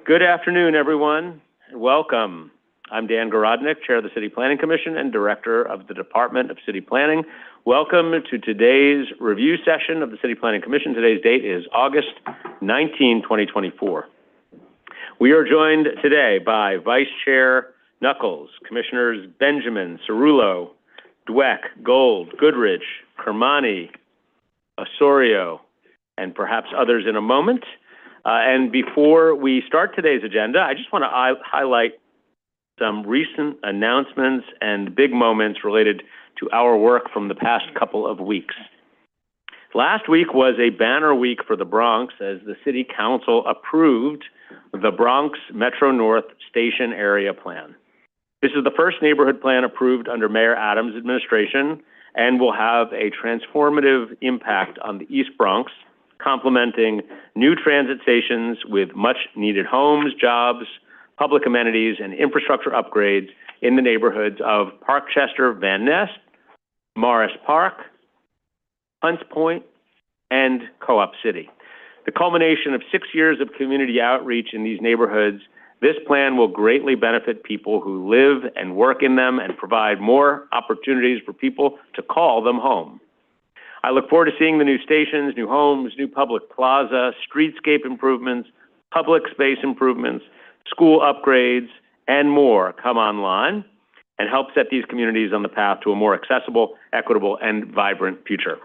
Good afternoon, everyone, and welcome. I'm Dan Garodnick, Chair of the City Planning Commission and Director of the Department of City Planning. Welcome to today's review session of the City Planning Commission. Today's date is August 19, 2024. We are joined today by Vice Chair Knuckles, Commissioners Benjamin, Cerullo, Dweck, Gold, Goodrich, Kermani, Osorio, and perhaps others in a moment. And before we start today's agenda, I just want to highlight some recent announcements and big moments related to our work from the past couple of weeks. Last week was a banner week for the Bronx as the City Council approved the Bronx Metro North Station Area Plan. This is the first neighborhood plan approved under Mayor Adams' administration and will have a transformative impact on the East Bronx, complementing new transit stations with much-needed homes, jobs, public amenities, and infrastructure upgrades in the neighborhoods of Parkchester, Van Ness, Morris Park, Hunts Point, and Co-op City. The culmination of 6 years of community outreach in these neighborhoods, this plan will greatly benefit people who live and work in them and provide more opportunities for people to call them home. I look forward to seeing the new stations, new homes, new public plaza, streetscape improvements, public space improvements, school upgrades, and more come online and help set these communities on the path to a more accessible, equitable, and vibrant future.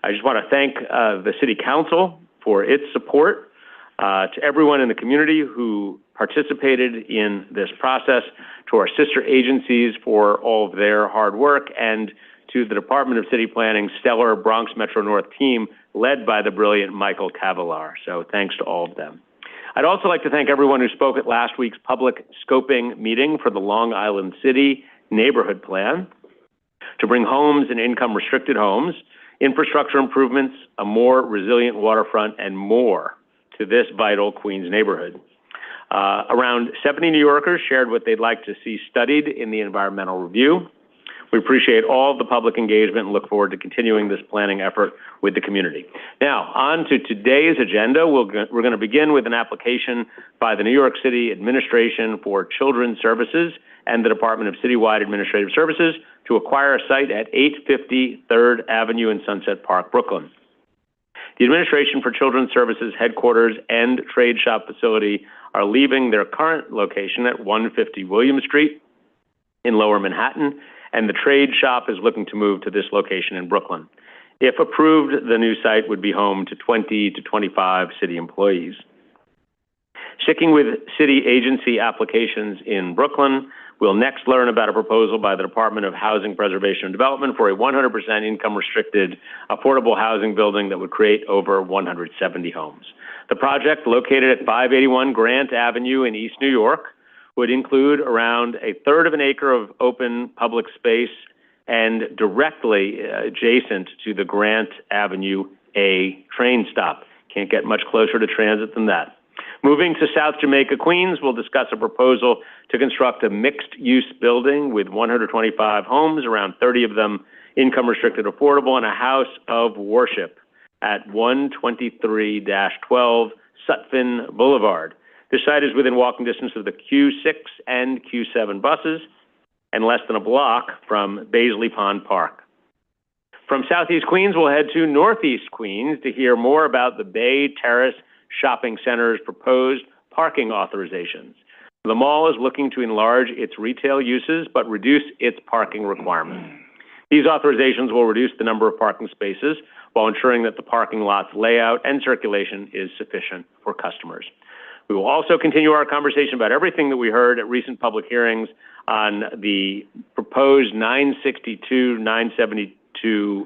I just want to thank the City Council for its support, to everyone in the community who participated in this process, to our sister agencies for all of their hard work, and to the Department of City Planning's stellar Bronx Metro North team led by the brilliant Michael Cavalar. So thanks to all of them. I'd also like to thank everyone who spoke at last week's public scoping meeting for the Long Island City Neighborhood Plan to bring homes and income-restricted homes, infrastructure improvements, a more resilient waterfront, and more to this vital Queens neighborhood. Around 70 New Yorkers shared what they'd like to see studied in the environmental review. We appreciate all of the public engagement and look forward to continuing this planning effort with the community. Now, on to today's agenda. We're going to begin with an application by the New York City Administration for Children's Services and the Department of Citywide Administrative Services to acquire a site at 850 3rd Avenue in Sunset Park, Brooklyn. The Administration for Children's Services headquarters and trade shop facility are leaving their current location at 150 William Street in Lower Manhattan, and the trade shop is looking to move to this location in Brooklyn. If approved, the new site would be home to 20 to 25 city employees. Sticking with city agency applications in Brooklyn, we'll next learn about a proposal by the Department of Housing Preservation and Development for a 100% income-restricted affordable housing building that would create over 170 homes. The project, located at 581 Grant Avenue in East New York, would include around a third of an acre of open public space and directly adjacent to the Grant Avenue A train stop. Can't get much closer to transit than that. Moving to South Jamaica, Queens, we'll discuss a proposal to construct a mixed-use building with 125 homes, around 30 of them income-restricted affordable, and a house of worship at 123-12 Sutphin Boulevard. This site is within walking distance of the Q6 and Q7 buses and less than a block from Baisley Pond Park. From Southeast Queens, we'll head to Northeast Queens to hear more about the Bay Terrace Shopping Center's proposed parking authorizations. The mall is looking to enlarge its retail uses but reduce its parking requirements. These authorizations will reduce the number of parking spaces while ensuring that the parking lot's layout and circulation is sufficient for customers. We will also continue our conversation about everything that we heard at recent public hearings on the proposed 962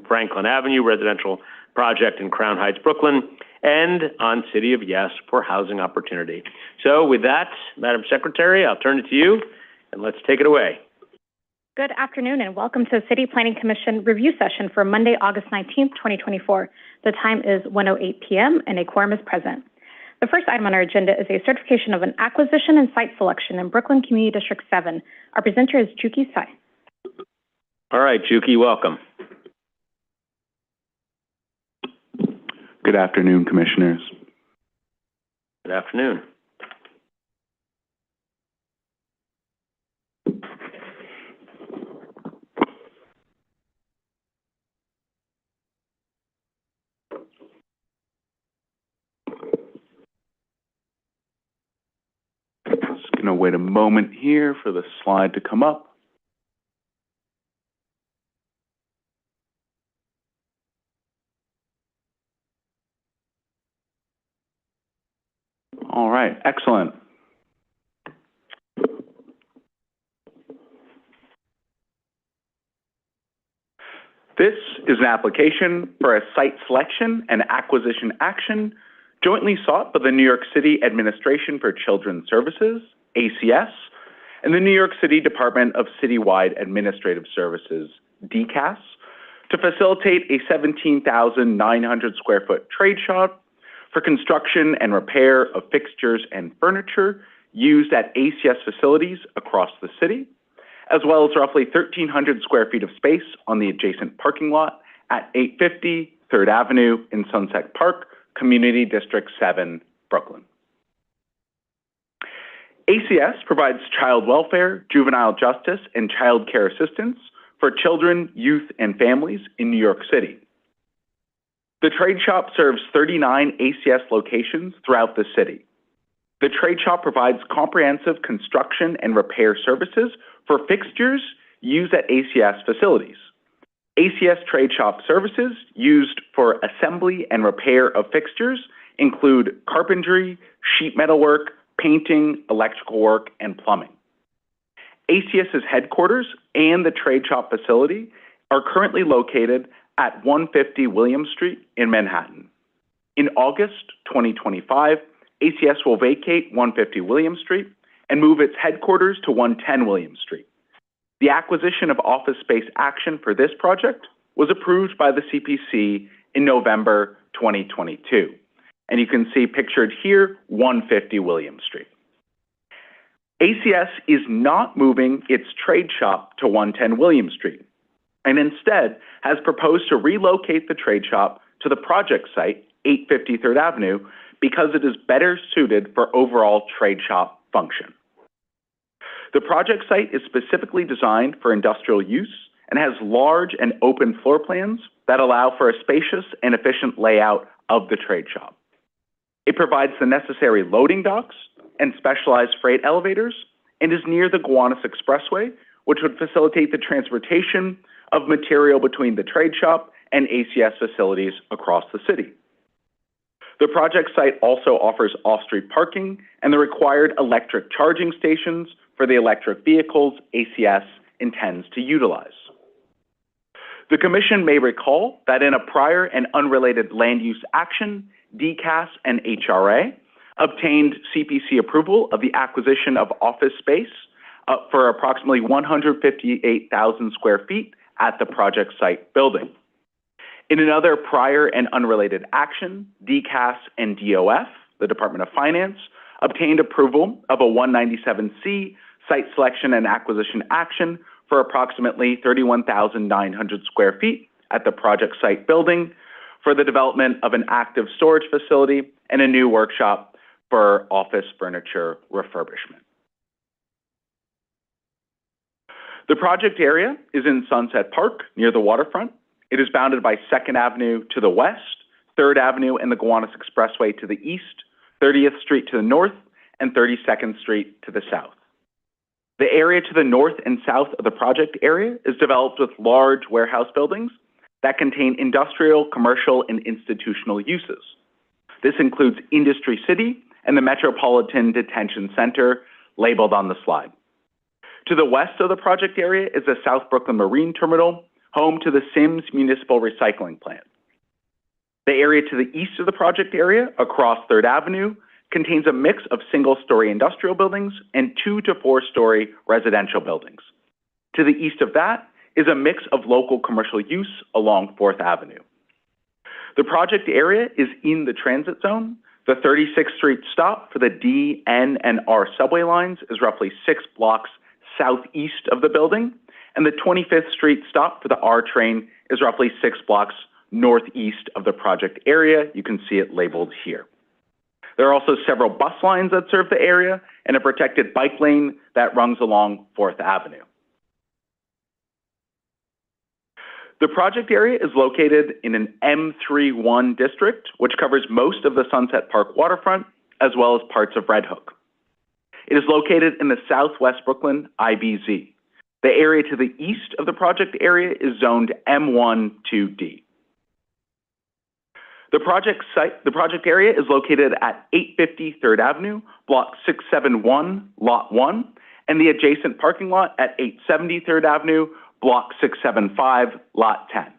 Franklin Avenue residential project in Crown Heights, Brooklyn, and on City of Yes for housing opportunity. So with that, Madam Secretary, I'll turn it to you, and let's take it away. Good afternoon, and welcome to the City Planning Commission Review Session for Monday, August 19th, 2024. The time is 1:08 p.m., and a quorum is present. The first item on our agenda is a certification of an acquisition and site selection in Brooklyn Community District 7. Our presenter is Juki Sai. All right, Juki, welcome. Good afternoon, Commissioners. Good afternoon. wait a moment here for the slide to come up. All right, excellent. This is an application for a site selection and acquisition action jointly sought by the New York City Administration for Children's Services, ACS, and the New York City Department of Citywide Administrative Services, DCAS, to facilitate a 17,900 square foot trade shop for construction and repair of fixtures and furniture used at ACS facilities across the city, as well as roughly 1,300 square feet of space on the adjacent parking lot at 850 3rd Avenue in Sunset Park, Community District 7, Brooklyn. ACS provides child welfare, juvenile justice, and child care assistance for children, youth, and families in New York City. The trade shop serves 39 ACS locations throughout the city. The trade shop provides comprehensive construction and repair services for fixtures used at ACS facilities. ACS trade shop services used for assembly and repair of fixtures include carpentry, sheet metal work, painting, electrical work, and plumbing. ACS's headquarters and the trade shop facility are currently located at 150 William Street in Manhattan. In August 2025, ACS will vacate 150 William Street and move its headquarters to 110 William Street. The acquisition of office space action for this project was approved by the CPC in November 2022. And you can see pictured here, 150 William Street. ACS is not moving its trade shop to 110 William Street, and instead has proposed to relocate the trade shop to the project site, 850 3rd Avenue, because it is better suited for overall trade shop function. The project site is specifically designed for industrial use and has large and open floor plans that allow for a spacious and efficient layout of the trade shop. It provides the necessary loading docks and specialized freight elevators and is near the Gowanus Expressway, which would facilitate the transportation of material between the trade shop and ACS facilities across the city. The project site also offers off-street parking and the required electric charging stations for the electric vehicles ACS intends to utilize. The Commission may recall that in a prior and unrelated land use action, DCAS and HRA obtained CPC approval of the acquisition of office space for approximately 158,000 square feet at the project site building. In another prior and unrelated action, DCAS and DOF, the Department of Finance, obtained approval of a 197C site selection and acquisition action for approximately 31,900 square feet at the project site building for the development of an active storage facility and a new workshop for office furniture refurbishment. The project area is in Sunset Park near the waterfront. It is bounded by 2nd Avenue to the west, 3rd Avenue and the Gowanus Expressway to the east, 30th Street to the north, and 32nd Street to the south. The area to the north and south of the project area is developed with large warehouse buildings that contain industrial, commercial, and institutional uses. This includes Industry City and the Metropolitan Detention Center labeled on the slide. To the west of the project area is the South Brooklyn Marine Terminal, home to the Sims Municipal Recycling Plant. The area to the east of the project area, across 3rd Avenue, contains a mix of single-story industrial buildings and 2 to 4-story residential buildings. To the east of that is a mix of local commercial use along 4th Avenue. The project area is in the transit zone. The 36th Street stop for the D, N, and R subway lines is roughly 6 blocks southeast of the building, and the 25th Street stop for the R train is roughly 6 blocks northeast of the project area. You can see it labeled here. There are also several bus lines that serve the area and a protected bike lane that runs along 4th Avenue. The project area is located in an M31 district, which covers most of the Sunset Park waterfront, as well as parts of Red Hook. It is located in the Southwest Brooklyn IBZ. The area to the east of the project area is zoned M1-2D. The project area is located at 850 3rd Avenue, Block 671, Lot 1, and the adjacent parking lot at 870 3rd Avenue, Block 675, Lot 10.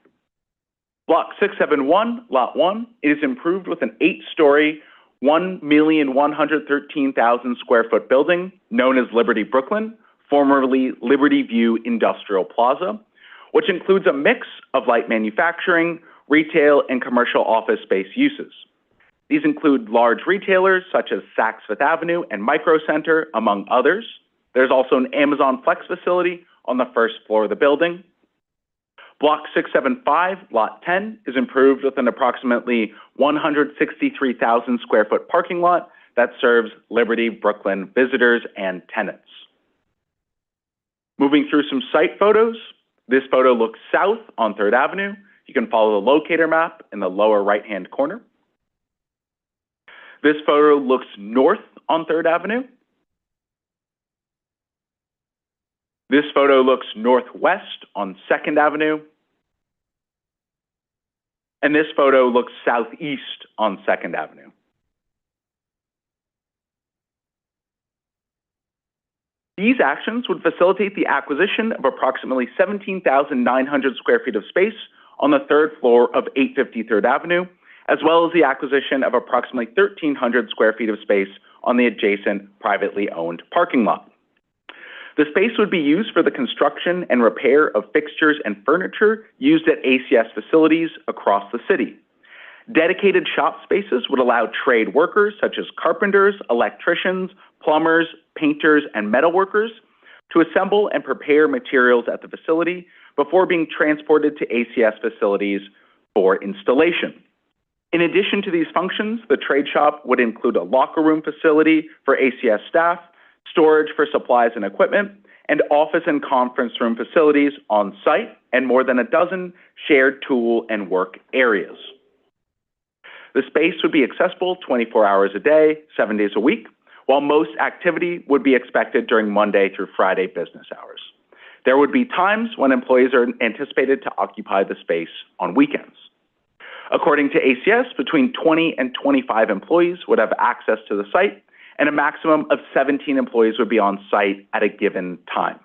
Block 671, Lot 1, it is improved with an 8-story, 1,113,000 square foot building known as Liberty Brooklyn, formerly Liberty View Industrial Plaza, which includes a mix of light manufacturing, retail, and commercial office space uses. These include large retailers such as Saks Fifth Avenue and Micro Center, among others. There's also an Amazon Flex facility on the first floor of the building. Block 675, Lot 10, is improved with an approximately 163,000 square foot parking lot that serves Liberty Brooklyn visitors and tenants. Moving through some site photos, this photo looks south on 3rd Avenue. You can follow the locator map in the lower right-hand corner. This photo looks north on 3rd Avenue. This photo looks northwest on 2nd Avenue. And this photo looks southeast on 2nd Avenue. These actions would facilitate the acquisition of approximately 17,900 square feet of space on the 3rd floor of 850 3rd Avenue, as well as the acquisition of approximately 1,300 square feet of space on the adjacent privately owned parking lot. The space would be used for the construction and repair of fixtures and furniture used at ACS facilities across the city. Dedicated shop spaces would allow trade workers such as carpenters, electricians, plumbers, painters, and metal workers to assemble and prepare materials at the facility before being transported to ACS facilities for installation. In addition to these functions, the trade shop would include a locker room facility for ACS staff, storage for supplies and equipment, and office and conference room facilities on site, and more than a dozen shared tool and work areas. The space would be accessible 24 hours a day, 7 days a week, while most activity would be expected during Monday through Friday business hours. There would be times when employees are anticipated to occupy the space on weekends. According to ACS, between 20 and 25 employees would have access to the site, and a maximum of 17 employees would be on site at a given time.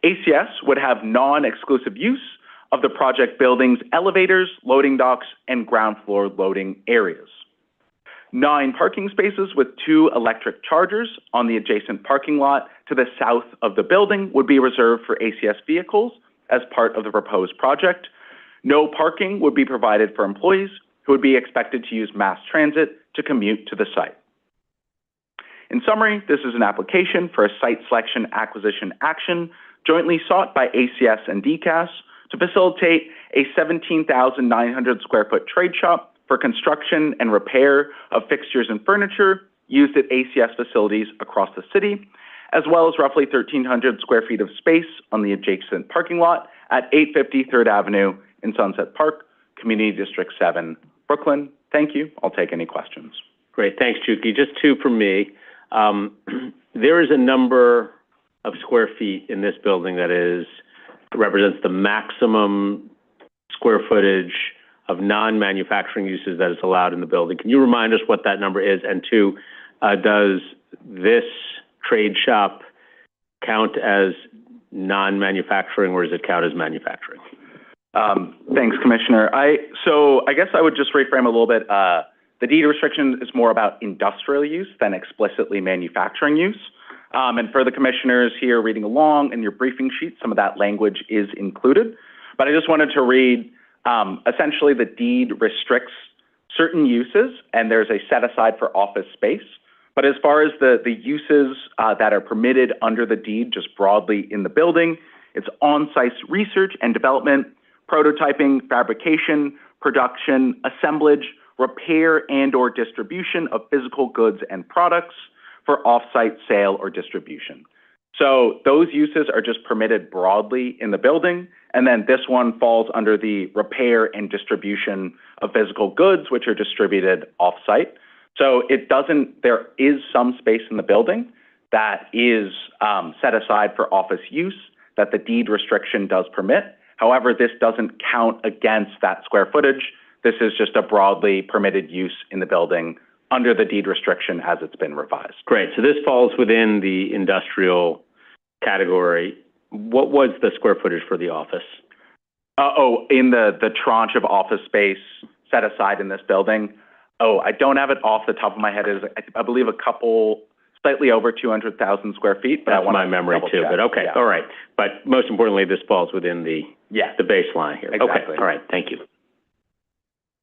ACS would have non-exclusive use of the project building's elevators, loading docks, and ground floor loading areas. 9 parking spaces with 2 electric chargers on the adjacent parking lot to the south of the building would be reserved for ACS vehicles as part of the proposed project. No parking would be provided for employees who would be expected to use mass transit to commute to the site. In summary, this is an application for a site selection acquisition action jointly sought by ACS and DCAS to facilitate a 17,900 square foot trade shop for construction and repair of fixtures and furniture used at ACS facilities across the city, as well as roughly 1,300 square feet of space on the adjacent parking lot at 850 3rd Avenue in Sunset Park, Community District 7, Brooklyn. Thank you. I'll take any questions. Great. Thanks, Chuki. Just 2 from me. There is a number of square feet in this building that represents the maximum square footage of non-manufacturing uses that is allowed in the building. Can you remind us what that number is? And 2, does this trade shop count as non-manufacturing, or does it count as manufacturing? Thanks, Commissioner. So I guess I would just reframe a little bit. The deed restriction is more about industrial use than explicitly manufacturing use. And for the commissioners here reading along in your briefing sheet, some of that language is included. But I just wanted to read, essentially the deed restricts certain uses, and there's a set aside for office space. But as far as the uses that are permitted under the deed, just broadly in the building, it's on-site research and development, prototyping, fabrication, production, assemblage, repair and or distribution of physical goods and products for off-site sale or distribution. So those uses are just permitted broadly in the building, and then this one falls under the repair and distribution of physical goods, which are distributed off-site. So there is some space in the building that is set aside for office use that the deed restriction does permit. However, this doesn't count against that square footage. This is just a broadly permitted use in the building under the deed restriction as it's been revised. Great. So this falls within the industrial category. What was the square footage for the office? In the tranche of office space set aside in this building. I don't have it off the top of my head. It is, I believe, slightly over 200,000 square feet. But that's my memory too. But okay, all right. But most importantly, this falls within the baseline here. Exactly. Okay, all right. Thank you,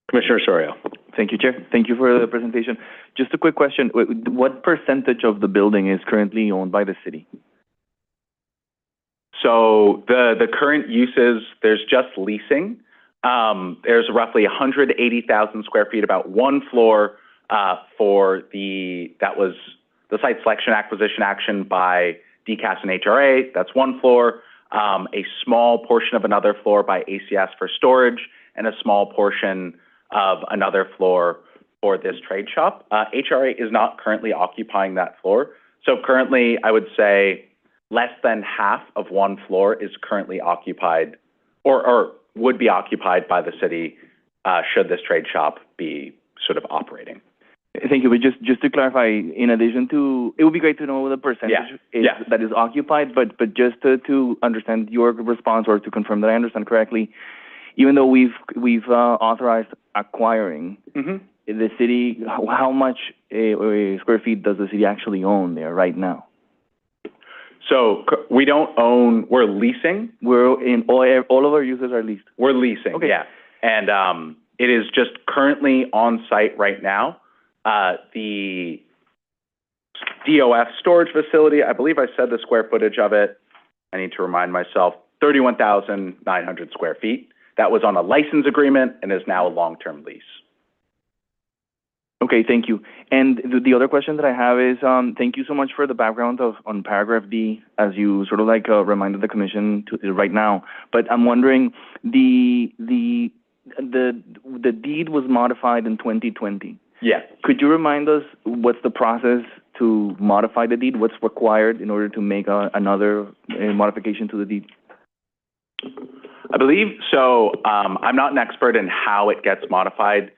Commissioner Osorio. Thank you, Chair. Thank you for the presentation. Just a quick question: what percentage of the building is currently owned by the city? So the current uses, there's just leasing. There's roughly 180,000 square feet, about one floor that was the site selection acquisition action by DCAS and HRA. That's one floor. A small portion of another floor by ACS for storage, and a small portion of another floor for this trade shop. HRA is not currently occupying that floor. So currently, I would say less than half of one floor is currently occupied or would be occupied by the city should this trade shop be sort of operating. Thank you. But just to clarify, in addition to, it would be great to know the percentage that is occupied, but just to understand your response or to confirm that I understand correctly, even though we've authorized acquiring the city, how much square feet does the city actually own there right now? So we don't own, we're leasing. We're in all of our users are leased. We're leasing, yeah. And it is just currently on site right now. The DOF storage facility, I believe I said the square footage of it. I need to remind myself, 31,900 square feet. That was on a license agreement and is now a long-term lease. Okay, thank you. And the other question that I have is, thank you so much for the background on paragraph D, as you sort of like reminded the commission right now. But I'm wondering, the deed was modified in 2020. Yeah. Could you remind us what's the process to modify the deed? What's required in order to make another modification to the deed? I believe so. I'm not an expert in how it gets modified.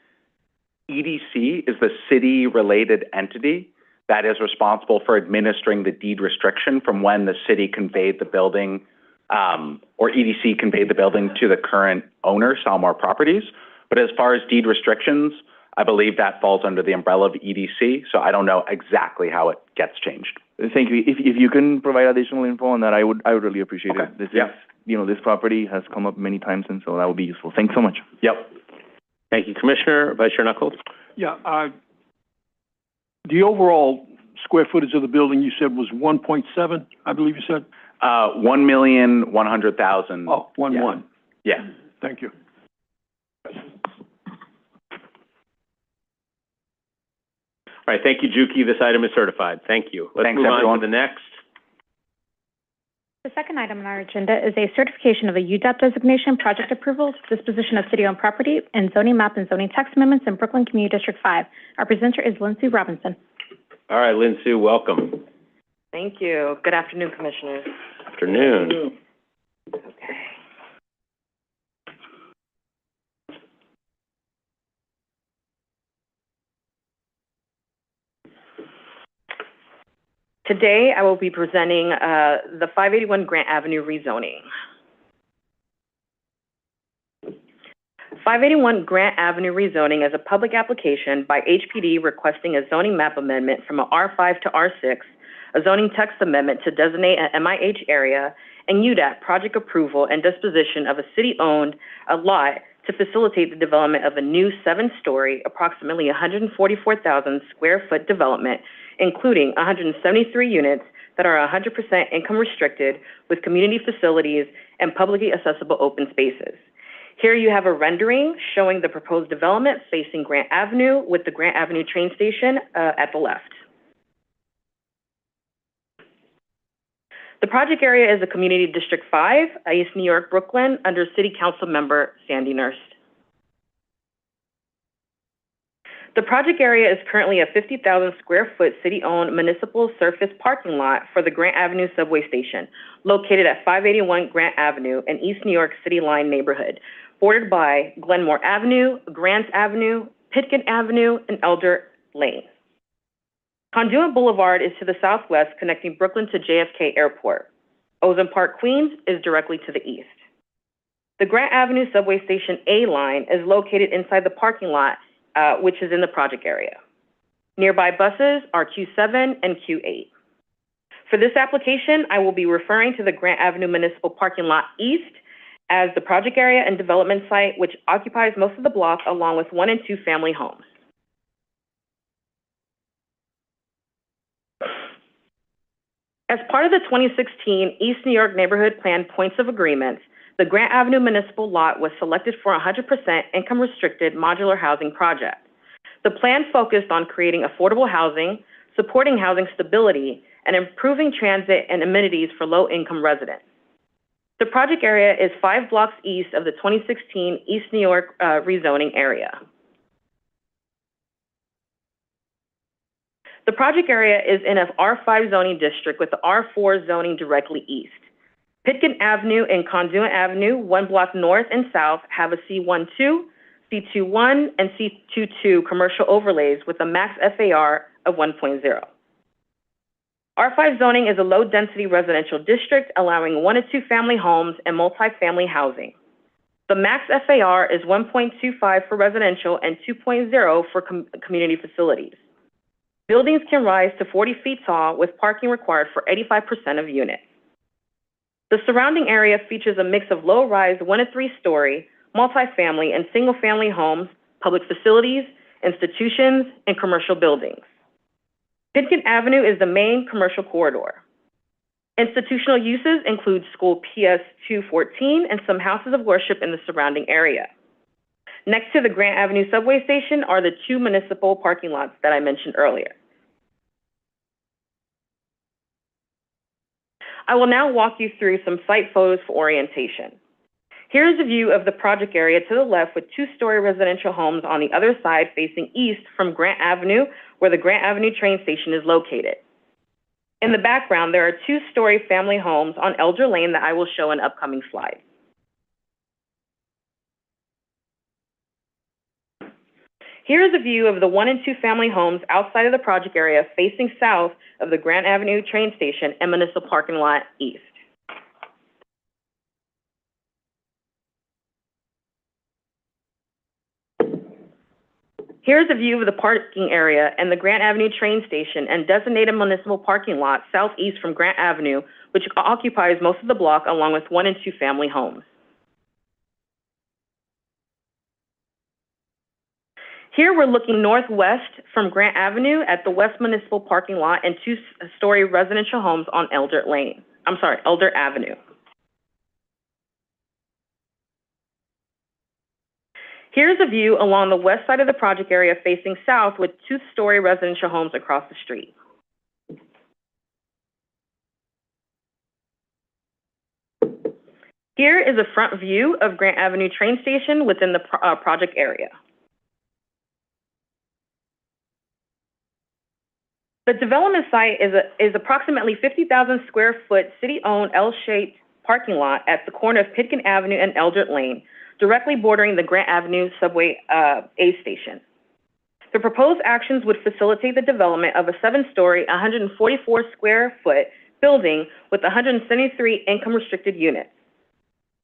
EDC is the city-related entity that is responsible for administering the deed restriction from when the city conveyed the building, or EDC conveyed the building to the current owner, Salmar Properties. But as far as deed restrictions, I believe that falls under the umbrella of EDC, so I don't know exactly how it gets changed. Thank you. If you can provide additional info on that, I would really appreciate it. This is, this property has come up many times, and so that would be useful. Thanks so much. Yep. Thank you, Commissioner. Vice Chair Knuckles? Yeah, the overall square footage of the building you said was 1.7, I believe you said? 1,100,000. Oh, 1.1. Yeah. Thank you. All right, thank you, Juki. This item is certified. Thank you. Let's move on to the next. The second item on our agenda is a certification of a UDAP designation, project approvals, disposition of city-owned property, and zoning map and zoning text amendments in Brooklyn Community District 5. Our presenter is Lynn-Sue Robinson. All right, Lynn-Sue, welcome. Thank you. Good afternoon, Commissioners. Afternoon. Okay. Today, I will be presenting the 581 Grant Avenue rezoning. 581 Grant Avenue rezoning is a public application by HPD requesting a zoning map amendment from a R5 to R6, a zoning text amendment to designate an MIH area, and UDAP project approval and disposition of a city-owned lot to facilitate the development of a new 7-story, approximately 144,000 square foot development, including 173 units that are 100% income restricted with community facilities and publicly accessible open spaces. Here you have a rendering showing the proposed development facing Grant Avenue with the Grant Avenue train station at the left. The project area is a Community District 5, East New York, Brooklyn, under City Council member Sandy Nurse. The project area is currently a 50,000 square foot city-owned municipal surface parking lot for the Grant Avenue subway station, located at 581 Grant Avenue in East New York City Line neighborhood, bordered by Glenmore Avenue, Grant Avenue, Pitkin Avenue, and Elder Lane. Conduit Boulevard is to the southwest, connecting Brooklyn to JFK Airport. Ozone Park, Queens is directly to the east. The Grant Avenue subway station A line is located inside the parking lot, which is in the project area. Nearby buses are Q7 and Q8. For this application, I will be referring to the Grant Avenue Municipal Parking Lot East as the project area and development site, which occupies most of the block along with 1 and 2 family homes. As part of the 2016 East New York Neighborhood Plan Points of Agreement, the Grant Avenue Municipal Lot was selected for a 100% income-restricted modular housing project. The plan focused on creating affordable housing, supporting housing stability, and improving transit and amenities for low-income residents. The project area is 5 blocks east of the 2016 East New York rezoning area. The project area is in an R5 zoning district with the R4 zoning directly east. Pitkin Avenue and Conduit Avenue, 1 block north and south, have a C12, C21, and C22 commercial overlays with a max FAR of 1.0. R5 zoning is a low-density residential district allowing 1 to 2 family homes and multifamily housing. The max FAR is 1.25 for residential and 2.0 for community facilities. Buildings can rise to 40 feet tall with parking required for 85% of units. The surrounding area features a mix of low-rise 1 to 3 story, multifamily and single-family homes, public facilities, institutions, and commercial buildings. Pitkin Avenue is the main commercial corridor. Institutional uses include School PS 214 and some houses of worship in the surrounding area. Next to the Grant Avenue subway station are the 2 municipal parking lots that I mentioned earlier. I will now walk you through some site photos for orientation. Here is a view of the project area to the left with 2-story residential homes on the other side facing east from Grant Avenue, where the Grant Avenue train station is located. In the background, there are 2-story family homes on Elder Lane that I will show in upcoming slides. Here is a view of the 1 and 2 family homes outside of the project area facing south of the Grant Avenue train station and municipal parking lot east. Here's a view of the parking area and the Grant Avenue train station and designated municipal parking lot southeast from Grant Avenue, which occupies most of the block along with 1 and 2 family homes. Here we're looking northwest from Grant Avenue at the West Municipal Parking Lot and 2-story residential homes on Elder Avenue. Here's a view along the west side of the project area facing south with 2-story residential homes across the street. Here is a front view of Grant Avenue train station within the project area. The development site is approximately 50,000 square foot city-owned L-shaped parking lot at the corner of Pitkin Avenue and Elder Lane, directly bordering the Grant Avenue subway A station. The proposed actions would facilitate the development of a 7-story, 144 square foot building with 173 income-restricted units.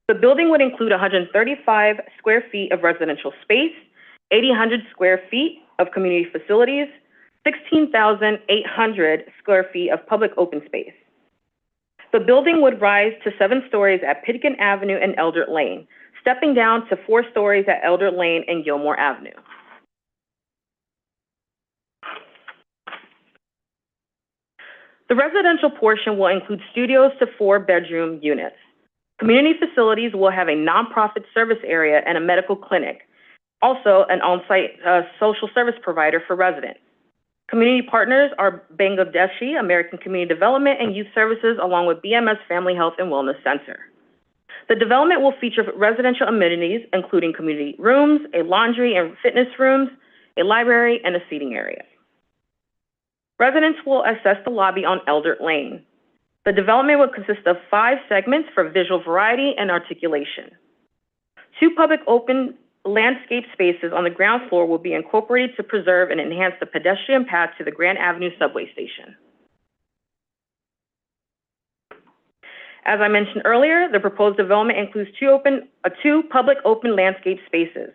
The building would include 135 square feet of residential space, 800 square feet of community facilities, 16,800 square feet of public open space. The building would rise to 7 stories at Pitkin Avenue and Elder Lane, stepping down to 4 stories at Elder Lane and Gilmore Avenue. The residential portion will include studios to 4-bedroom units. Community facilities will have a nonprofit service area and a medical clinic, also an on-site social service provider for residents. Community partners are Bangladeshi American Community Development and Youth Services, along with BMS Family Health and Wellness Center. The development will feature residential amenities, including community rooms, a laundry and fitness rooms, a library, and a seating area. Residents will access the lobby on Eldert Lane. The development will consist of 5 segments for visual variety and articulation. 2 public open landscape spaces on the ground floor will be incorporated to preserve and enhance the pedestrian path to the Grand Avenue subway station. As I mentioned earlier, the proposed development includes 2 public open landscape spaces.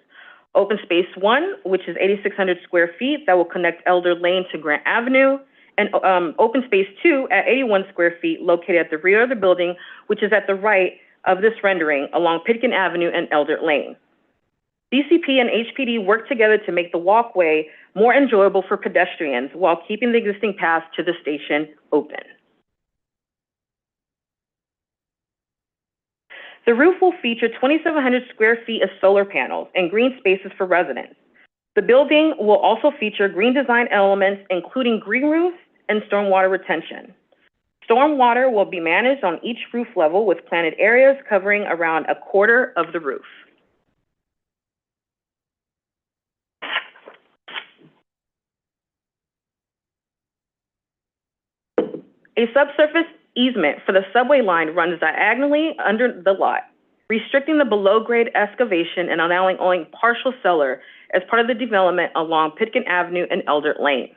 Open Space 1, which is 8,600 square feet, that will connect Elder Lane to Grant Avenue, and Open Space 2 at 81 square feet, located at the rear of the building, which is at the right of this rendering along Pitkin Avenue and Eldert Lane. DCP and HPD work together to make the walkway more enjoyable for pedestrians while keeping the existing path to the station open. The roof will feature 2,700 square feet of solar panels and green spaces for residents. The building will also feature green design elements, including green roofs and stormwater retention. Stormwater will be managed on each roof level with planted areas covering around a quarter of the roof. A subsurface easement for the subway line runs diagonally under the lot, restricting the below-grade excavation and allowing only partial cellar as part of the development along Pitkin Avenue and Eldert Lane.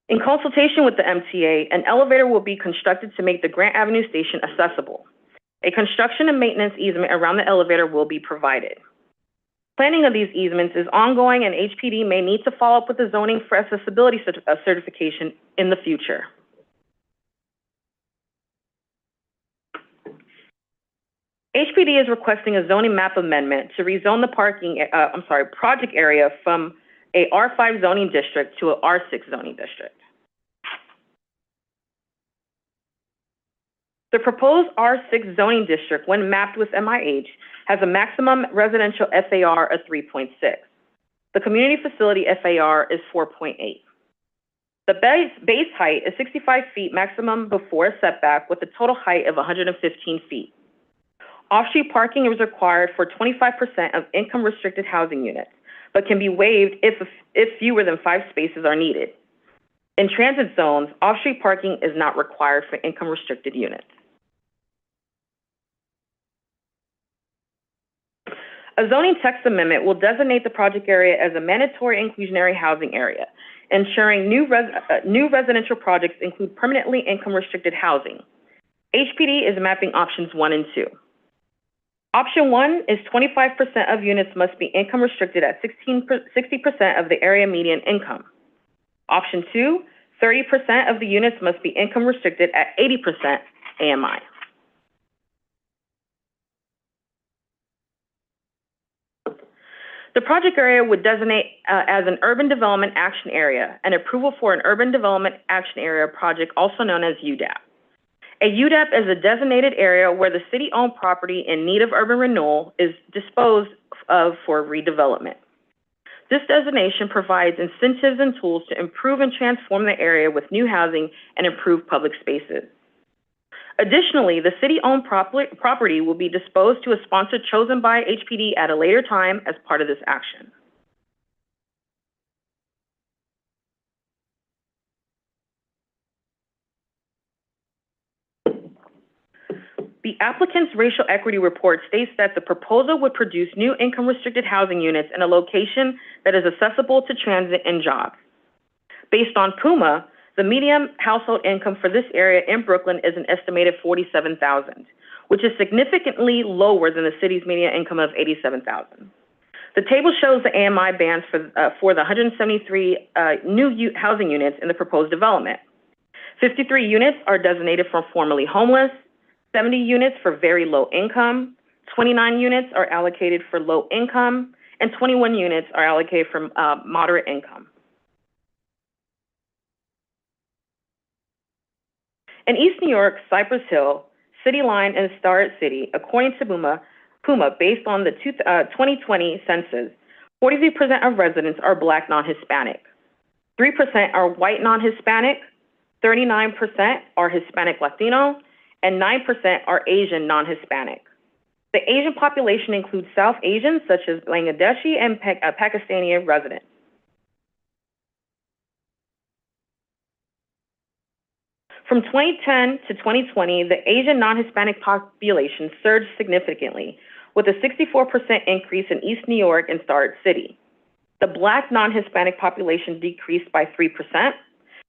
In consultation with the MTA, an elevator will be constructed to make the Grant Avenue station accessible. A construction and maintenance easement around the elevator will be provided. Planning of these easements is ongoing, and HPD may need to follow up with the zoning for accessibility certification in the future. HPD is requesting a zoning map amendment to rezone the project area from a R5 zoning district to a R6 zoning district. The proposed R6 zoning district, when mapped with MIH, has a maximum residential FAR of 3.6. The community facility FAR is 4.8. The base height is 65 feet maximum before setback, with a total height of 115 feet. Off-street parking is required for 25% of income-restricted housing units, but can be waived if fewer than 5 spaces are needed. In transit zones, off-street parking is not required for income-restricted units. A zoning text amendment will designate the project area as a mandatory inclusionary housing area, ensuring new residential projects include permanently income-restricted housing. HPD is mapping options 1 and 2. Option 1 is 25% of units must be income restricted at 60% of the area median income. Option 2, 30% of the units must be income restricted at 80% AMI. The project area would designate as an Urban Development Action Area, and approval for an Urban Development Action Area project, also known as UDAP. A UDAP is a designated area where the city-owned property in need of urban renewal is disposed of for redevelopment. This designation provides incentives and tools to improve and transform the area with new housing and improve public spaces. Additionally, the city-owned property will be disposed to a sponsor chosen by HPD at a later time as part of this action. The applicant's racial equity report states that the proposal would produce new income-restricted housing units in a location that is accessible to transit and jobs. Based on PUMA, the median household income for this area in Brooklyn is an estimated $47,000, which is significantly lower than the city's median income of $87,000. The table shows the AMI bands for the 173 new housing units in the proposed development. 53 units are designated for formerly homeless, 70 units for very low income, 29 units are allocated for low income, and 21 units are allocated for moderate income. In East New York, Cypress Hill, City Line, and Starrett City, according to PUMA, based on the 2020 census, 43% of residents are Black non-Hispanic, 3% are white non-Hispanic, 39% are Hispanic Latino, and 9% are Asian non-Hispanic. The Asian population includes South Asians such as Bangladeshi and Pakistani residents. From 2010 to 2020, the Asian non-Hispanic population surged significantly, with a 64% increase in East New York and Starrett City. The Black non-Hispanic population decreased by 3%.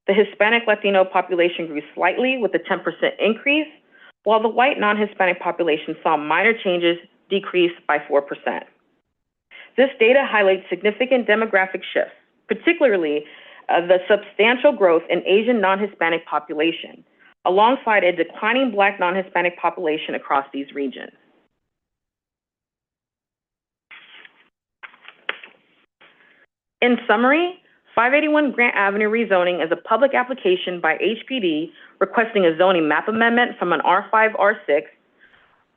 The Hispanic Latino population grew slightly with a 10% increase, while the white non-Hispanic population saw minor changes, decreased by 4%. This data highlights significant demographic shifts, particularly the substantial growth in Asian non-Hispanic population, alongside a declining Black non-Hispanic population across these regions. In summary, 581 Grant Avenue rezoning is a public application by HPD requesting a zoning map amendment from an R5, R6,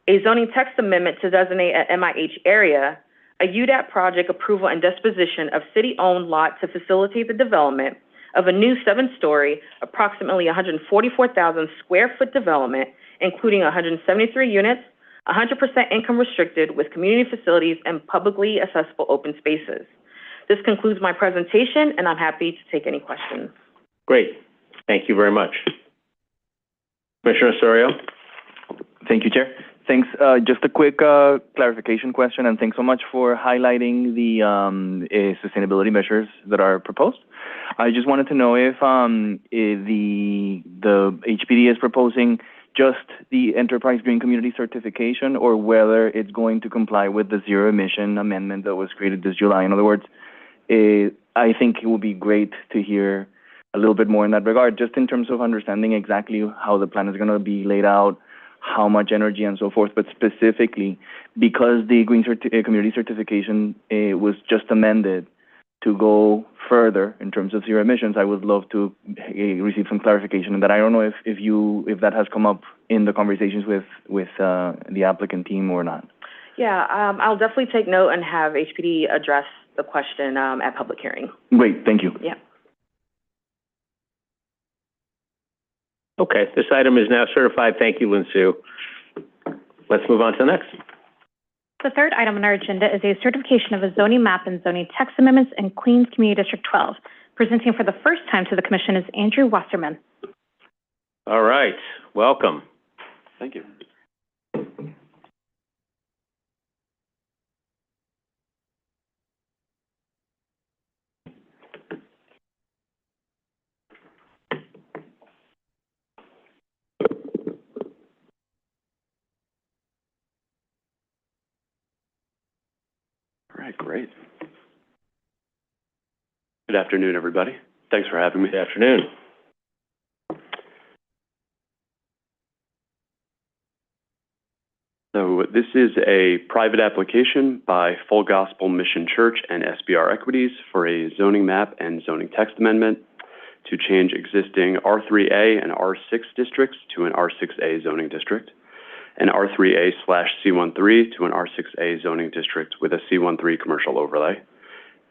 a zoning text amendment to designate an MIH area, a UDAP project approval and disposition of city-owned lot to facilitate the development of a new 7-story, approximately 144,000 square foot development, including 173 units, 100% income restricted with community facilities and publicly accessible open spaces. This concludes my presentation, and I'm happy to take any questions. Great. Thank you very much. Commissioner Osorio? Thank you, Chair. Thanks. Just a quick clarification question, and thanks so much for highlighting the sustainability measures that are proposed. I just wanted to know if the HPD is proposing just the Enterprise Green Community Certification, or whether it's going to comply with the zero emission amendment that was created this July. In other words, I think it would be great to hear a little bit more in that regard, just in terms of understanding exactly how the plan is going to be laid out, how much energy and so forth, but specifically because the Green Community Certification was just amended to go further in terms of zero emissions. I would love to receive some clarification on that. I don't know if that has come up in the conversations with the applicant team or not. Yeah, I'll definitely take note and have HPD address the question at public hearing. Great, thank you. Yeah. Okay, this item is now certified. Thank you, Lynn Sue. Let's move on to the next. The third item on our agenda is a certification of a zoning map and zoning text amendments in Queens Community District 12. Presenting for the first time to the Commission is Andrew Wasserman. All right, welcome. Thank you. All right, great. Good afternoon, everybody. Thanks for having me. Good afternoon. So this is a private application by Full Gospel Mission Church and SBR Equities for a zoning map and zoning text amendment to change existing R3A and R6 districts to an R6A zoning district, an R3A/C13 to an R6A zoning district with a C13 commercial overlay,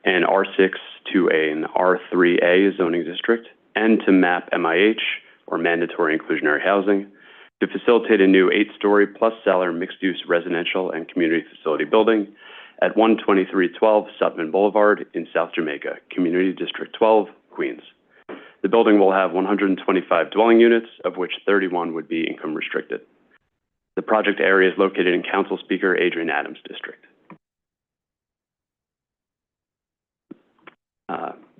an R6 to an R3A zoning district, and to map MIH, or mandatory inclusionary housing, to facilitate a new 8-story plus cellar mixed-use residential and community facility building at 12312 Sutton Boulevard in South Jamaica, Community District 12, Queens. The building will have 125 dwelling units, of which 31 would be income restricted. The project area is located in Council Speaker Adrian Adams' district.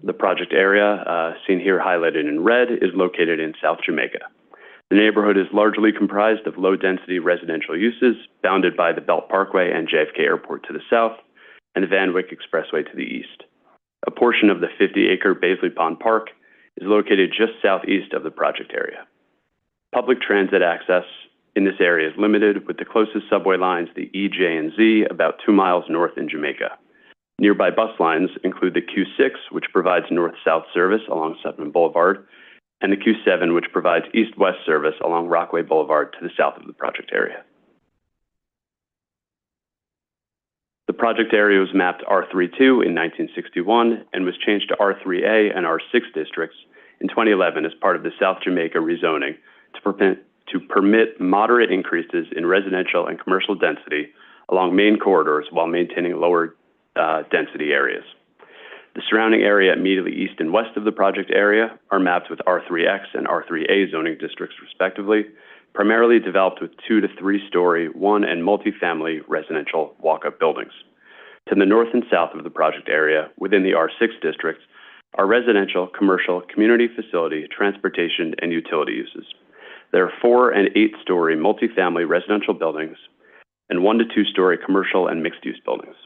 The project area, seen here highlighted in red, is located in South Jamaica. The neighborhood is largely comprised of low-density residential uses, bounded by the Belt Parkway and JFK Airport to the south, and the Van Wyck Expressway to the east. A portion of the 50-acre Baisley Pond Park is located just southeast of the project area. Public transit access in this area is limited, with the closest subway lines, the E, J, and Z, about 2 miles north in Jamaica. Nearby bus lines include the Q6, which provides north-south service along Sutton Boulevard, and the Q7, which provides east-west service along Rockaway Boulevard to the south of the project area. The project area was mapped R32 in 1961 and was changed to R3A and R6 districts in 2011 as part of the South Jamaica rezoning to permit moderate increases in residential and commercial density along main corridors while maintaining lower density areas. The surrounding area immediately east and west of the project area are mapped with R3X and R3A zoning districts respectively, primarily developed with 2 to 3 story, one and multifamily residential walk-up buildings. To the north and south of the project area, within the R6 district, are residential, commercial, community facility, transportation, and utility uses. There are 4 and 8 story multifamily residential buildings and 1 to 2 story commercial and mixed-use buildings.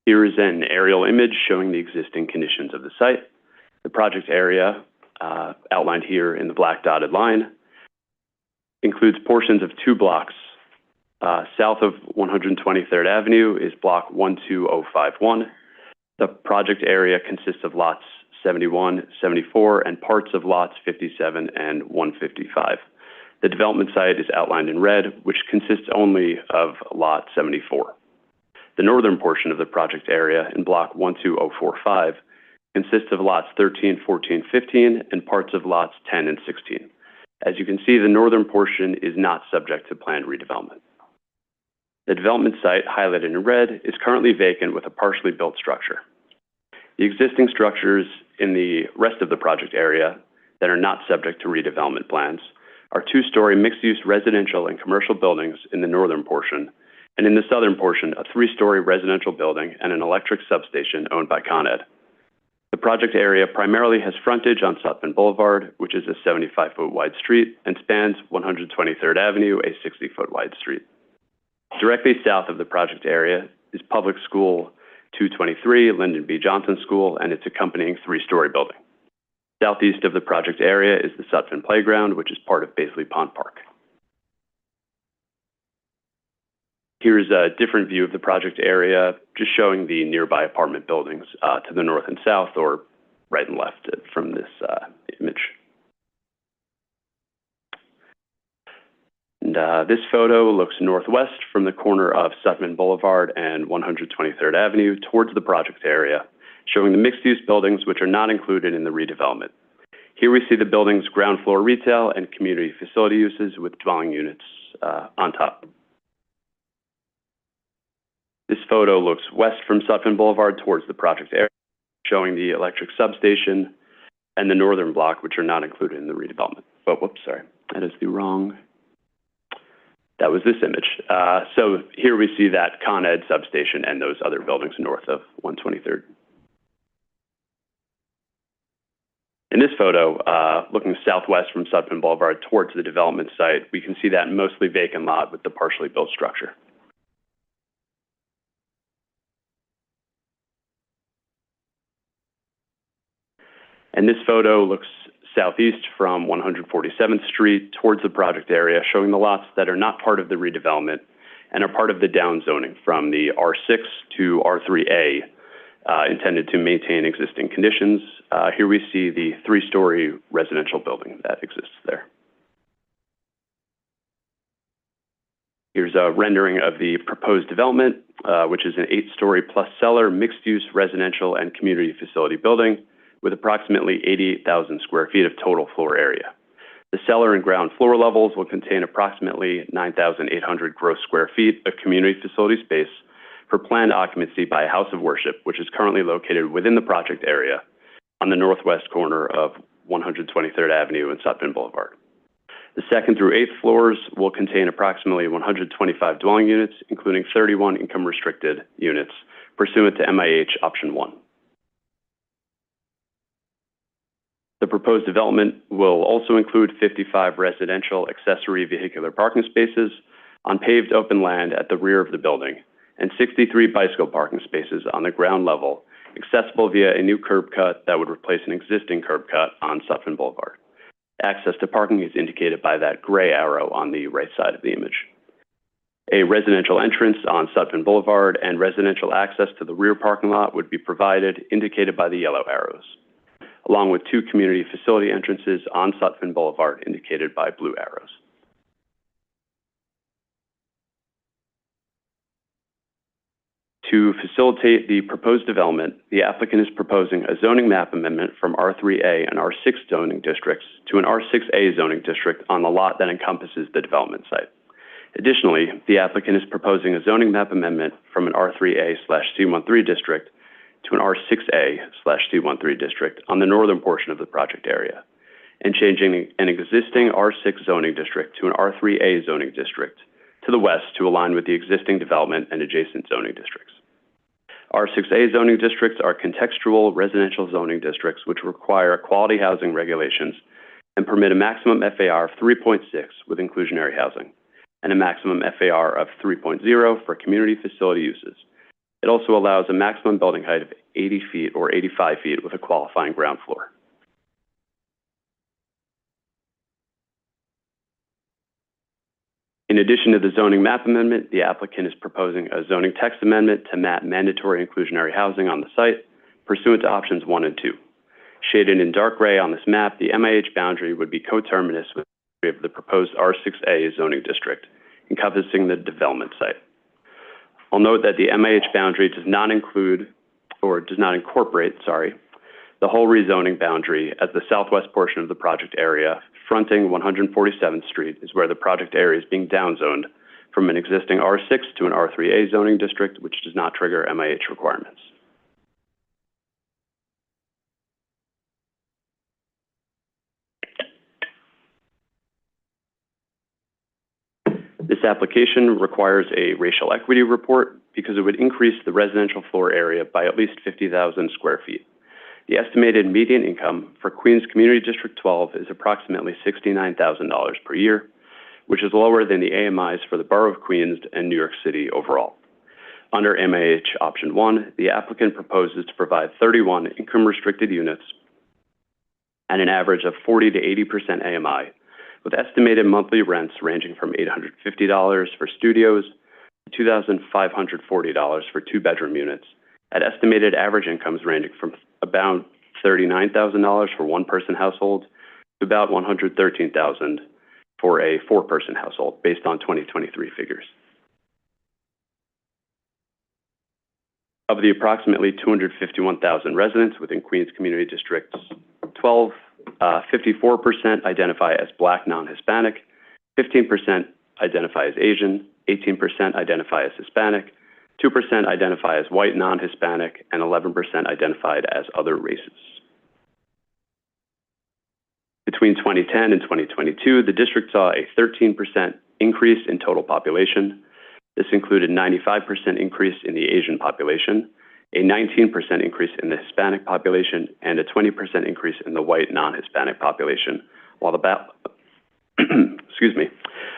Here is an aerial image showing the existing conditions of the site. The project area, outlined here in the black dotted line, includes portions of 2 blocks. South of 123rd Avenue is block 12051. The project area consists of lots 71, 74, and parts of lots 57 and 155. The development site is outlined in red, which consists only of lot 74. The northern portion of the project area in block 12045 consists of lots 13, 14, 15, and parts of lots 10 and 16. As you can see, the northern portion is not subject to planned redevelopment. The development site, highlighted in red, is currently vacant with a partially built structure. The existing structures in the rest of the project area that are not subject to redevelopment plans are 2-story mixed-use residential and commercial buildings in the northern portion, and in the southern portion, a 3-story residential building and an electric substation owned by Con Ed. The project area primarily has frontage on Sutphin Boulevard, which is a 75-foot wide street, and spans 123rd Avenue, a 60-foot wide street. Directly south of the project area is Public School 223, Lyndon B. Johnson School, and its accompanying 3-story building. Southeast of the project area is the Sutphin Playground, which is part of Baisley Pond Park. Here's a different view of the project area, just showing the nearby apartment buildings to the north and south, or right and left from this image. And this photo looks northwest from the corner of Sutphin Boulevard and 123rd Avenue towards the project area, showing the mixed-use buildings which are not included in the redevelopment. Here we see the building's ground floor retail and community facility uses with dwelling units on top. This photo looks west from Sutphin Boulevard towards the project area, showing the electric substation and the northern block, which are not included in the redevelopment. Oh, whoops, sorry, that is the wrong. That was this image. So here we see that Con Ed substation and those other buildings north of 123rd. In this photo, looking southwest from Sutphin Boulevard towards the development site, we can see that mostly vacant lot with the partially built structure. And this photo looks southeast from 147th Street towards the project area, showing the lots that are not part of the redevelopment and are part of the down zoning from the R6 to R3A, intended to maintain existing conditions. Here we see the 3-story residential building that exists there. Here's a rendering of the proposed development, which is an 8-story plus cellar mixed-use residential and community facility building with approximately 88,000 square feet of total floor area. The cellar and ground floor levels will contain approximately 9,800 gross square feet of community facility space for planned occupancy by a house of worship, which is currently located within the project area on the northwest corner of 123rd Avenue and Sutphin Boulevard. The 2nd through 8th floors will contain approximately 125 dwelling units, including 31 income-restricted units, pursuant to MIH Option 1. The proposed development will also include 55 residential accessory vehicular parking spaces on paved open land at the rear of the building, and 63 bicycle parking spaces on the ground level, accessible via a new curb cut that would replace an existing curb cut on Sutphin Boulevard. Access to parking is indicated by that gray arrow on the right side of the image. A residential entrance on Sutphin Boulevard and residential access to the rear parking lot would be provided, indicated by the yellow arrows, along with 2 community facility entrances on Sutphin Boulevard, indicated by blue arrows. To facilitate the proposed development, the applicant is proposing a zoning map amendment from R3A and R6 zoning districts to an R6A zoning district on the lot that encompasses the development site. Additionally, the applicant is proposing a zoning map amendment from an R3A/C13 district to an R6A/C13 district on the northern portion of the project area, and changing an existing R6 zoning district to an R3A zoning district to the west to align with the existing development and adjacent zoning districts. R6A zoning districts are contextual residential zoning districts which require quality housing regulations and permit a maximum FAR of 3.6 with inclusionary housing, and a maximum FAR of 3.0 for community facility uses. It also allows a maximum building height of 80 feet or 85 feet with a qualifying ground floor. In addition to the zoning map amendment, the applicant is proposing a zoning text amendment to map mandatory inclusionary housing on the site pursuant to options 1 and 2. Shaded in dark gray on this map, the MIH boundary would be coterminous with the proposed R6A zoning district, encompassing the development site. I'll note that the MIH boundary does not incorporate, the whole rezoning boundary, as the southwest portion of the project area fronting 147th Street is where the project area is being downzoned from an existing R6 to an R3A zoning district, which does not trigger MIH requirements. This application requires a racial equity report because it would increase the residential floor area by at least 50,000 square feet. The estimated median income for Queens Community District 12 is approximately $69,000 per year, which is lower than the AMIs for the Borough of Queens and New York City overall. Under MIH Option 1, the applicant proposes to provide 31 income-restricted units at an average of 40 to 80% AMI, with estimated monthly rents ranging from $850 for studios to $2,540 for two-bedroom units, at estimated average incomes ranging from about $39,000 for one-person household to about $113,000 for a four-person household, based on 2023 figures. Of the approximately 251,000 residents within Queens Community District 12, 54% identify as Black non-Hispanic, 15% identify as Asian, 18% identify as Hispanic, 2% identify as white non-Hispanic, and 11% identified as other races. Between 2010 and 2022, the district saw a 13% increase in total population. This included a 95% increase in the Asian population, a 19% increase in the Hispanic population, and a 20% increase in the white non-Hispanic population, while the Black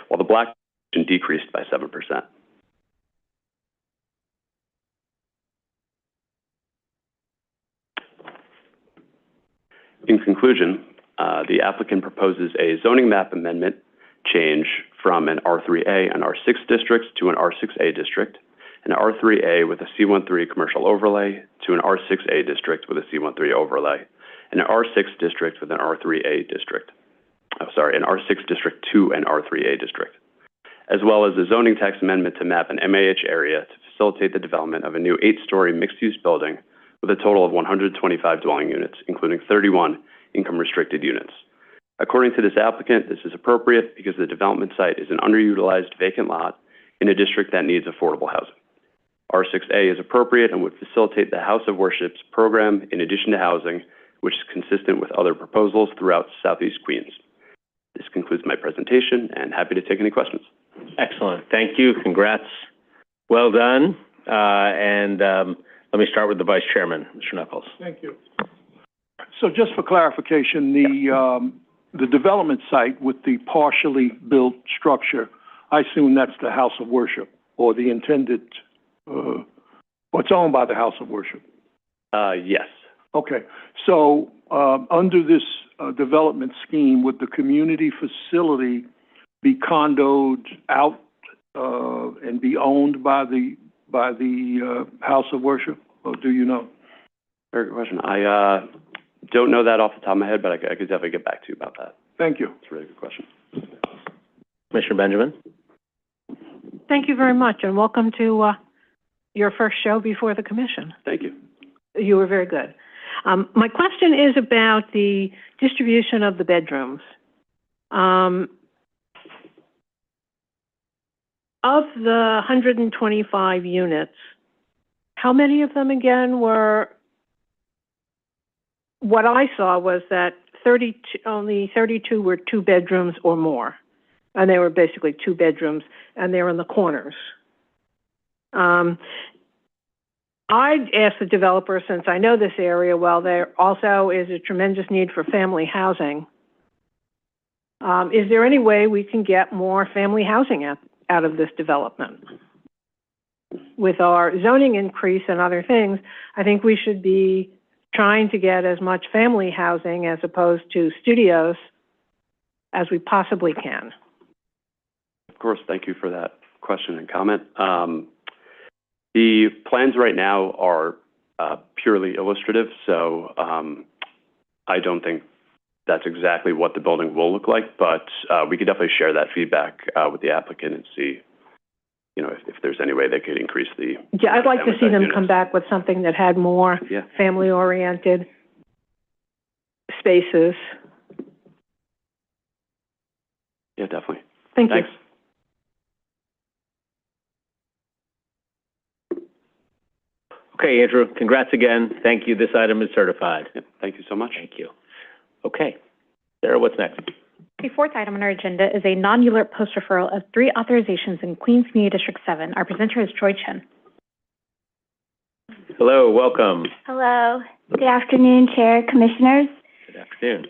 population decreased by 7%. In conclusion, the applicant proposes a zoning map amendment change from an R3A and R6 district to an R6A district, an R3A with a C13 commercial overlay to an R6A district with a C13 overlay, and an R6 district with an R3A district. An R6 district to an R3A district, as well as a zoning text amendment to map an MAH area to facilitate the development of a new 8-story mixed-use building with a total of 125 dwelling units, including 31 income-restricted units. According to this applicant, this is appropriate because the development site is an underutilized vacant lot in a district that needs affordable housing. R6A is appropriate and would facilitate the House of Worship's program in addition to housing, which is consistent with other proposals throughout Southeast Queens. This concludes my presentation, and happy to take any questions. Excellent. Thank you. Congrats. Well done. Let me start with the Vice Chairman, Mr. Knuckles. Thank you. So just for clarification, the development site with the partially built structure, I assume that's the House of Worship, or the intended, what's owned by the House of Worship? Yes. Okay. So under this development scheme, would the community facility be condoed out and be owned by the House of Worship, or do you know? Very good question. I don't know that off the top of my head, but I could definitely get back to you about that. Thank you. It's a really good question. Commissioner Benjamin? Thank you very much, and welcome to your first show before the commission. Thank you. You were very good. My question is about the distribution of the bedrooms. of the 125 units, how many of them again were, what I saw was that only 32 were 2 bedrooms or more. And they were basically 2 bedrooms, and they're in the corners. I'd ask the developer, since I know this area well, there also is a tremendous need for family housing. Is there any way we can get more family housing out of this development? With our zoning increase and other things, I think we should be trying to get as much family housing as opposed to studios as we possibly can. Of course, thank you for that question and comment. The plans right now are purely illustrative, so I don't think that's exactly what the building will look like, but we could definitely share that feedback with the applicant and see, you know, if there's any way they could increase the... Yeah, I'd like to see them come back with something that had more family-oriented spaces. Yeah, definitely. Thanks. You. Okay, Andrew, congrats again. Thank you. This item is certified. Yeah, thank you so much. Thank you. Okay. Sarah, what's next? The fourth item on our agenda is a non-ULURP post-referral of 3 authorizations in Queens Community District 7. Our presenter is Troy Chen. Hello, welcome. Hello. Good afternoon, Chair, Commissioners. Good afternoon.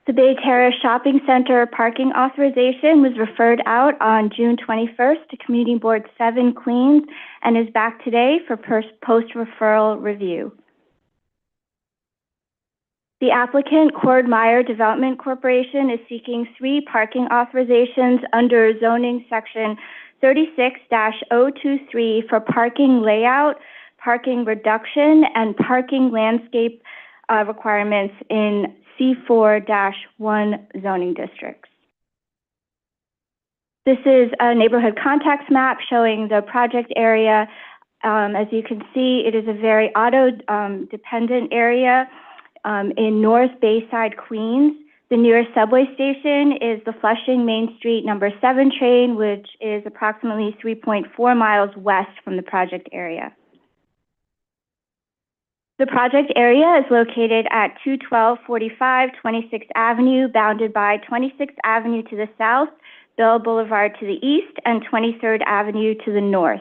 The Bay Terrace Shopping Center parking authorization was referred out on June 21st to Community Board 7 Queens and is back today for post-referral review. The applicant, Cord Meyer Development Corporation, is seeking 3 parking authorizations under zoning section 36-023 for parking layout, parking reduction, and parking landscape requirements in C4-1 zoning districts. This is a neighborhood context map showing the project area. As you can see, it is a very auto-dependent area in North Bayside, Queens. The nearest subway station is the Flushing Main Street number 7 train, which is approximately 3.4 miles west from the project area. The project area is located at 21245 26th Avenue, bounded by 26th Avenue to the south, Bell Boulevard to the east, and 23rd Avenue to the north.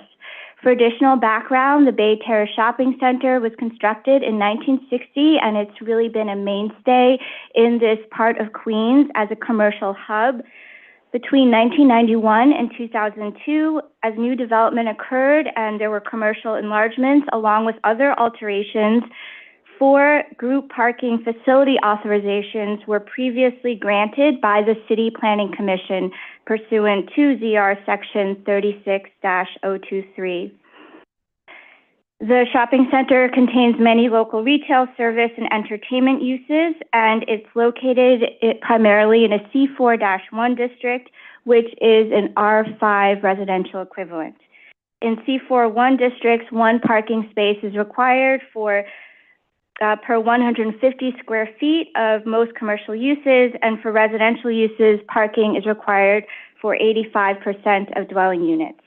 For additional background, the Bay Terrace Shopping Center was constructed in 1960, and it's really been a mainstay in this part of Queens as a commercial hub. Between 1991 and 2002, as new development occurred and there were commercial enlargements along with other alterations, 4 group parking facility authorizations were previously granted by the City Planning Commission pursuant to ZR Section 36-023. The shopping center contains many local retail, service, and entertainment uses, and it's located primarily in a C4-1 district, which is an R5 residential equivalent. In C4-1 districts, 1 parking space is required for per 150 square feet of most commercial uses, and for residential uses, parking is required for 85% of dwelling units.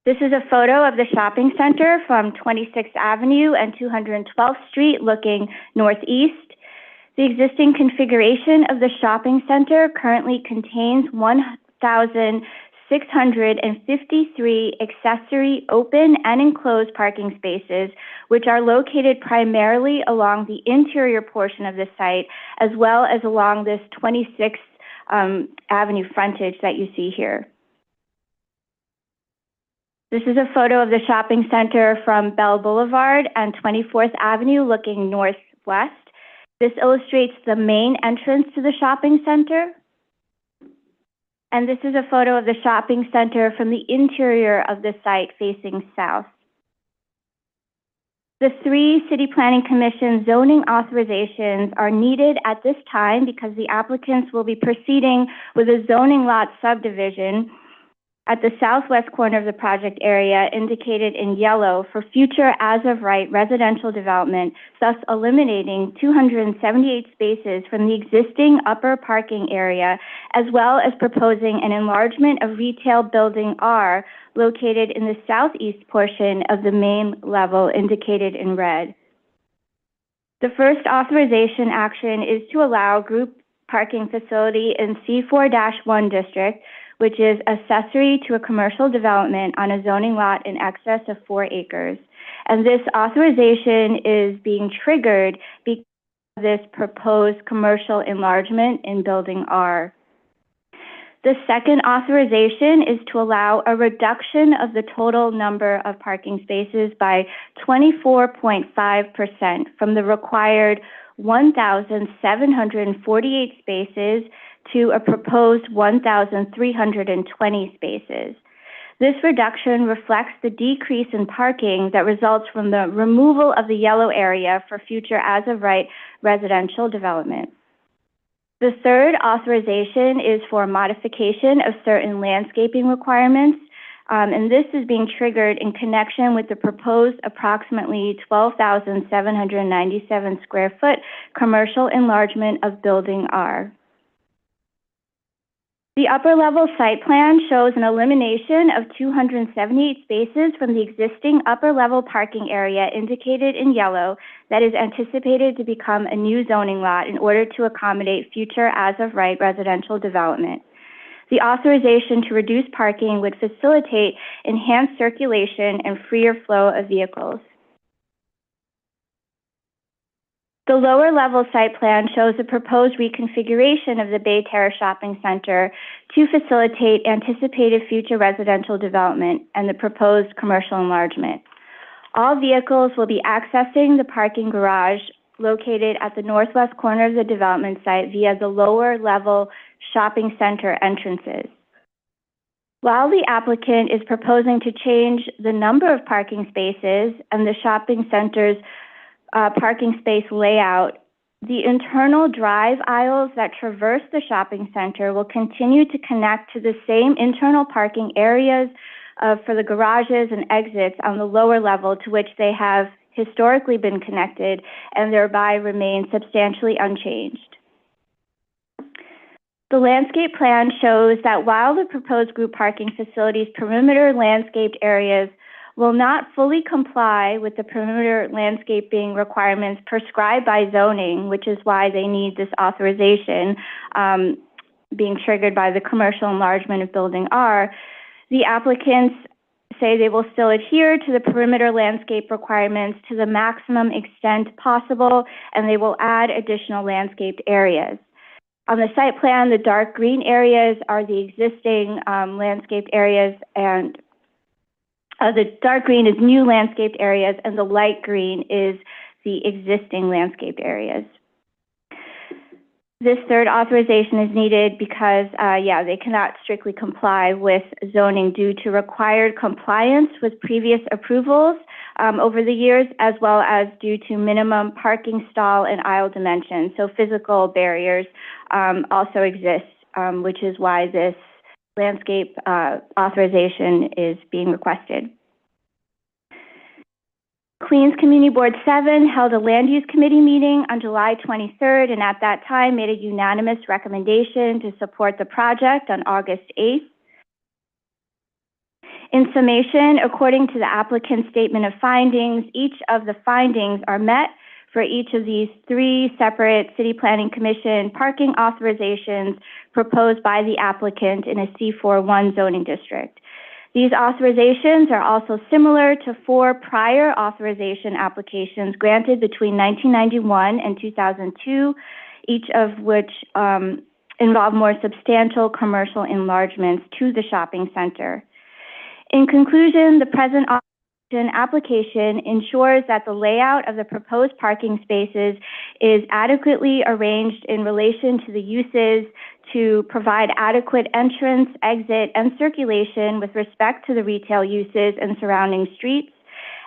This is a photo of the shopping center from 26th Avenue and 212th Street looking northeast. The existing configuration of the shopping center currently contains 1,653 accessory open and enclosed parking spaces, which are located primarily along the interior portion of the site, as well as along this 26th Avenue frontage that you see here. This is a photo of the shopping center from Bell Boulevard and 24th Avenue looking northwest. This illustrates the main entrance to the shopping center. And this is a photo of the shopping center from the interior of the site facing south. The 3 City Planning Commission zoning authorizations are needed at this time because the applicants will be proceeding with a zoning lot subdivision at the southwest corner of the project area indicated in yellow for future as-of-right residential development, thus eliminating 278 spaces from the existing upper parking area, as well as proposing an enlargement of retail building R located in the southeast portion of the main level indicated in red. The first authorization action is to allow group parking facility in C4-1 district, which is accessory to a commercial development on a zoning lot in excess of 4 acres. And this authorization is being triggered because of this proposed commercial enlargement in Building R. The second authorization is to allow a reduction of the total number of parking spaces by 24.5% from the required 1,748 spaces to a proposed 1,320 spaces. This reduction reflects the decrease in parking that results from the removal of the yellow area for future as-of-right residential development. The third authorization is for modification of certain landscaping requirements, and this is being triggered in connection with the proposed approximately 12,797 square foot commercial enlargement of Building R. The upper level site plan shows an elimination of 278 spaces from the existing upper level parking area indicated in yellow that is anticipated to become a new zoning lot in order to accommodate future as-of-right residential development. The authorization to reduce parking would facilitate enhanced circulation and freer flow of vehicles. The lower level site plan shows a proposed reconfiguration of the Bay Terrace Shopping Center to facilitate anticipated future residential development and the proposed commercial enlargement. All vehicles will be accessing the parking garage located at the northwest corner of the development site via the lower level shopping center entrances. While the applicant is proposing to change the number of parking spaces and the shopping center's parking space layout, the internal drive aisles that traverse the shopping center will continue to connect to the same internal parking areas for the garages and exits on the lower level to which they have historically been connected and thereby remain substantially unchanged. The landscape plan shows that while the proposed group parking facilities perimeter landscaped areas will not fully comply with the perimeter landscaping requirements prescribed by zoning, which is why they need this authorization being triggered by the commercial enlargement of Building R, the applicants say they will still adhere to the perimeter landscape requirements to the maximum extent possible, and they will add additional landscaped areas. On the site plan, the dark green areas are the existing landscaped areas, and the dark green is new landscaped areas, and the light green is the existing landscaped areas. This third authorization is needed because, they cannot strictly comply with zoning due to required compliance with previous approvals over the years, as well as due to minimum parking stall and aisle dimensions. So physical barriers also exist, which is why this landscape authorization is being requested. Queens Community Board 7 held a Land Use Committee meeting on July 23rd, and at that time made a unanimous recommendation to support the project on August 8th. In summation, according to the applicant's statement of findings, each of the findings are met for each of these 3 separate City Planning Commission parking authorizations proposed by the applicant in a C4-1 zoning district. These authorizations are also similar to 4 prior authorization applications granted between 1991 and 2002, each of which involve more substantial commercial enlargements to the shopping center. In conclusion, the present application ensures that the layout of the proposed parking spaces is adequately arranged in relation to the uses to provide adequate entrance, exit, and circulation with respect to the retail uses and surrounding streets,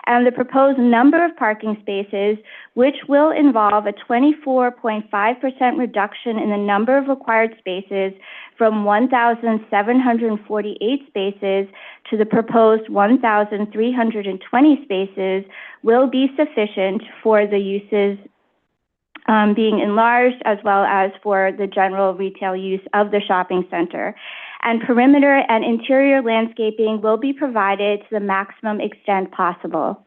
and the proposed number of parking spaces, which will involve a 24.5% reduction in the number of required spaces from 1,748 spaces to the proposed 1,320 spaces, will be sufficient for the uses being enlarged, as well as for the general retail use of the shopping center. And perimeter and interior landscaping will be provided to the maximum extent possible.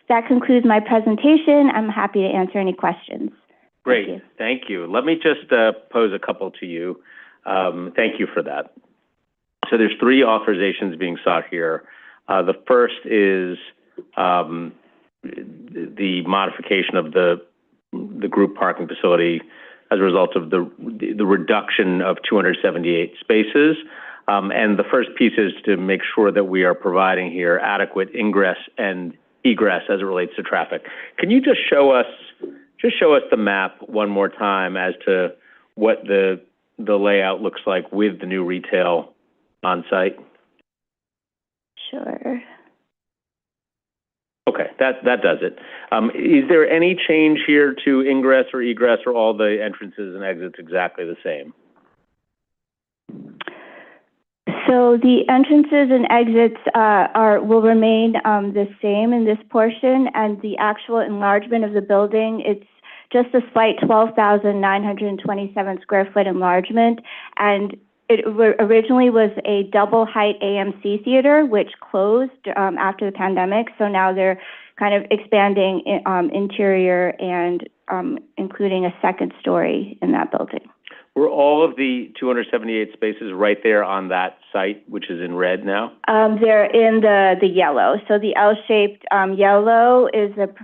That concludes my presentation. I'm happy to answer any questions. Great, thank you. Let me just pose a couple to you. Thank you for that. So there's 3 authorizations being sought here. The first is the modification of the group parking facility as a result of the reduction of 278 spaces. And the first piece is to make sure that we are providing here adequate ingress and egress as it relates to traffic. Can you just show us the map one more time as to what the layout looks like with the new retail on site? Sure. Okay, that does it. Is there any change here to ingress or egress, or all the entrances and exits exactly the same? So the entrances and exits will remain the same in this portion, and the actual enlargement of the building, it's just a slight 12,927 square foot enlargement, and it originally was a double height AMC theater, which closed after the pandemic. So now they're kind of expanding interior and including a second story in that building. Were all of the 278 spaces right there on that site, which is in red now? They're in the yellow. So the L-shaped yellow is that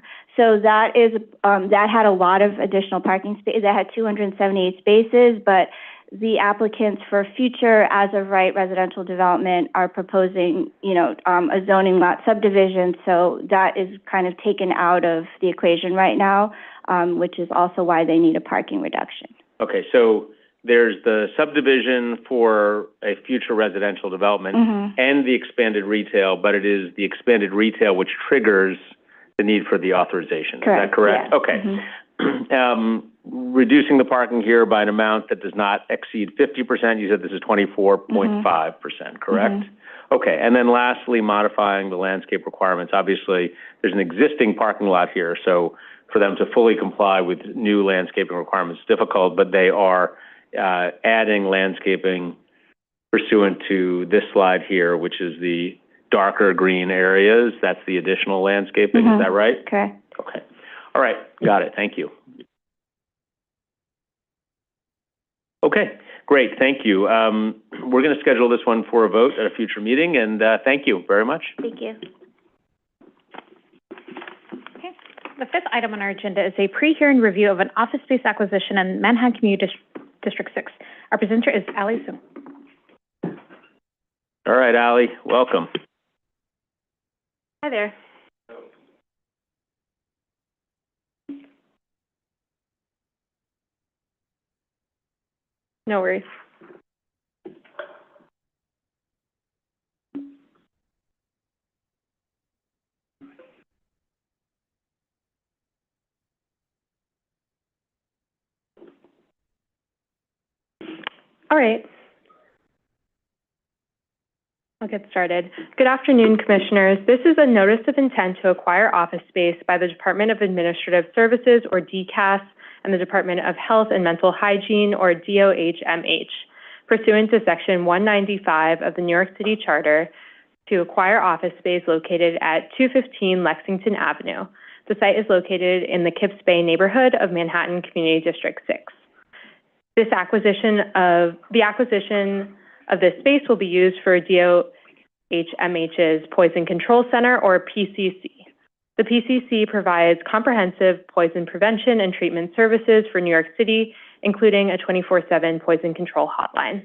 had a lot of additional parking space. That had 278 spaces, but the applicants for future as-of-right residential development are proposing, a zoning lot subdivision. So that is kind of taken out of the equation right now, which is also why they need a parking reduction. Okay, so there's the subdivision for a future residential development and the expanded retail, but it is the expanded retail which triggers the need for the authorization. Correct. Is that correct? Yeah. Okay. Reducing the parking here by an amount that does not exceed 50%. You said this is 24.5%, correct? Okay, and then lastly, modifying the landscape requirements. Obviously, there's an existing parking lot here, so for them to fully comply with new landscaping requirements is difficult, but they are adding landscaping pursuant to this slide here, which is the darker green areas. That's the additional landscaping, is that right? Correct. Okay. All right, got it. Thank you. Okay, great. Thank you. We're going to schedule this one for a vote at a future meeting, and thank you very much. Thank you. Okay. The 5th item on our agenda is a pre-hearing review of an office space acquisition in Manhattan Community District 6. Our presenter is Ali Soon. All right, Ali, welcome. Hi there. No worries. All right. I'll get started. Good afternoon, Commissioners. This is a notice of intent to acquire office space by the Department of Administrative Services, or DCAS, and the Department of Health and Mental Hygiene, or DOHMH, pursuant to Section 195 of the New York City Charter, to acquire office space located at 215 Lexington Avenue. The site is located in the Kips Bay neighborhood of Manhattan Community District 6. The acquisition of this space will be used for DOHMH's Poison Control Center, or PCC. The PCC provides comprehensive poison prevention and treatment services for New York City, including a 24/7 poison control hotline.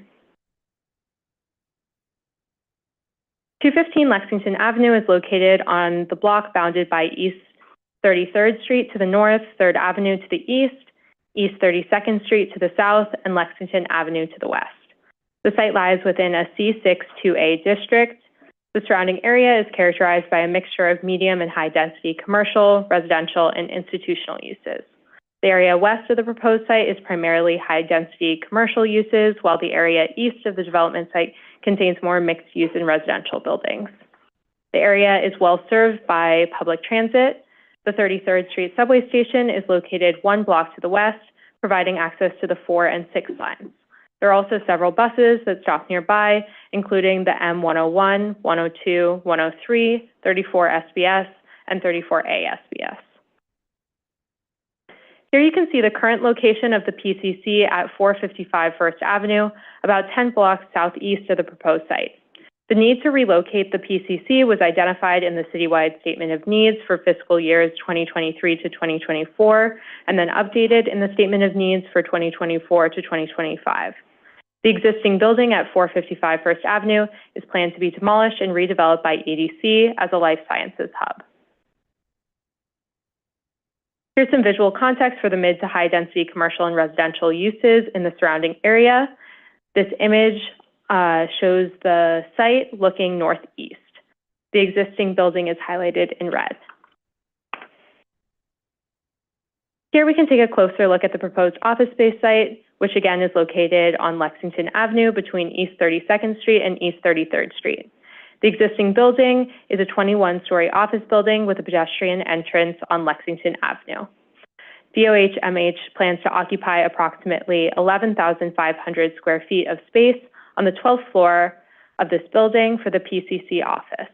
215 Lexington Avenue is located on the block bounded by East 33rd Street to the north, 3rd Avenue to the east, East 32nd Street to the south, and Lexington Avenue to the west. The site lies within a C6-2A district. The surrounding area is characterized by a mixture of medium and high-density commercial, residential, and institutional uses. The area west of the proposed site is primarily high-density commercial uses, while the area east of the development site contains more mixed-use and residential buildings. The area is well served by public transit. The 33rd Street subway station is located 1 block to the west, providing access to the 4 and 6 lines. There are also several buses that stop nearby, including the M101, 102, 103, 34 SBS, and 34A SBS. Here you can see the current location of the PCC at 455 First Avenue, about 10 blocks southeast of the proposed site. The need to relocate the PCC was identified in the citywide Statement of Needs for fiscal years 2023 to 2024, and then updated in the Statement of Needs for 2024 to 2025. The existing building at 455 First Avenue is planned to be demolished and redeveloped by EDC as a life sciences hub. Here's some visual context for the mid to high density commercial and residential uses in the surrounding area. This image shows the site looking northeast. The existing building is highlighted in red. Here we can take a closer look at the proposed office space site, which again is located on Lexington Avenue between East 32nd Street and East 33rd Street. The existing building is a 21-story office building with a pedestrian entrance on Lexington Avenue. DOH-MH plans to occupy approximately 11,500 square feet of space on the 12th floor of this building for the PCC office.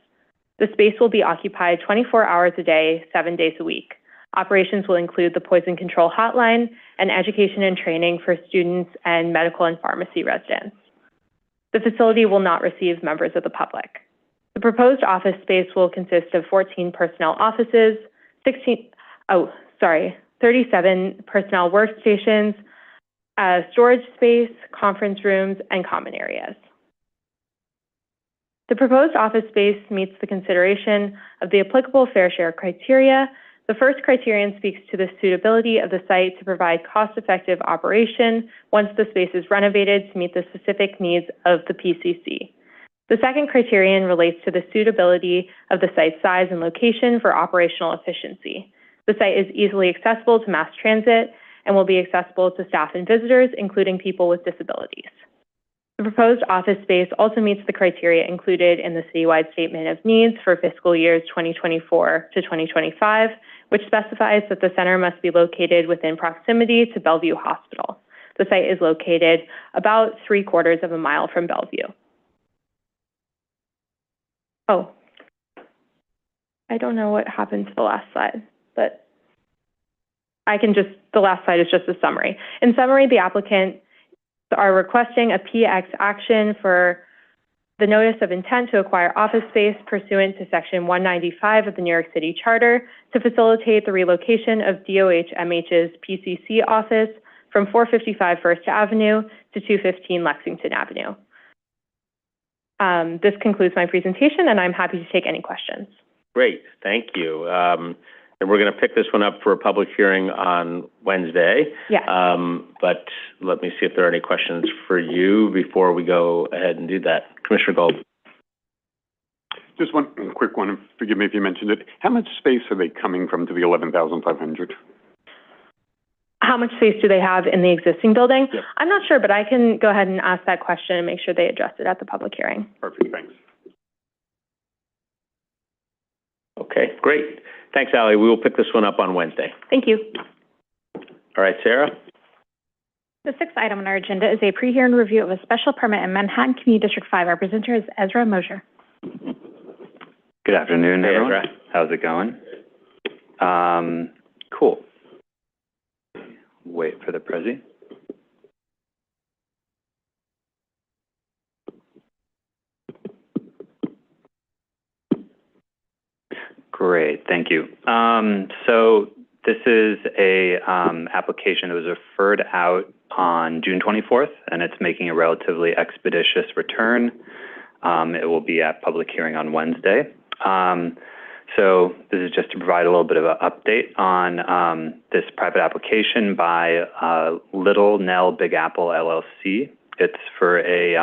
The space will be occupied 24 hours a day, 7 days a week. Operations will include the poison control hotline and education and training for students and medical and pharmacy residents. The facility will not receive members of the public. The proposed office space will consist of 14 personnel offices, 37 personnel workstations, storage space, conference rooms, and common areas. The proposed office space meets the consideration of the applicable fair share criteria. The first criterion speaks to the suitability of the site to provide cost-effective operation once the space is renovated to meet the specific needs of the PCC. The second criterion relates to the suitability of the site's size and location for operational efficiency. The site is easily accessible to mass transit and will be accessible to staff and visitors, including people with disabilities. The proposed office space also meets the criteria included in the citywide Statement of Needs for fiscal years 2024 to 2025, which specifies that the center must be located within proximity to Bellevue Hospital. The site is located about 3/4 of a mile from Bellevue. Oh, I don't know what happened to the last slide, but the last slide is just a summary. In summary, the applicants are requesting a PX action for the notice of intent to acquire office space pursuant to Section 195 of the New York City Charter to facilitate the relocation of DOH-MH's PCC office from 455 First Avenue to 215 Lexington Avenue. This concludes my presentation, and I'm happy to take any questions. Great, thank you. And we're going to pick this one up for a public hearing on Wednesday. Yeah. But let me see if there are any questions for you before we go ahead and do that. Commissioner Gold. Just one quick one. Forgive me if you mentioned it. How much space are they coming from to the 11,500? How much space do they have in the existing building? Yep. I'm not sure, but I can go ahead and ask that question and make sure they address it at the public hearing. Perfect, thanks. Okay, great. Thanks, Allie. We will pick this one up on Wednesday. Thank you. All right, Sarah. The sixth item on our agenda is a pre-hearing review of a special permit in Manhattan Community District 5. Our presenter is Ezra Mosier. Good afternoon, Hey, everyone. Ezra. How's it going? Cool. Wait for the Prezi. Great, thank you. So this is a application that was referred out on June 24th, and it's making a relatively expeditious return. It will be at public hearing on Wednesday. So this is just to provide a little bit of an update on this private application by Little Nell Big Apple LLC. It's for a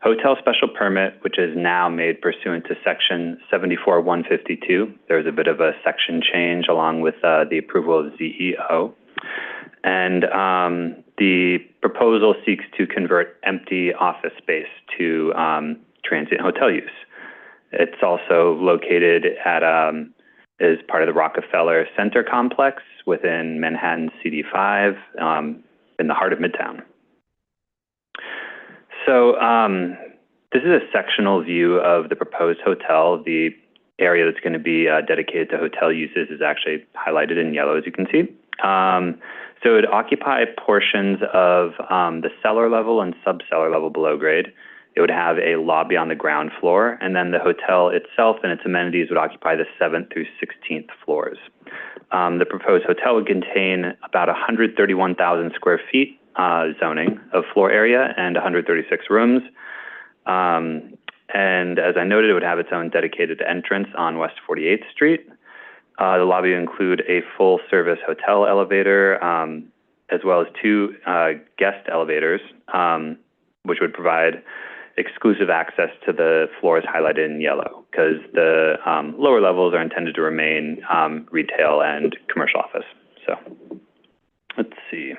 hotel special permit, which is now made pursuant to Section 74-152. There's a bit of a section change along with the approval of ZEO. And the proposal seeks to convert empty office space to transient hotel use. It's also located at is part of the Rockefeller Center complex within Manhattan CD5 in the heart of Midtown. So this is a sectional view of the proposed hotel. The area that's going to be dedicated to hotel uses is actually highlighted in yellow, as you can see. So it would occupy portions of the cellar level and subcellar level below grade. It would have a lobby on the ground floor, and then the hotel itself and its amenities would occupy the 7th through 16th floors. The proposed hotel would contain about 131,000 square feet zoning of floor area and 136 rooms. And as I noted, it would have its own dedicated entrance on West 48th Street. The lobby would include a full-service hotel elevator, as well as 2 guest elevators, which would provide exclusive access to the floors highlighted in yellow, because the lower levels are intended to remain retail and commercial office. So let's see.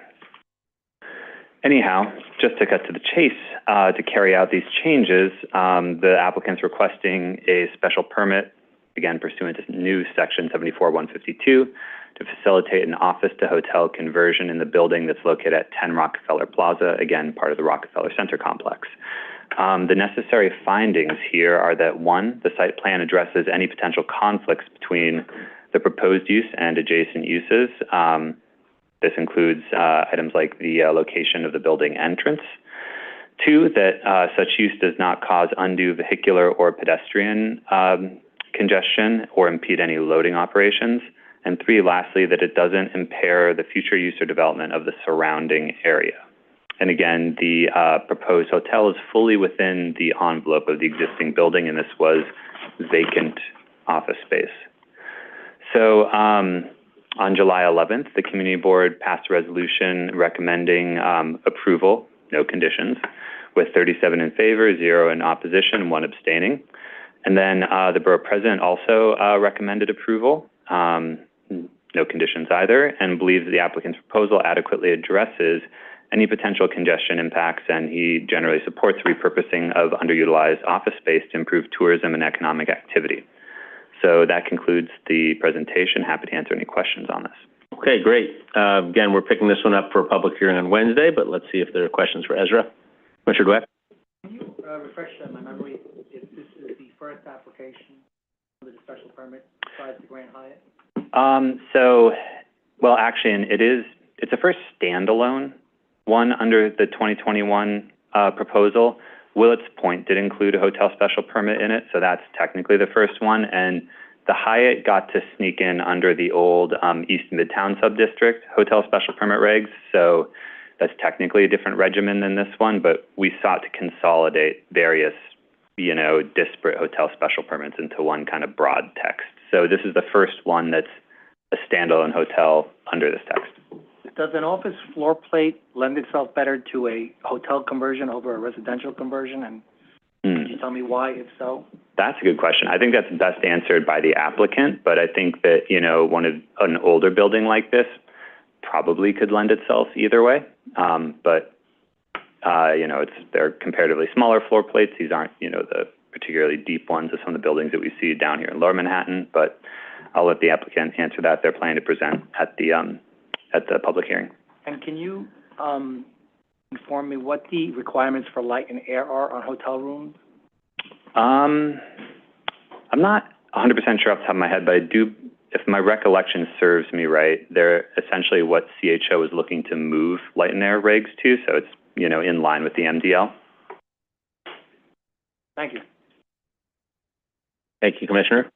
Anyhow, just to cut to the chase, to carry out these changes, the applicant's requesting a special permit, again pursuant to new Section 74-152, to facilitate an office-to-hotel conversion in the building that's located at 10 Rockefeller Plaza, again, part of the Rockefeller Center complex. The necessary findings here are that, 1, the site plan addresses any potential conflicts between the proposed use and adjacent uses. This includes items like the location of the building entrance. 2, that such use does not cause undue vehicular or pedestrian congestion or impede any loading operations. And 3, lastly, that it doesn't impair the future use or development of the surrounding area. And again, the proposed hotel is fully within the envelope of the existing building, and this was vacant office space. So on July 11th, the Community Board passed a resolution recommending approval, no conditions, with 37 in favor, 0 in opposition, and 1 abstaining. And then the Borough President also recommended approval, no conditions either, and believes the applicant's proposal adequately addresses any potential congestion impacts, and he generally supports repurposing of underutilized office space to improve tourism and economic activity. So that concludes the presentation. Happy to answer any questions on this. Okay, great. Again, we're picking this one up for a public hearing on Wednesday, but let's see if there are questions for Ezra. Commissioner Dweck? Can you refresh my memory if this is the first application under the special permit besides the Grand Hyatt? Well, actually, it's a first standalone one under the 2021 proposal. Willets Point did include a hotel special permit in it, so that's technically the first one. And the Hyatt got to sneak in under the old East Midtown Subdistrict hotel special permit regs, so that's technically a different regimen than this one, but we sought to consolidate various, disparate hotel special permits into one kind of broad text. So this is the first one that's a standalone hotel under this text. Does an office floor plate lend itself better to a hotel conversion over a residential conversion? And can you tell me why, if so? That's a good question. I think that's best answered by the applicant, but I think that, an older building like this probably could lend itself either way. They're comparatively smaller floor plates. These aren't, the particularly deep ones of some of the buildings that we see down here in Lower Manhattan, but I'll let the applicant answer that. They're planning to present at the public hearing. And can you inform me what the requirements for light and air are on hotel rooms? I'm not 100% sure off the top of my head, but I do, if my recollection serves me right, they're essentially what CHO is looking to move light and air regs to, so it's, in line with the MDL. Thank you. Thank you, Commissioner.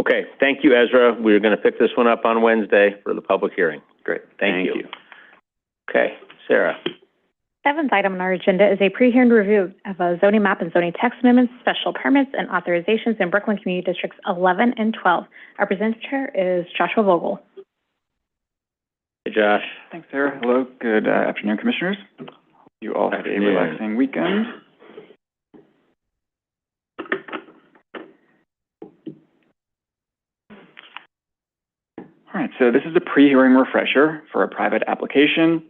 Okay, thank you, Ezra. We're going to pick this one up on Wednesday for the public hearing. Great. Thank you. Okay, Sarah. 7th item on our agenda is a pre-hearing review of a zoning map and zoning text amendments, special permits, and authorizations in Brooklyn Community Districts 11 and 12. Our presenter is Joshua Vogel. Hey, Josh. Thanks, Sarah. Hello. Good afternoon, Commissioners. You all have a relaxing weekend. All right, so this is a pre-hearing refresher for a private application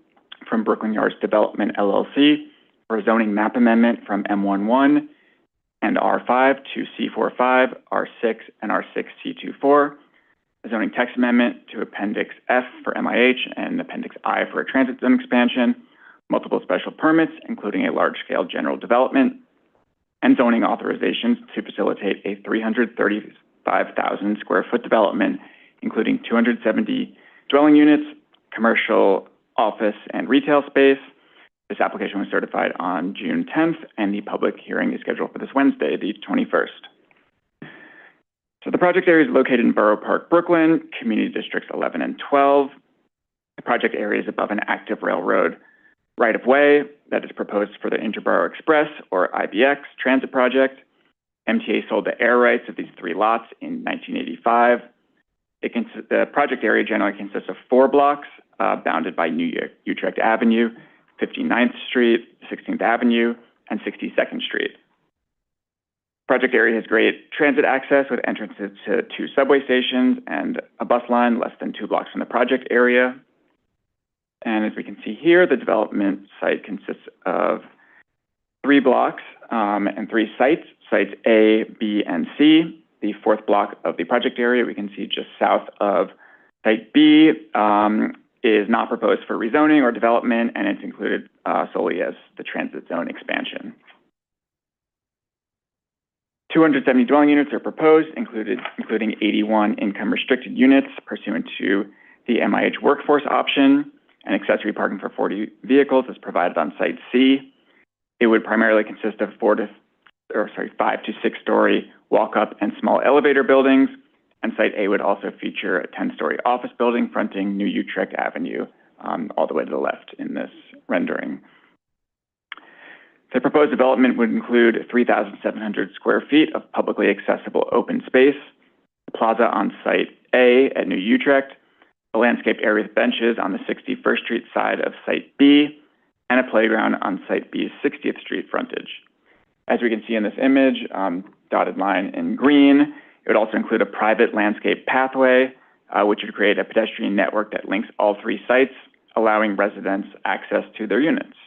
from Brooklyn Yards Development, LLC, for a zoning map amendment from M11 and R5 to C45, R6, and R6C24, a zoning text amendment to Appendix F for MIH and Appendix I for a transit zone expansion, multiple special permits, including a large-scale general development, and zoning authorizations to facilitate a 335,000 square foot development, including 270 dwelling units, commercial, office, and retail space. This application was certified on June 10th, and the public hearing is scheduled for this Wednesday, the 21st. So the project area is located in Borough Park, Brooklyn, Community Districts 11 and 12. The project area is above an active railroad right-of-way that is proposed for the Interborough Express, or IBX, transit project. MTA sold the air rights of these 3 lots in 1985. The project area generally consists of 4 blocks bounded by New Utrecht Avenue, 59th Street, 16th Avenue, and 62nd Street. Project area has great transit access with entrances to 2 subway stations and a bus line less than 2 blocks from the project area. And as we can see here, the development site consists of 3 blocks and 3 sites, sites A, B, and C. The 4th block of the project area we can see just south of site B is not proposed for rezoning or development, and it's included solely as the transit zone expansion. 270 dwelling units are proposed, including 81 income-restricted units pursuant to the MIH workforce option, and accessory parking for 40 vehicles is provided on Site C. It would primarily consist of 5 to 6 story walk-up and small elevator buildings, and Site A would also feature a 10-story office building fronting New Utrecht Avenue all the way to the left in this rendering. The proposed development would include 3,700 square feet of publicly accessible open space, a plaza on Site A at New Utrecht, a landscape area with benches on the 61st Street side of Site B, and a playground on Site B's 60th Street frontage. As we can see in this image, dotted line in green, it would also include a private landscape pathway, which would create a pedestrian network that links all 3 sites, allowing residents access to their units.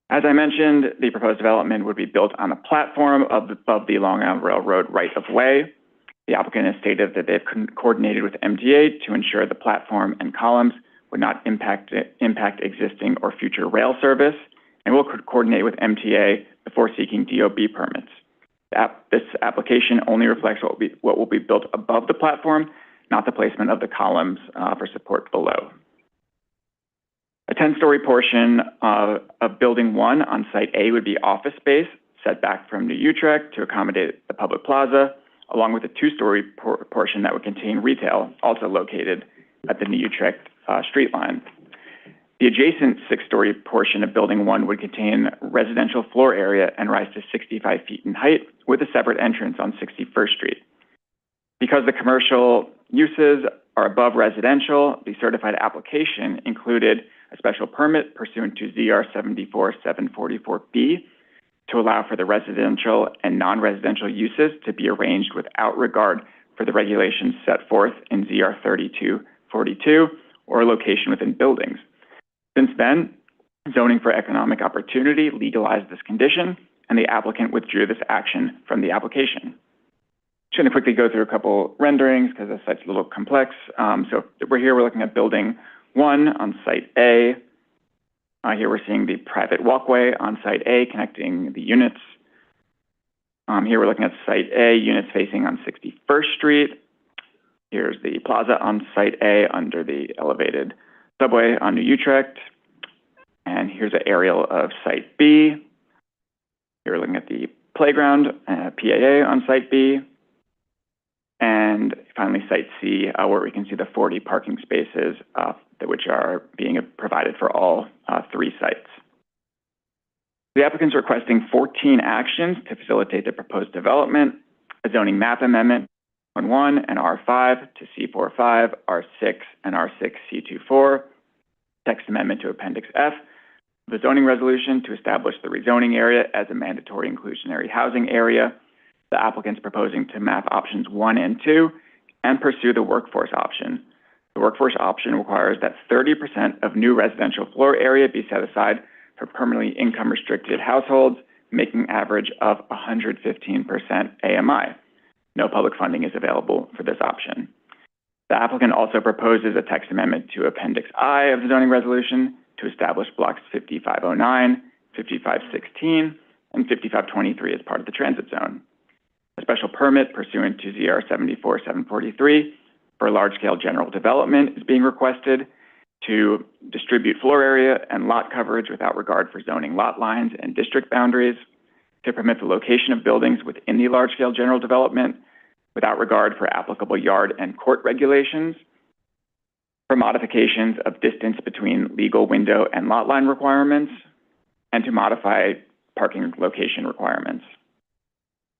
As I mentioned, the proposed development would be built on a platform above the Long Island Railroad right-of-way. The applicant has stated that they've coordinated with MTA to ensure the platform and columns would not impact existing or future rail service, and will coordinate with MTA before seeking DOB permits. This application only reflects what will be built above the platform, not the placement of the columns for support below. A 10-story portion of Building 1 on Site A would be office space set back from New Utrecht to accommodate the public plaza, along with a 2-story portion that would contain retail, also located at the New Utrecht street line. The adjacent 6-story portion of Building 1 would contain residential floor area and rise to 65 feet in height with a separate entrance on 61st Street. Because the commercial uses are above residential, the certified application included a special permit pursuant to ZR 74744B to allow for the residential and non-residential uses to be arranged without regard for the regulations set forth in ZR 3242 or location within buildings. Since then, Zoning for Economic Opportunity legalized this condition, and the applicant withdrew this action from the application. Just going to quickly go through a couple renderings because the site's a little complex. So we're looking at Building 1 on Site A. Here we're seeing the private walkway on Site A connecting the units. Here we're looking at Site A, units facing on 61st Street. Here's the plaza on Site A under the elevated subway on New Utrecht. And here's an aerial of Site B. Here we're looking at the playground, PAA on Site B. And finally, Site C, where we can see the 40 parking spaces which are being provided for all 3 sites. The applicant's requesting 14 actions to facilitate the proposed development: a zoning map amendment on 1 and R5 to C45, R6 and R6C24, text amendment to Appendix F The zoning resolution to establish the rezoning area as a mandatory inclusionary housing area. The applicant's proposing to map options 1 and 2 and pursue the workforce option. The workforce option requires that 30% of new residential floor area be set aside for permanently income-restricted households, making an average of 115% AMI. No public funding is available for this option. The applicant also proposes a text amendment to Appendix I of the zoning resolution to establish blocks 5509, 5516, and 5523 as part of the transit zone. A special permit pursuant to ZR 74-743 for large-scale general development is being requested to distribute floor area and lot coverage without regard for zoning lot lines and district boundaries, to permit the location of buildings within the large-scale general development without regard for applicable yard and court regulations, for modifications of distance between legal window and lot line requirements, and to modify parking location requirements.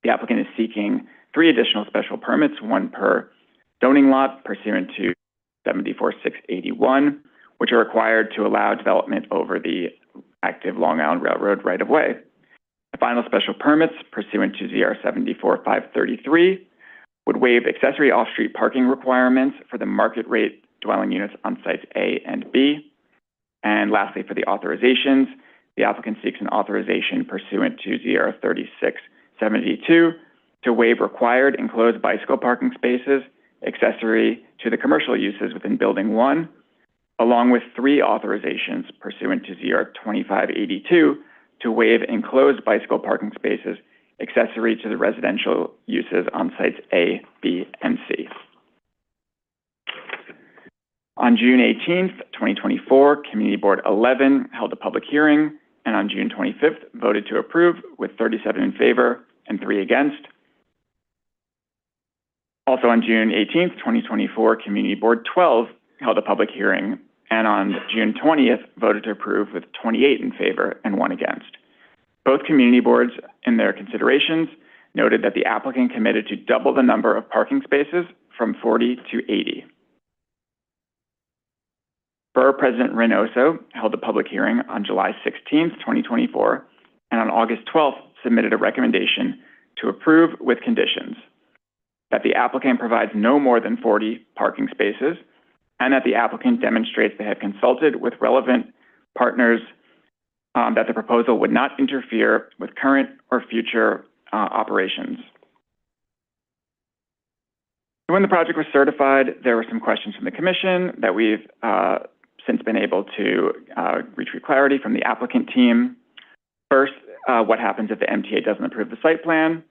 The applicant is seeking 3 additional special permits, 1 per zoning lot pursuant to 74-681, which are required to allow development over the active Long Island Railroad right-of-way. The final special permits pursuant to ZR 74-533 would waive accessory off-street parking requirements for the market rate dwelling units on sites A and B. And lastly, for the authorizations, the applicant seeks an authorization pursuant to ZR 3672 to waive required enclosed bicycle parking spaces accessory to the commercial uses within Building 1, along with 3 authorizations pursuant to ZR 2582 to waive enclosed bicycle parking spaces accessory to the residential uses on sites A, B, and C. On June 18th, 2024, Community Board 11 held a public hearing, and on June 25th, voted to approve with 37 in favor and 3 against. Also on June 18th, 2024, Community Board 12 held a public hearing, and on June 20th, voted to approve with 28 in favor and 1 against. Both community boards, in their considerations, noted that the applicant committed to double the number of parking spaces from 40 to 80. Borough President Reynoso held a public hearing on July 16th, 2024, and on August 12th submitted a recommendation to approve with conditions that the applicant provides no more than 40 parking spaces and that the applicant demonstrates they have consulted with relevant partners, that the proposal would not interfere with current or future operations. When the project was certified, there were some questions from the Commission that we've since been able to retrieve clarity from the applicant team. First, what happens if the MTA doesn't approve the site plan?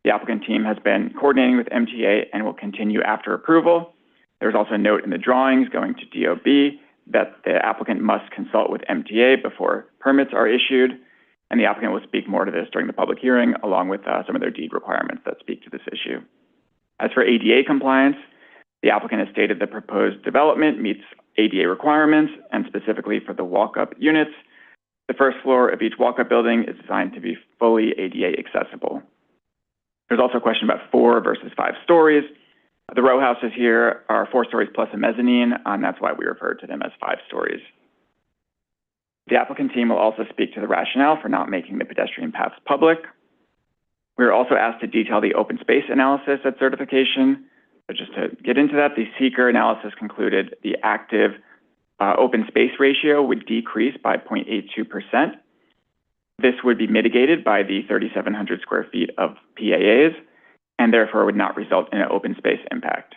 The applicant team has been coordinating with MTA and will continue after approval. There's also a note in the drawings going to DOB that the applicant must consult with MTA before permits are issued, and the applicant will speak more to this during the public hearing, along with some of their deed requirements that speak to this issue. As for ADA compliance, the applicant has stated the proposed development meets ADA requirements, and specifically for the walk-up units, the first floor of each walk-up building is designed to be fully ADA accessible. There's also a question about 4 versus 5 stories. The row houses here are 4 stories plus a mezzanine, and that's why we refer to them as 5 stories. The applicant team will also speak to the rationale for not making the pedestrian paths public. We are also asked to detail the open space analysis at certification. So just to get into that, the seeker analysis concluded the active open space ratio would decrease by 0.82%. This would be mitigated by the 3,700 square feet of PAAs, and therefore would not result in an open space impact.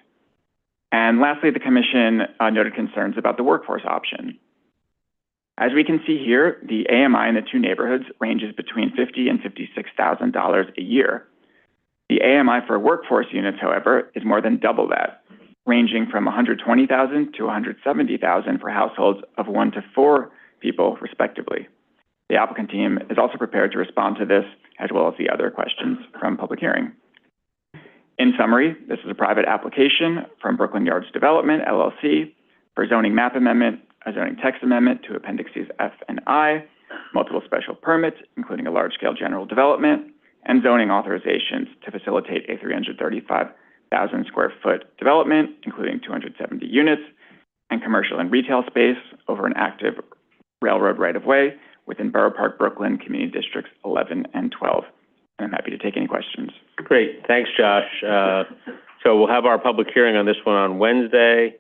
And lastly, the Commission noted concerns about the workforce option. As we can see here, the AMI in the 2 neighborhoods ranges between $50,000 and $56,000 a year. The AMI for workforce units, however, is more than double that, ranging from $120,000 to $170,000 for households of 1 to 4 people, respectively. The applicant team is also prepared to respond to this, as well as the other questions from public hearing. In summary, this is a private application from Brooklyn Yards Development, LLC, for zoning map amendment, a zoning text amendment to Appendixes F and I, multiple special permits, including a large-scale general development, and zoning authorizations to facilitate a 335,000 square foot development, including 270 units, and commercial and retail space over an active railroad right-of-way within Borough Park, Brooklyn, Community Districts 11 and 12. And I'm happy to take any questions. Great. Thanks, Josh. So we'll have our public hearing on this one on Wednesday,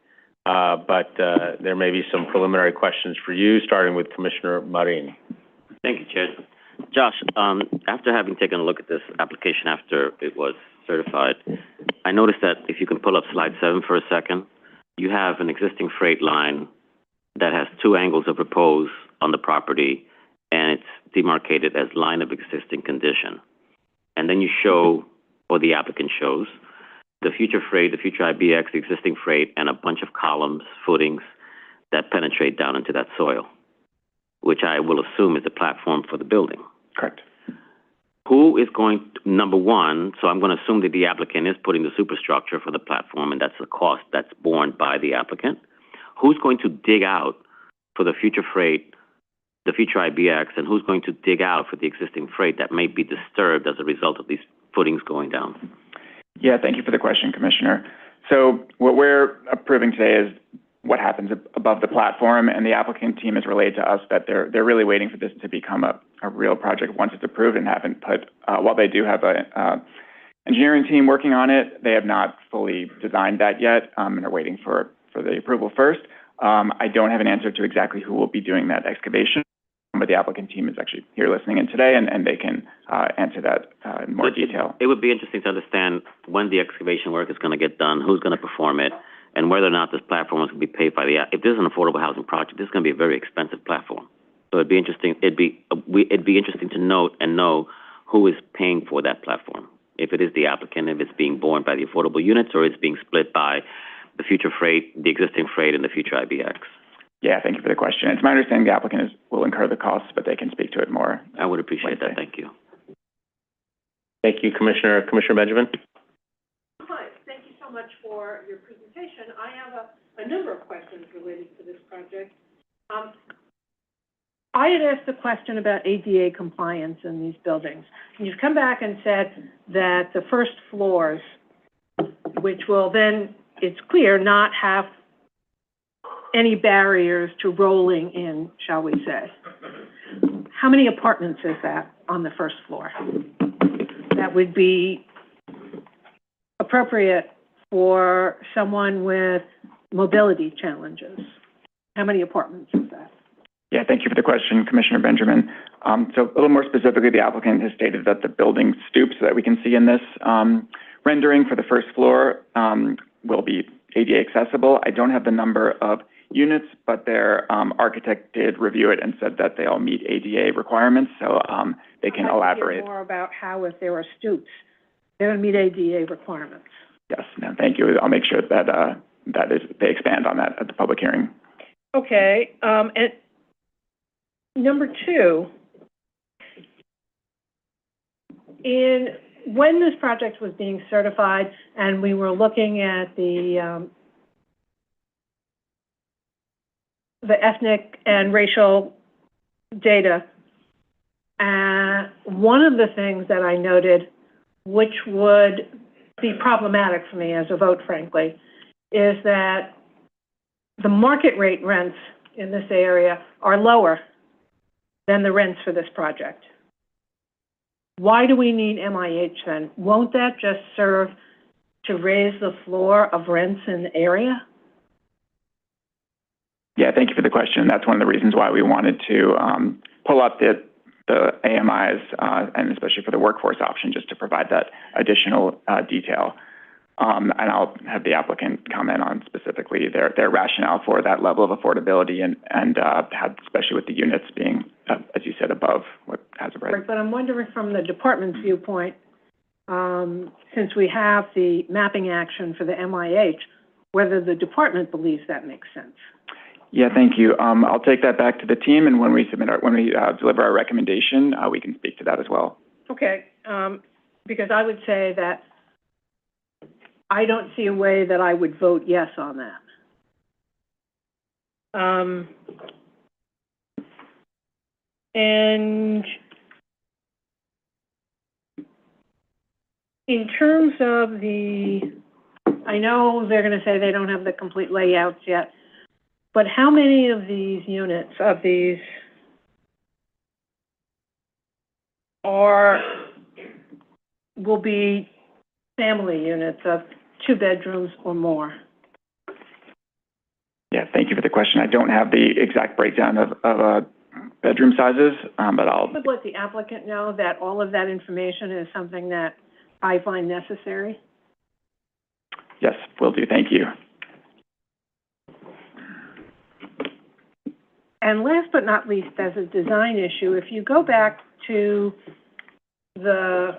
but there may be some preliminary questions for you, starting with Commissioner Marin. Thank you, Chair. Josh, after having taken a look at this application after it was certified, I noticed that if you can pull up slide 7 for a second, you have an existing freight line that has 2 angles of repose on the property, and it's demarcated as line of existing condition. And then you show, or the applicant shows, the future freight, the future IBX, the existing freight, and a bunch of columns, footings that penetrate down into that soil, which I will assume is the platform for the building. Correct. Who is going to, number one, so I'm going to assume that the applicant is putting the superstructure for the platform, and that's the cost that's borne by the applicant. Who's going to dig out for the future freight, the future IBX, and who's going to dig out for the existing freight that may be disturbed as a result of these footings going down? Yeah, thank you for the question, Commissioner. So what we're approving today is what happens above the platform, and the applicant team has relayed to us that they're really waiting for this to become a real project once it's approved, and haven't put, while they do have a engineering team working on it, they have not fully designed that yet, and are waiting for the approval first. I don't have an answer to exactly who will be doing that excavation, but the applicant team is actually here listening in today, and they can answer that in more detail. It would be interesting to understand when the excavation work is going to get done, who's going to perform it, and whether or not this platform is going to be paid by the. If this is an affordable housing project, this is going to be a very expensive platform. So it'd be interesting. It'd be interesting to note and know who is paying for that platform. If it is the applicant, if it's being borne by the affordable units, or it's being split by the future freight, the existing freight, and the future IBX. Yeah, thank you for the question. It's my understanding the applicant will incur the costs, but they can speak to it more. I would appreciate that. Thank you. Thank you, Commissioner. Commissioner Benjamin? Hi, thank you so much for your presentation. I have a number of questions related to this project. I had asked a question about ADA compliance in these buildings. And you've come back and said that the first floors, which will then, it's clear, not have any barriers to rolling in, shall we say. How many apartments is that on the first floor? That would be appropriate for someone with mobility challenges. How many apartments is that? Yeah, thank you for the question, Commissioner Benjamin. So a little more specifically, the applicant has stated that the building stoops that we can see in this rendering for the first floor will be ADA accessible. I don't have the number of units, but their architect did review it and said that they all meet ADA requirements, so they can elaborate. I'd like to hear more about how, if there are stoops, they would meet ADA requirements. Yes, no, thank you. I'll make sure that they expand on that at the public hearing. Okay, and number two, when this project was being certified and we were looking at the ethnic and racial data, one of the things that I noted, which would be problematic for me as a vote, frankly, is that the market rate rents in this area are lower than the rents for this project. Why do we need MIH then? Won't that just serve to raise the floor of rents in the area? Yeah, thank you for the question. That's one of the reasons why we wanted to pull up the AMIs, and especially for the workforce option, just to provide that additional detail. And I'll have the applicant comment on specifically their rationale for that level of affordability and how, especially with the units being, as you said, above what has a right. Right, but I'm wondering from the department's viewpoint, since we have the mapping action for the MIH, whether the department believes that makes sense. Yeah, thank you. I'll take that back to the team, and when we deliver our recommendation, we can speak to that as well. Okay, because I would say that I don't see a way that I would vote yes on that. And in terms of I know they're going to say they don't have the complete layouts yet, but how many of these units, of these will be family units of 2 bedrooms or more? Yeah, thank you for the question. I don't have the exact breakdown of bedroom sizes, but I'll... I would let the applicant know that all of that information is something that I find necessary. Yes, will do. Thank you. And last but not least, as a design issue, if you go back to the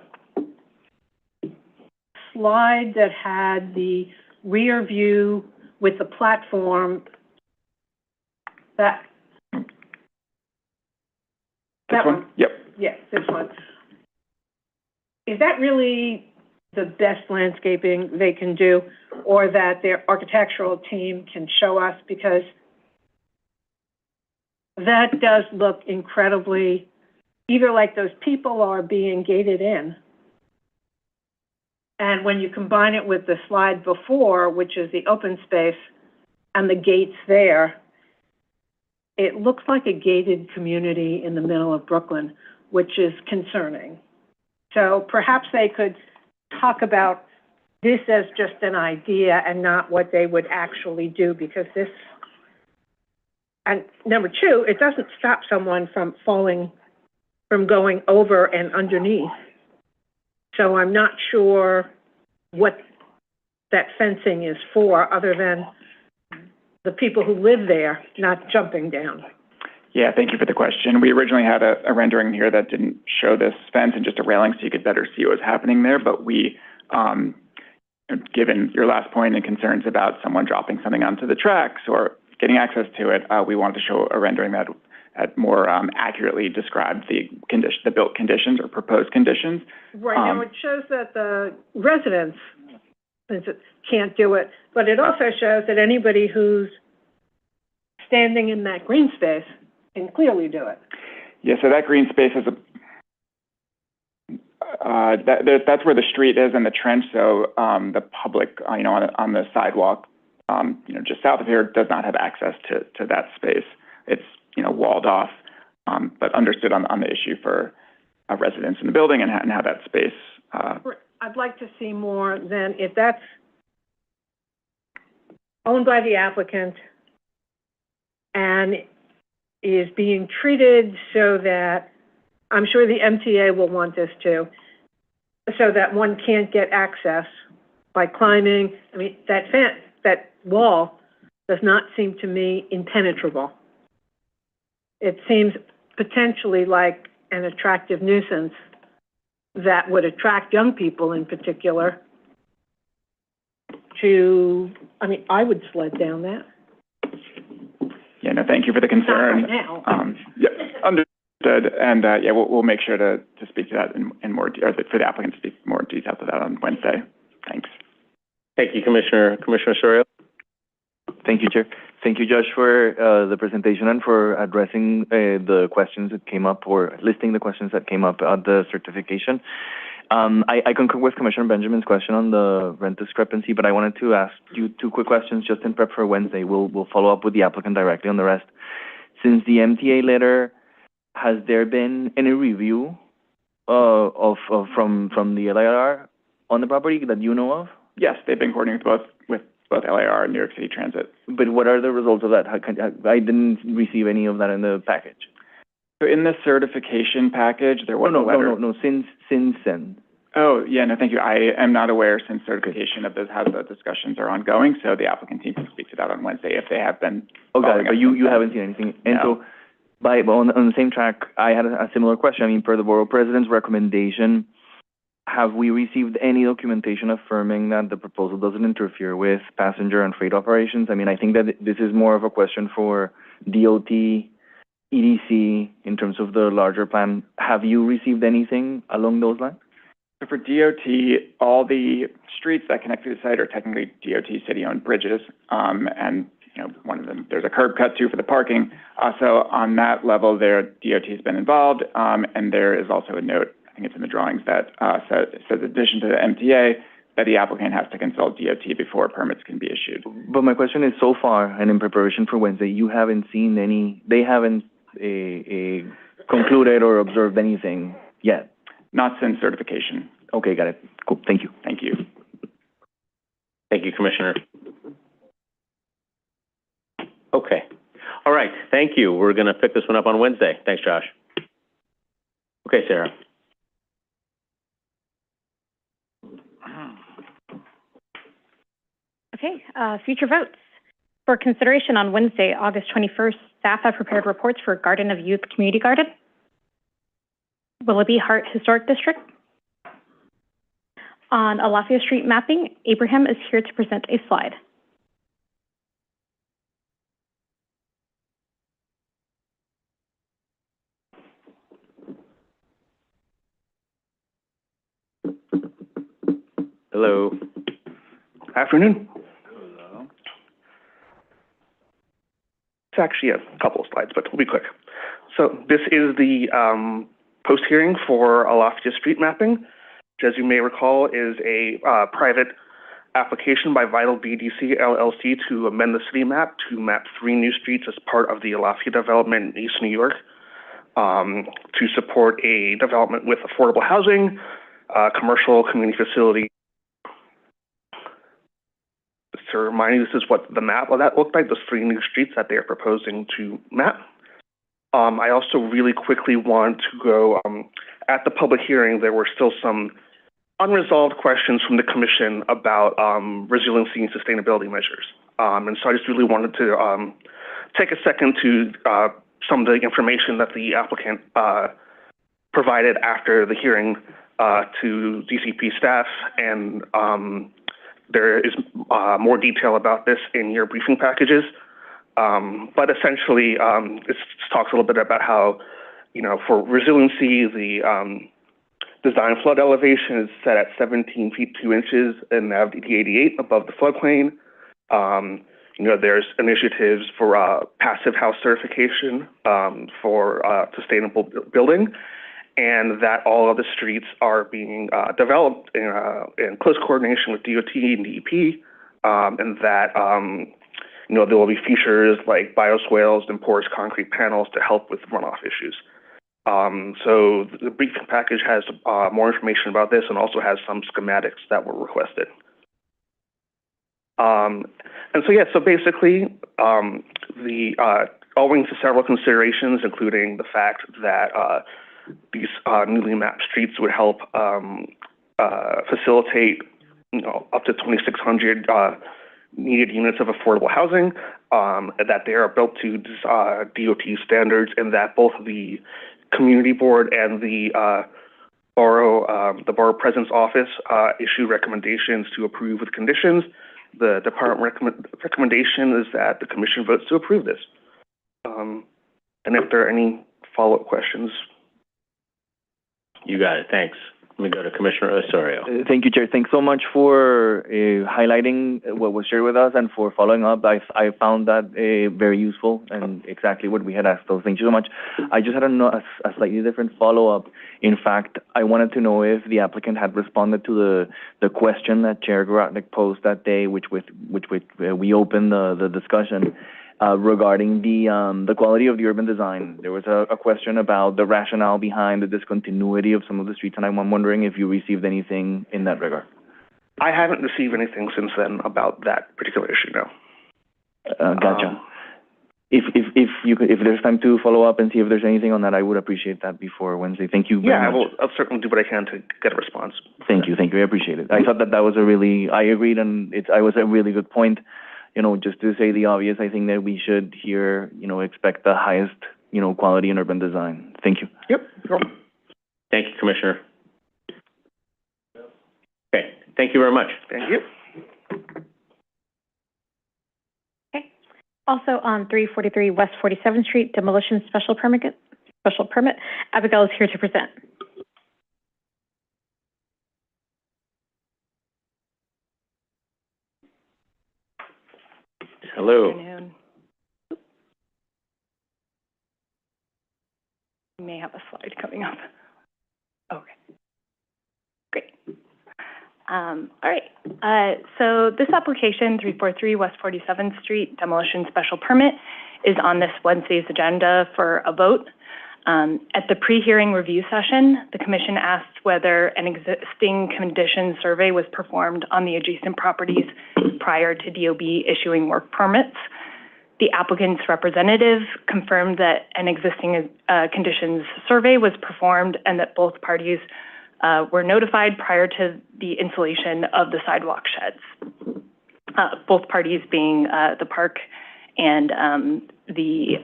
slide that had the rear view with the platform, that one? Yep. Yes, this one. Is that really the best landscaping they can do, or that their architectural team can show us? Because that does look incredibly, either like those people are being gated in, and when you combine it with the slide before, which is the open space and the gates there, it looks like a gated community in the middle of Brooklyn, which is concerning. So perhaps they could talk about this as just an idea and not what they would actually do, because this, and number two, it doesn't stop someone from going over and underneath. So I'm not sure what that fencing is for, other than the people who live there not jumping down. Yeah, thank you for the question. We originally had a rendering here that didn't show this fence and just a railing so you could better see what was happening there, but we, given your last point and concerns about someone dropping something onto the tracks or getting access to it, we wanted to show a rendering that more accurately described the built conditions or proposed conditions. Right, now it shows that the residents can't do it, but it also shows that anybody who's standing in that green space can clearly do it. Yeah, so that green space is that's where the street is and the trench. So the public, on the sidewalk, just south of here, does not have access to that space. It's walled off, but understood on the issue for residents in the building and how that space. I'd like to see more than if that's owned by the applicant and is being treated so that, I'm sure the MTA will want this too, so that one can't get access by climbing. I mean, that fence, that wall does not seem to me impenetrable. It seems potentially like an attractive nuisance that would attract young people in particular to, I would sled down that. Yeah, no, thank you for the concern. Not right now. Yeah, understood. And we'll make sure to speak to that in more, or for the applicant to speak more detail to that on Wednesday. Thanks. Thank you, Commissioner. Commissioner Sorio. Thank you, Chair. Thank you, Josh, for the presentation and for addressing the questions that came up, or listing the questions that came up at the certification. I concur with Commissioner Benjamin's question on the rent discrepancy, but I wanted to ask you 2 quick questions just in prep for Wednesday. We'll follow up with the applicant directly on the rest. Since the MTA letter, has there been any review from the LIR on the property that you know of? Yes, they've been coordinating with both LIR and New York City Transit. But what are the results of that? I didn't receive any of that in the package. So in the certification package, there was a letter. No. Since then. Oh, yeah, no, thank you. I am not aware since certification of how the discussions are ongoing, so the applicant team can speak to that on Wednesday if they have been. Okay, but you haven't seen anything. And no. So, on the same track, I had a similar question. Per the Borough President's recommendation, have we received any documentation affirming that the proposal doesn't interfere with passenger and freight operations? I think that this is more of a question for DOT, EDC, in terms of the larger plan. Have you received anything along those lines? So for DOT, all the streets that connect to the site are technically DOT city-owned bridges, and one of them, there's a curb cut too for the parking. So on that level there, DOT has been involved, and there is also a note, I think it's in the drawings, that says in addition to the MTA, that the applicant has to consult DOT before permits can be issued. But my question is, so far, and in preparation for Wednesday, you haven't seen any, they haven't concluded or observed anything yet? not since certification. Okay, got it. Cool, thank you. Thank you. Thank you, Commissioner. Okay. All right, thank you. We're going to pick this one up on Wednesday. Thanks, Josh. Okay, Sarah. Okay, future votes. For consideration on Wednesday, August 21st, staff have prepared reports for Garden of Youth Community Garden, Willoughby Hart Historic District. On Alafia Street mapping, Abraham is here to present a slide. Hello. Afternoon. Hello. It's actually a couple of slides, but we'll be quick. So this is the post-hearing for Alafia Street mapping, which, as you may recall, is a private application by Vital BDC LLC to amend the city map to map 3 new streets as part of the Alafia development in East New York to support a development with affordable housing, commercial community facility. To remind you, this is what the map of that looked like, those 3 new streets that they are proposing to map. I also really quickly want to go, at the public hearing, there were still some unresolved questions from the commission about resiliency and sustainability measures. And so I just really wanted to take a second to some of the information that the applicant provided after the hearing to DCP staff, and there is more detail about this in your briefing packages. But essentially, this talks a little bit about how, for resiliency, the design flood elevation is set at 17 feet 2 inches and NAV D88 above the floodplain. There's initiatives for passive house certification for sustainable building, and that all of the streets are being developed in close coordination with DOT and DEP, and that there will be features like bioswales and porous concrete panels to help with runoff issues. So the briefing package has more information about this and also has some schematics that were requested. So basically, owing to several considerations, including the fact that these newly mapped streets would help facilitate, up to 2,600 needed units of affordable housing, that they are built to DOT standards, and that both the community board and the borough president's office issue recommendations to approve with conditions. The department recommendation is that the commission votes to approve this. And if there are any follow-up questions. You got it. Thanks. Let me go to Commissioner Osorio. Thank you, Chair. Thanks so much for highlighting what was shared with us and for following up. I found that very useful and exactly what we had asked. So thank you so much. I just had a slightly different follow-up. In fact, I wanted to know if the applicant had responded to the question that Chair Gorodnick posed that day, which we opened the discussion. Regarding the quality of the urban design. There was a question about the rationale behind the discontinuity of some of the streets, and I'm wondering if you received anything in that regard. I haven't received anything since then about that particular issue, no. Gotcha. If there's time to follow up and see if there's anything on that, I would appreciate that before Wednesday. Thank you very much. I'll certainly do what I can to get a response. Thank you. I appreciate it. I thought that was I agreed, and it was a really good point. Just to say the obvious, I think that we should here, expect the highest, quality in urban design. Thank you. Yep. Sure. Thank you, Commissioner. Okay. Thank you very much. Thank you. Okay. Also on 343 West 47th Street, demolition special permit. Abigail is here to present. Hello. Good afternoon. You may have a slide coming up. Okay. Great. All right. So this application, 343 West 47th Street, demolition special permit, is on this Wednesday's agenda for a vote. At the pre-hearing review session, the Commission asked whether an existing condition survey was performed on the adjacent properties prior to DOB issuing work permits. The applicant's representative confirmed that an existing conditions survey was performed and that both parties were notified prior to the installation of the sidewalk sheds. Both parties being the park and the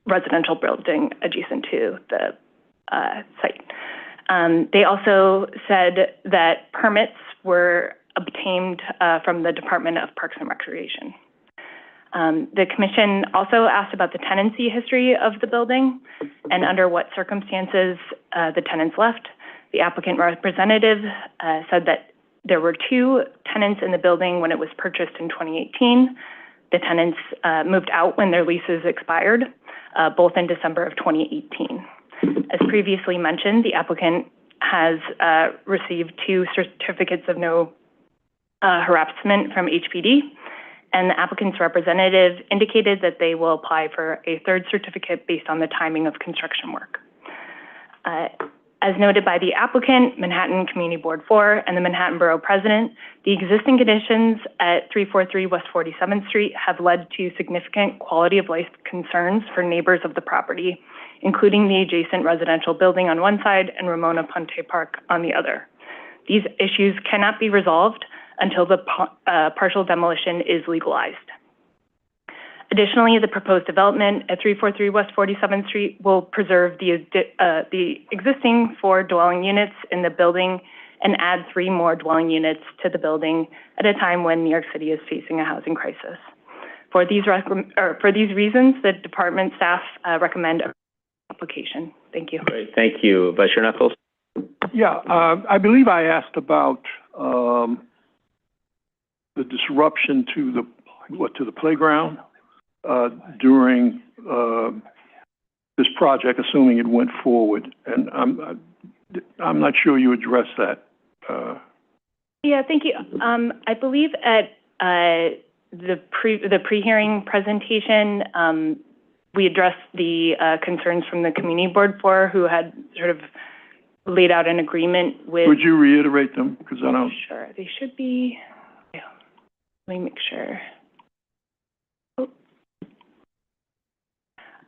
residential building adjacent to the site. They also said that permits were obtained from the Department of Parks and Recreation. The Commission also asked about the tenancy history of the building and under what circumstances the tenants left. The applicant representative said that there were 2 tenants in the building when it was purchased in 2018. The tenants moved out when their leases expired, both in December of 2018. As previously mentioned, the applicant has received 2 certificates of no harassment from HPD, and the applicant's representative indicated that they will apply for a 3rd certificate based on the timing of construction work. As noted by the applicant, Manhattan Community Board 4, and the Manhattan Borough President, the existing conditions at 343 West 47th Street have led to significant quality of life concerns for neighbors of the property, including the adjacent residential building on one side and Ramona Ponte Park on the other. These issues cannot be resolved until the partial demolition is legalized. Additionally, the proposed development at 343 West 47th Street will preserve the existing 4 dwelling units in the building and add 3 more dwelling units to the building at a time when New York City is facing a housing crisis. For these reasons, the department staff recommend application. Thank you. Great, thank you. Vice Chair Knuckles? Yeah, I believe I asked about the disruption to the playground during this project, assuming it went forward, and I'm not sure you addressed that. Yeah, thank you. I believe at the pre-hearing presentation, we addressed the concerns from the Community Board 4, who had sort of laid out an agreement with. Would you reiterate them? Because I don't. Sure, they should be. Yeah. Let me make sure.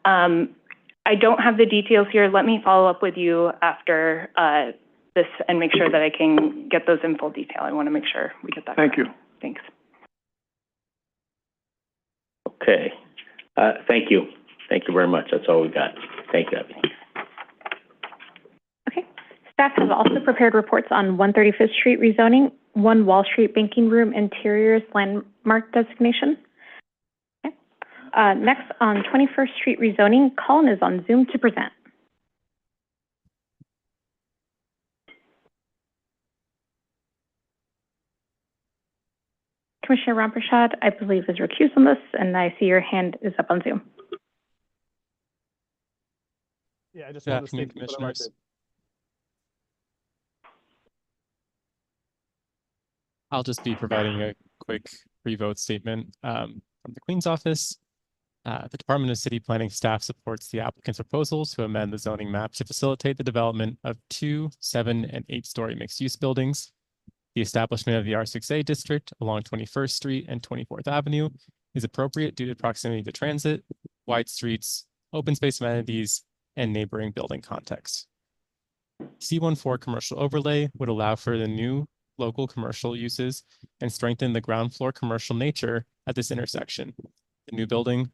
I don't have the details here. Let me follow up with you after this and make sure that I can get those in full detail. I want to make sure we get that. Thank you. Thanks. Okay. Thank you. Thank you very much. That's all we got. Thank you, Abby. Okay. Staff has also prepared reports on 135th Street rezoning, 1 Wall Street banking room interiors landmark designation. Next, on 21st Street rezoning, Colin is on Zoom to present. Commissioner Ramprashad, I believe, is recused on this, and I see your hand is up on Zoom. Yeah, I just want to state commissioners. I'll just be providing a quick pre-vote statement from the Queen's Office. The Department of City Planning staff supports the applicant's proposals to amend the zoning map to facilitate the development of 2, 7, and 8-story mixed-use buildings. The establishment of the R6A district along 21st Street and 24th Avenue is appropriate due to proximity to transit, wide streets, open space amenities, and neighboring building context. C14 commercial overlay would allow for the new local commercial uses and strengthen the ground floor commercial nature at this intersection. The new buildings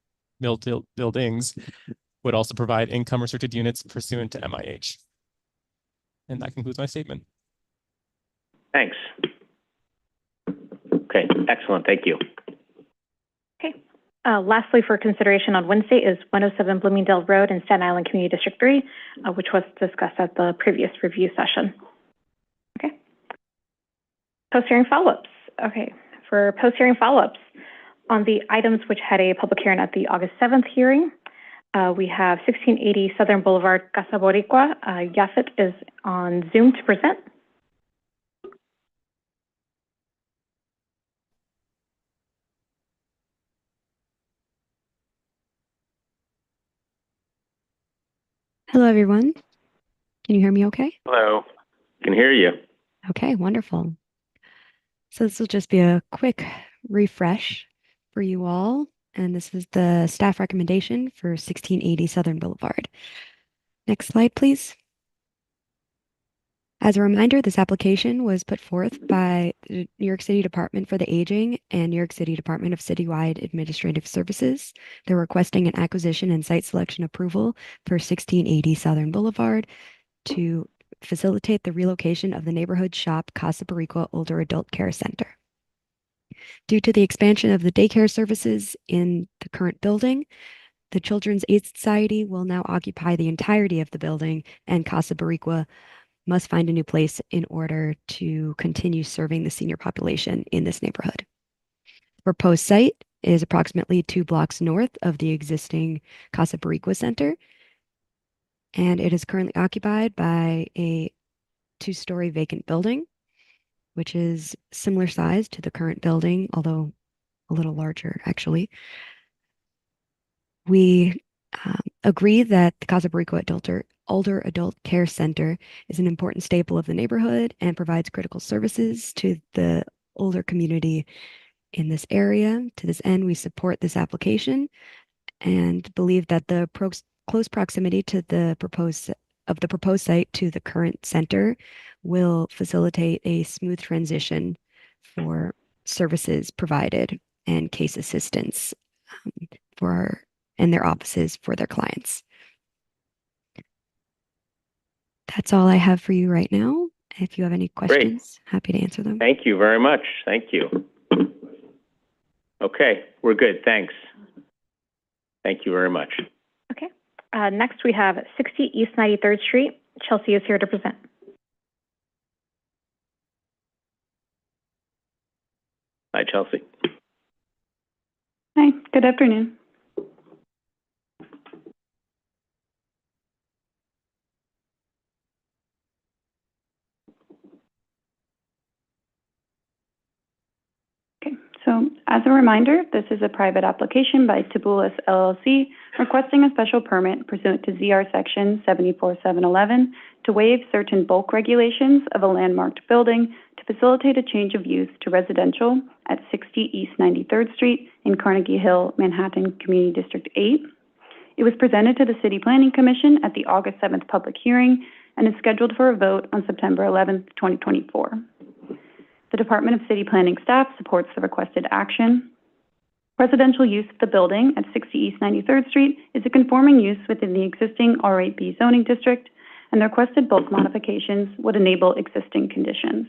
would also provide income restricted units pursuant to MIH. And that concludes my statement. Thanks. Okay, excellent. Thank you. Okay. Lastly, for consideration on Wednesday is 107 Bloomingdale Road in Staten Island Community District 3, which was discussed at the previous review session. Okay. Post-hearing follow-ups. Okay. For post-hearing follow-ups, on the items which had a public hearing at the August 7th hearing, we have 1680 Southern Boulevard, Casa Boricua. Yafet is on Zoom to present. Hello, everyone. Can you hear me okay? Hello. Can hear you. Okay, wonderful. So this will just be a quick refresh for you all. And this is the staff recommendation for 1680 Southern Boulevard. Next slide, please. As a reminder, this application was put forth by the New York City Department for the Aging and New York City Department of Citywide Administrative Services. They're requesting an acquisition and site selection approval for 1680 Southern Boulevard to facilitate the relocation of the neighborhood shop Casa Boricua Older Adult Care Center. Due to the expansion of the daycare services in the current building, the Children's Aid Society will now occupy the entirety of the building, and Casa Boricua must find a new place in order to continue serving the senior population in this neighborhood. The proposed site is approximately 2 blocks north of the existing Casa Boricua Center, and it is currently occupied by a 2-story vacant building, which is similar size to the current building, although a little larger, actually. We agree that the Casa Boricua Older Adult Care Center is an important staple of the neighborhood and provides critical services to the older community in this area. To this end, we support this application and believe that the close proximity to the proposed site to the current center will facilitate a smooth transition for services provided and case assistance and their offices for their clients. That's all I have for you right now. If you have any questions, happy to answer them. Thank you very much. Thank you. Okay, we're good. Thanks. Thank you very much. Okay. Next, we have 60 East 93rd Street. Chelsea is here to present. Hi, Chelsea. Hi, good afternoon. So as a reminder, this is a private application by Tabulis LLC requesting a special permit pursuant to ZR Section 74711 to waive certain bulk regulations of a landmarked building to facilitate a change of use to residential at 60 East 93rd Street in Carnegie Hill, Manhattan Community District 8. It was presented to the City Planning Commission at the August 7th public hearing and is scheduled for a vote on September 11th, 2024. The Department of City Planning staff supports the requested action. Residential use of the building at 60 East 93rd Street is a conforming use within the existing R8B zoning district, and the requested bulk modifications would enable existing conditions.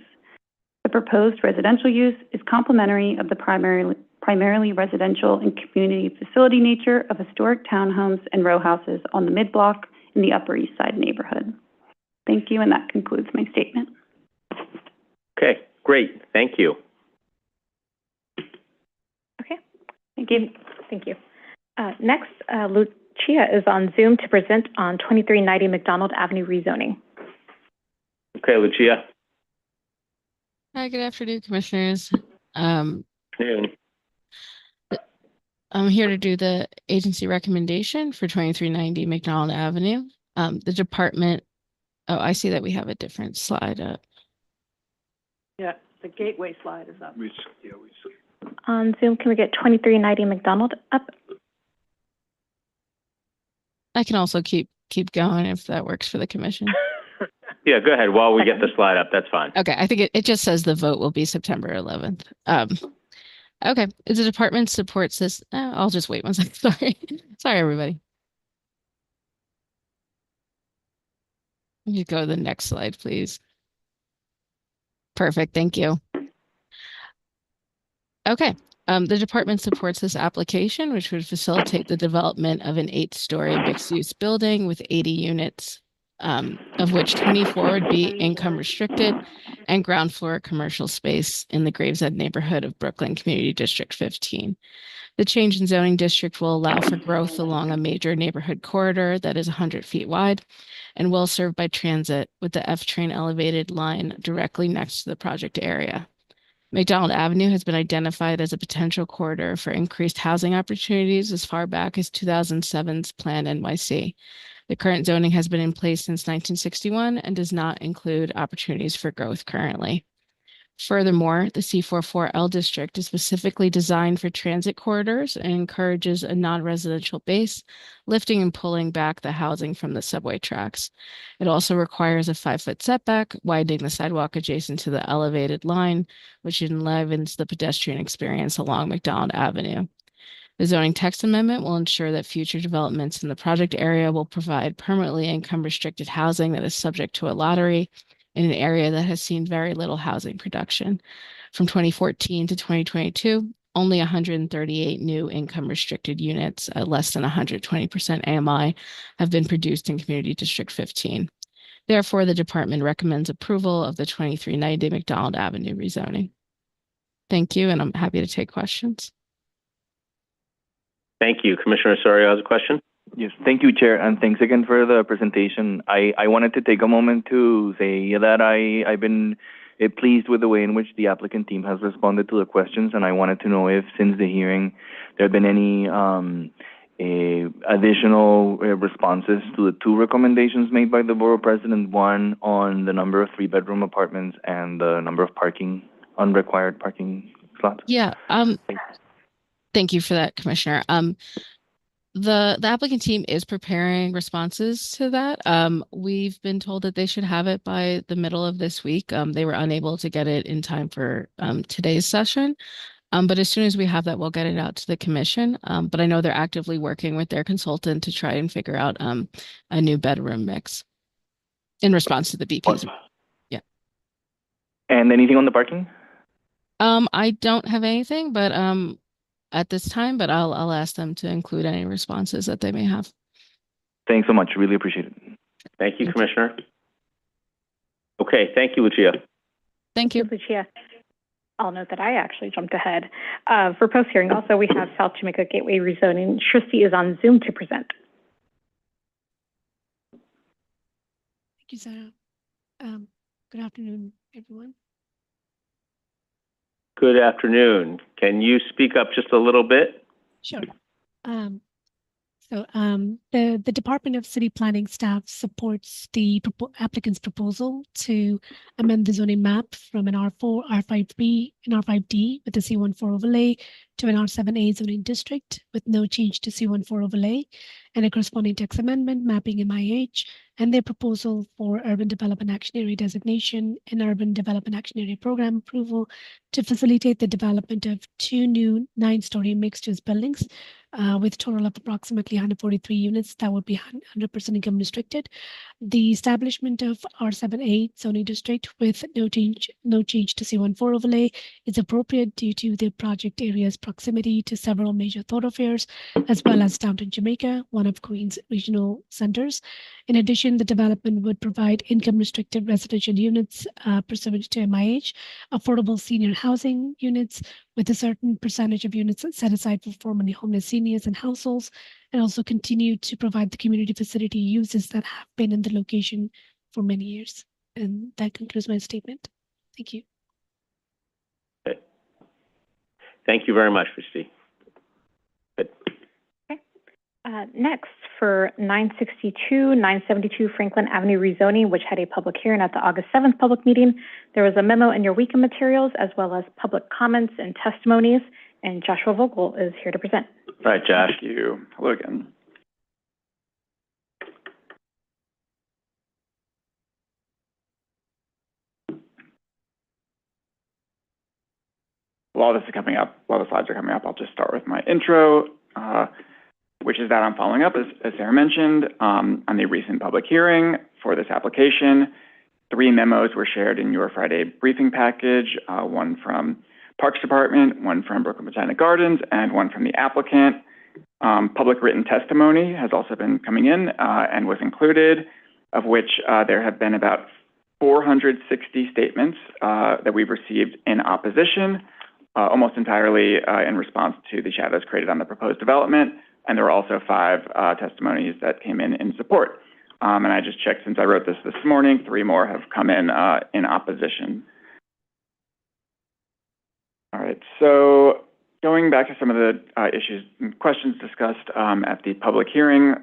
The proposed residential use is complementary of the primarily residential and community facility nature of historic townhomes and row houses on the mid-block in the Upper East Side neighborhood. Thank you, and that concludes my statement. Okay. Great, thank you. Okay, thank you. Thank you. Next, Lucia is on Zoom to present on 2390 McDonald Avenue rezoning. Okay, Lucia. Hi, good afternoon, Commissioners. Afternoon. I'm here to do the agency recommendation for 2390 McDonald Avenue. The department, oh, I see that we have a different slide up. Yeah, the gateway slide is up. On Zoom, can we get 2390 McDonald up? I can also keep going if that works for the commission. Yeah, go ahead. While we get the slide up, that's fine. Okay, I think it just says the vote will be September 11th. Okay, the department supports this. I'll just wait 1 second. Sorry. Sorry, everybody. You go to the next slide, please. Perfect, thank you. Okay, the department supports this application, which would facilitate the development of an 8-story mixed-use building with 80 units, of which 24 would be income restricted and ground floor commercial space in the Gravesend neighborhood of Brooklyn Community District 15. The change in zoning district will allow for growth along a major neighborhood corridor that is 100 feet wide and well served by transit with the F-train elevated line directly next to the project area. McDonald Avenue has been identified as a potential corridor for increased housing opportunities as far back as 2007's Plan NYC, The current zoning has been in place since 1961 and does not include opportunities for growth currently. Furthermore, the C44L district is specifically designed for transit corridors and encourages a non-residential base, lifting and pulling back the housing from the subway tracks. It also requires a 5-foot setback, widening the sidewalk adjacent to the elevated line, which enlivens the pedestrian experience along McDonald Avenue. The zoning text amendment will ensure that future developments in the project area will provide permanently income-restricted housing that is subject to a lottery in an area that has seen very little housing production. From 2014 to 2022, only 138 new income-restricted units at less than 120% AMI have been produced in Community District 15. Therefore, the department recommends approval of the 2390 McDonald Avenue rezoning. Thank you, and I'm happy to take questions. Thank you. Commissioner Osorio has a question. Yes, thank you, Chair, and thanks again for the presentation. I wanted to take a moment to say that I've been pleased with the way in which the applicant team has responded to the questions, and I wanted to know if, since the hearing, there have been any additional responses to the 2 recommendations made by the Borough President, one on the number of 3-bedroom apartments and the number of unrequired parking slots. Yeah, thank you for that, Commissioner. The applicant team is preparing responses to that. We've been told that they should have it by the middle of this week. They were unable to get it in time for today's session. But as soon as we have that, we'll get it out to the commission. But I know they're actively working with their consultant to try and figure out a new bedroom mix in response to the BP's. Yeah. And anything on the parking? I don't have anything, but at this time, but I'll ask them to include any responses that they may have. Thanks so much. Really appreciate it. Thank you, Commissioner. Okay, thank you, Lucia. Thank you, Lucia. I'll note that I actually jumped ahead. For post-hearing, also, we have South Jamaica Gateway rezoning. Tristy is on Zoom to present. Thank you, Sarah. Good afternoon, everyone. Good afternoon. Can you speak up just a little bit? Sure. The Department of City Planning staff supports the applicant's proposal to amend the zoning map from an R4, R5B, and R5D with a C14 overlay to an R7A zoning district with no change to C14 overlay and a corresponding text amendment mapping MIH and their proposal for Urban Development Action Area designation and Urban Development Action Area program approval to facilitate the development of 2 new 9-story mixed-use buildings with a total of approximately 143 units that would be 100% income restricted. The establishment of R7A zoning district with no change to C14 overlay is appropriate due to the project area's proximity to several major thoroughfares, as well as downtown Jamaica, one of Queens regional centers. In addition, the development would provide income-restricted residential units pursuant to MIH, affordable senior housing units with a certain percentage of units set aside for formerly homeless seniors and households, and also continue to provide the community facility uses that have been in the location for many years. And that concludes my statement. Thank you. Okay. Thank you very much, Christy. Good. Okay. Next, for 962, 972 Franklin Avenue rezoning, which had a public hearing at the August 7th public meeting. There was a memo in your weekend materials, as well as public comments and testimonies, and Joshua Vogel is here to present. All right, Josh. Thank you. Hello again. While this is coming up, while the slides are coming up, I'll just start with my intro, which is that I'm following up, as Sarah mentioned, on the recent public hearing for this application. 3 memos were shared in your Friday briefing package, one from Parks Department, one from Brooklyn Botanic Gardens, and one from the applicant. Public written testimony has also been coming in and was included, of which there have been about 460 statements that we've received in opposition, almost entirely in response to the shadows created on the proposed development. And there were also 5 testimonies that came in support. And I just checked since I wrote this morning, 3 more have come in opposition. All right, so going back to some of the issues and questions discussed at the public hearing,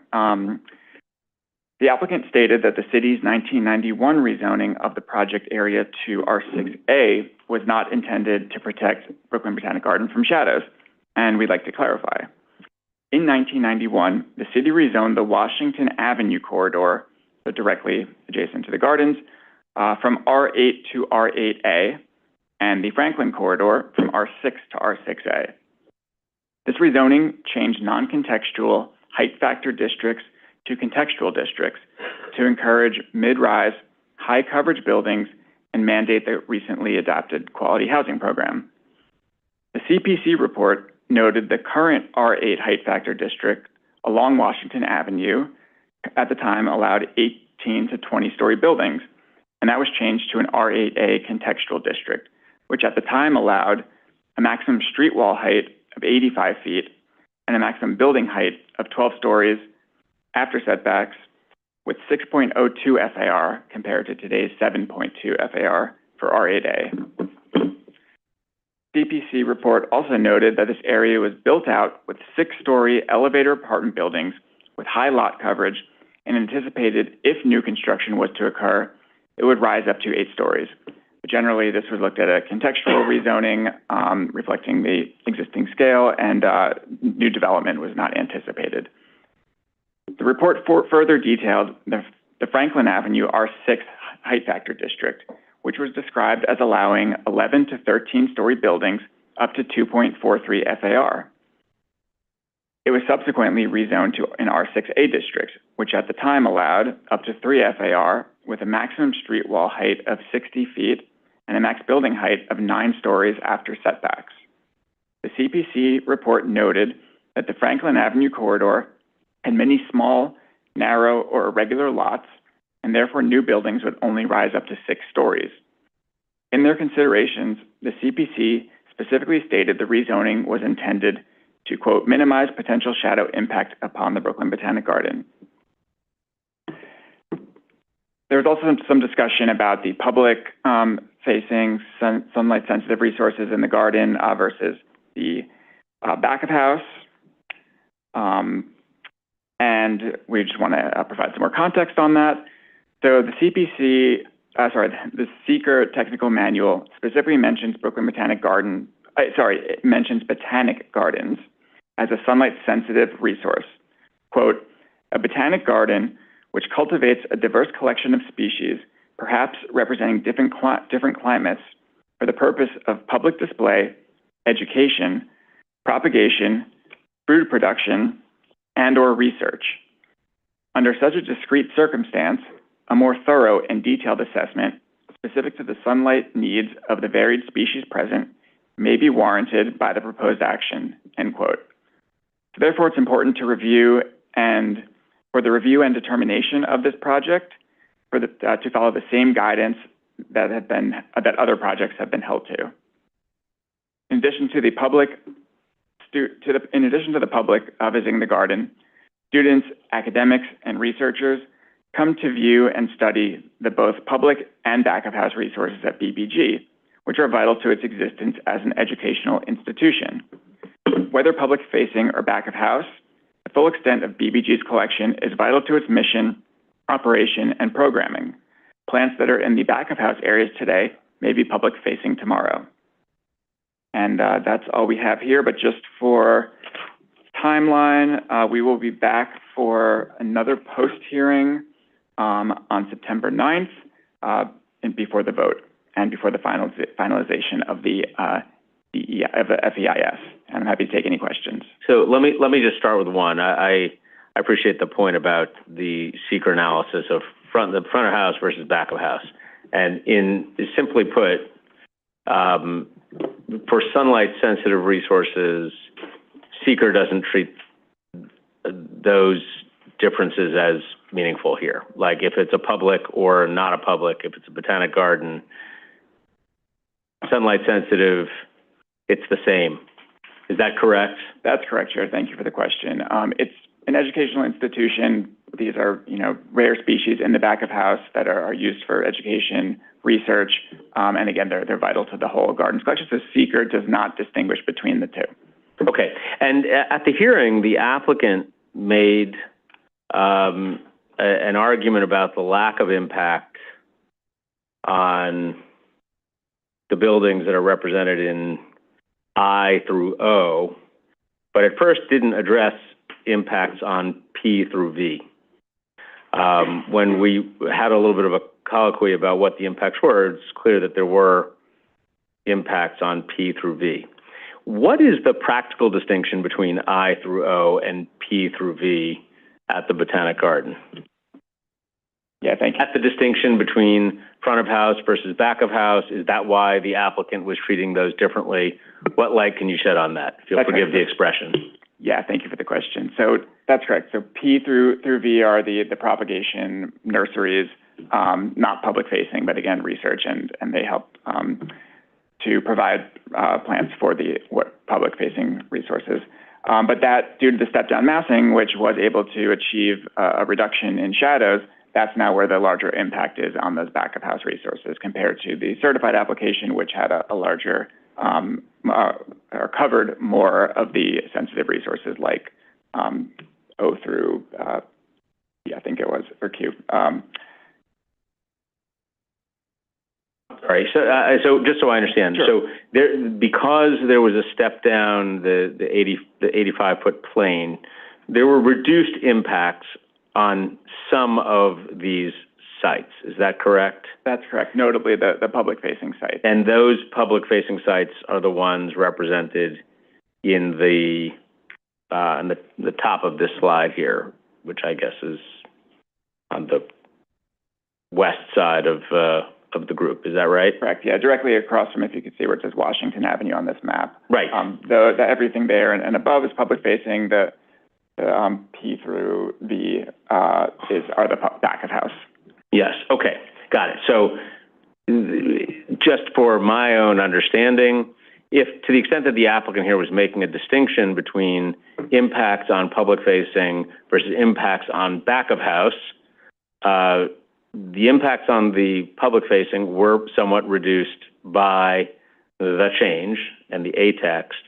The applicant stated that the city's 1991 rezoning of the project area to R6A was not intended to protect Brooklyn Botanic Garden from shadows, and we'd like to clarify. In 1991, the city rezoned the Washington Avenue corridor, so directly adjacent to the gardens, from R8 to R8A, and the Franklin corridor from R6 to R6A. This rezoning changed non-contextual height factor districts to contextual districts to encourage mid-rise, high-coverage buildings and mandate the recently adopted quality housing program. The CPC report noted the current R8 height factor district along Washington Avenue at the time allowed 18 to 20-story buildings, and that was changed to an R8A contextual district, which at the time allowed a maximum street wall height of 85 feet and a maximum building height of 12 stories after setbacks with 6.02 FAR compared to today's 7.2 FAR for R8A. CPC report also noted that this area was built out with 6-story elevator apartment buildings with high lot coverage and anticipated if new construction was to occur, it would rise up to 8 stories. But generally, this was looked at a contextual rezoning reflecting the existing scale, and new development was not anticipated. The report further detailed the Franklin Avenue R6 height factor district, which was described as allowing 11 to 13-story buildings up to 2.43 FAR. It was subsequently rezoned to an R6A district, which at the time allowed up to 3 FAR with a maximum street wall height of 60 feet and a max building height of 9 stories after setbacks. The CPC report noted that the Franklin Avenue corridor had many small, narrow, or irregular lots, and therefore new buildings would only rise up to 6 stories. In their considerations, the CPC specifically stated the rezoning was intended to, quote, minimize potential shadow impact upon the Brooklyn Botanic Garden. There was also some discussion about the public-facing sunlight-sensitive resources in the garden versus the back of house. And we just want to provide some more context on that. So the the Seeker Technical Manual specifically mentions Brooklyn Botanic Garden, it mentions botanic gardens as a sunlight-sensitive resource. Quote, a botanic garden which cultivates a diverse collection of species, perhaps representing different climates, for the purpose of public display, education, propagation, food production, and/or research. Under such a discrete circumstance, a more thorough and detailed assessment specific to the sunlight needs of the varied species present may be warranted by the proposed action, end quote. So therefore, it's important to review and for the review and determination of this project to follow the same guidance that other projects have been held to. In addition to the public visiting the garden, students, academics, and researchers come to view and study the both public and back-of-house resources at BBG, which are vital to its existence as an educational institution. Whether public-facing or back-of-house, the full extent of BBG's collection is vital to its mission, operation, and programming. Plants that are in the back-of-house areas today may be public-facing tomorrow. And that's all we have here, but just for timeline, we will be back for another post-hearing on September 9th and before the vote and before the finalization of the FEIS. And I'm happy to take any questions. So let me just start with one. I appreciate the point about the seeker analysis of the front of house versus back of house. And simply put, for sunlight-sensitive resources, seeker doesn't treat those differences as meaningful here. Like if it's a public or not a public, if it's a botanic garden, sunlight-sensitive, it's the same. Is that correct? That's correct, Chair. Thank you for the question. It's an educational institution. These are, rare species in the back of house that are used for education, research, and again, they're vital to the whole gardens collection. So seeker does not distinguish between the two. Okay. And at the hearing, the applicant made an argument about the lack of impact on the buildings that are represented in I through O, but at first didn't address impacts on P through V. When we had a little bit of a colloquy about what the impacts were, it's clear that there were impacts on P through V. What is the practical distinction between I through O and P through V at the Botanic Garden? Yeah, thank you. At the distinction between front of house versus back of house, is that why the applicant was treating those differently? What light can you shed on that, if you'll forgive the expression? Yeah, thank you for the question. So that's correct. So P through V are the propagation nurseries, not public facing, but again, research, and they help to provide plants for the public facing resources. But that, due to the step down massing, which was able to achieve a reduction in shadows, that's now where the larger impact is on those back of house resources compared to the certified application, which had a larger or covered more of the sensitive resources like O through, I think it was, or Q. Sorry, so just so I understand, Sure. So because there was a step down the 85-foot plane, there were reduced impacts on some of these sites. Is that correct? That's correct, notably the public-facing sites. And those public-facing sites are the ones represented in the top of this slide here, which I guess is on the west side of the group. Is that right? Correct. Yeah, directly across from, if you could see where it says Washington Avenue on this map. Right. Everything there and above is public-facing. The P through V are the back of house. Yes. Okay. Got it. So just for my own understanding, if to the extent that the applicant here was making a distinction between impacts on public facing versus impacts on back of house, the impacts on the public facing were somewhat reduced by the change and the A text.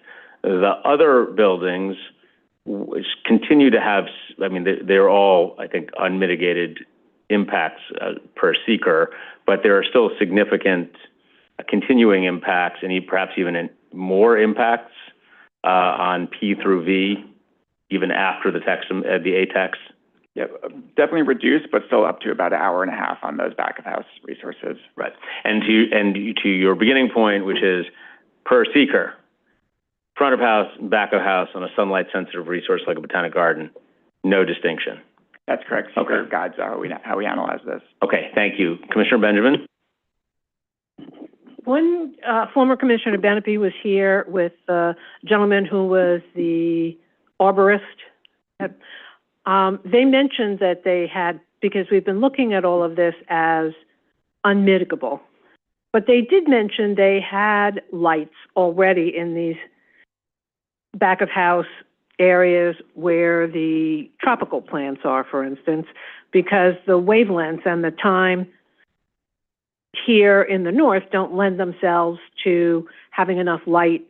The other buildings continue to have, I mean, they're all, I think, unmitigated impacts per seeker, but there are still significant continuing impacts and perhaps even more impacts on P through V, even after the text, the A text. Yeah, definitely reduced, but still up to about an hour and a half on those back of house resources. Right. And to your beginning point, which is per seeker, front of house, back of house on a sunlight sensitive resource like a botanic garden, no distinction. That's correct. Seeker guides how we analyze this. Okay, thank you. Commissioner Benjamin? When former Commissioner Benepe was here with a gentleman who was the arborist, they mentioned that they had, because we've been looking at all of this as unmitigable, but they did mention they had lights already in these back of house areas where the tropical plants are, for instance, because the wavelengths and the time here in the north don't lend themselves to having enough light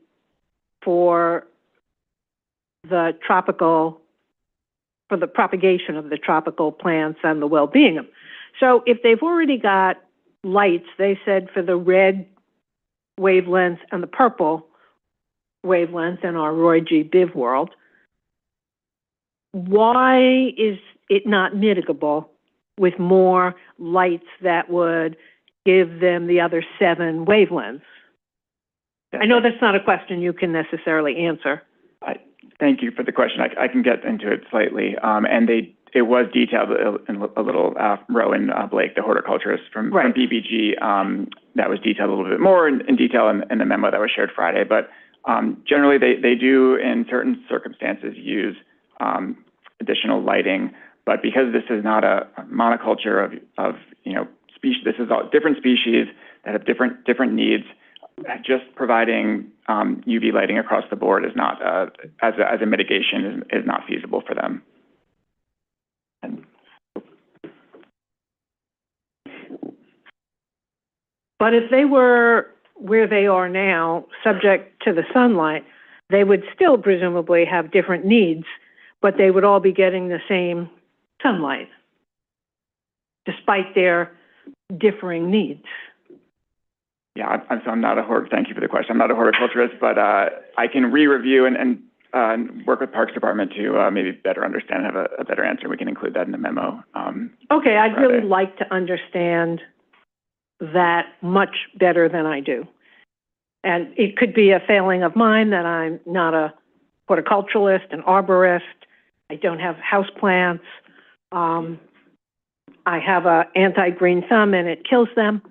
for the propagation of the tropical plants and the well-being of them. So if they've already got lights, they said for the red wavelengths and the purple wavelengths in our Roy G. Biv world, why is it not mitigable with more lights that would give them the other 7 wavelengths? I know that's not a question you can necessarily answer. Thank you for the question. I can get into it slightly. And it was detailed in a little, Rowan Blake, the horticulturist from BBG, that was detailed a little bit more in detail in the memo that was shared Friday. But generally, they do, in certain circumstances, use additional lighting. But because this is not a monoculture of species, this is all different species that have different needs. Just providing UV lighting across the board is not, as a mitigation, is not feasible for them. But if they were where they are now, subject to the sunlight, they would still presumably have different needs, but they would all be getting the same sunlight. despite their differing needs. Yeah, I'm not a thank you for the question. I'm not a horticulturist, but I can re-review and work with Parks Department to maybe better understand and have a better answer. We can include that in the memo. Okay, I'd really like to understand that much better than I do. And it could be a failing of mine that I'm not a horticulturalist, an arborist. I don't have houseplants. I have a anti-green thumb and it kills them.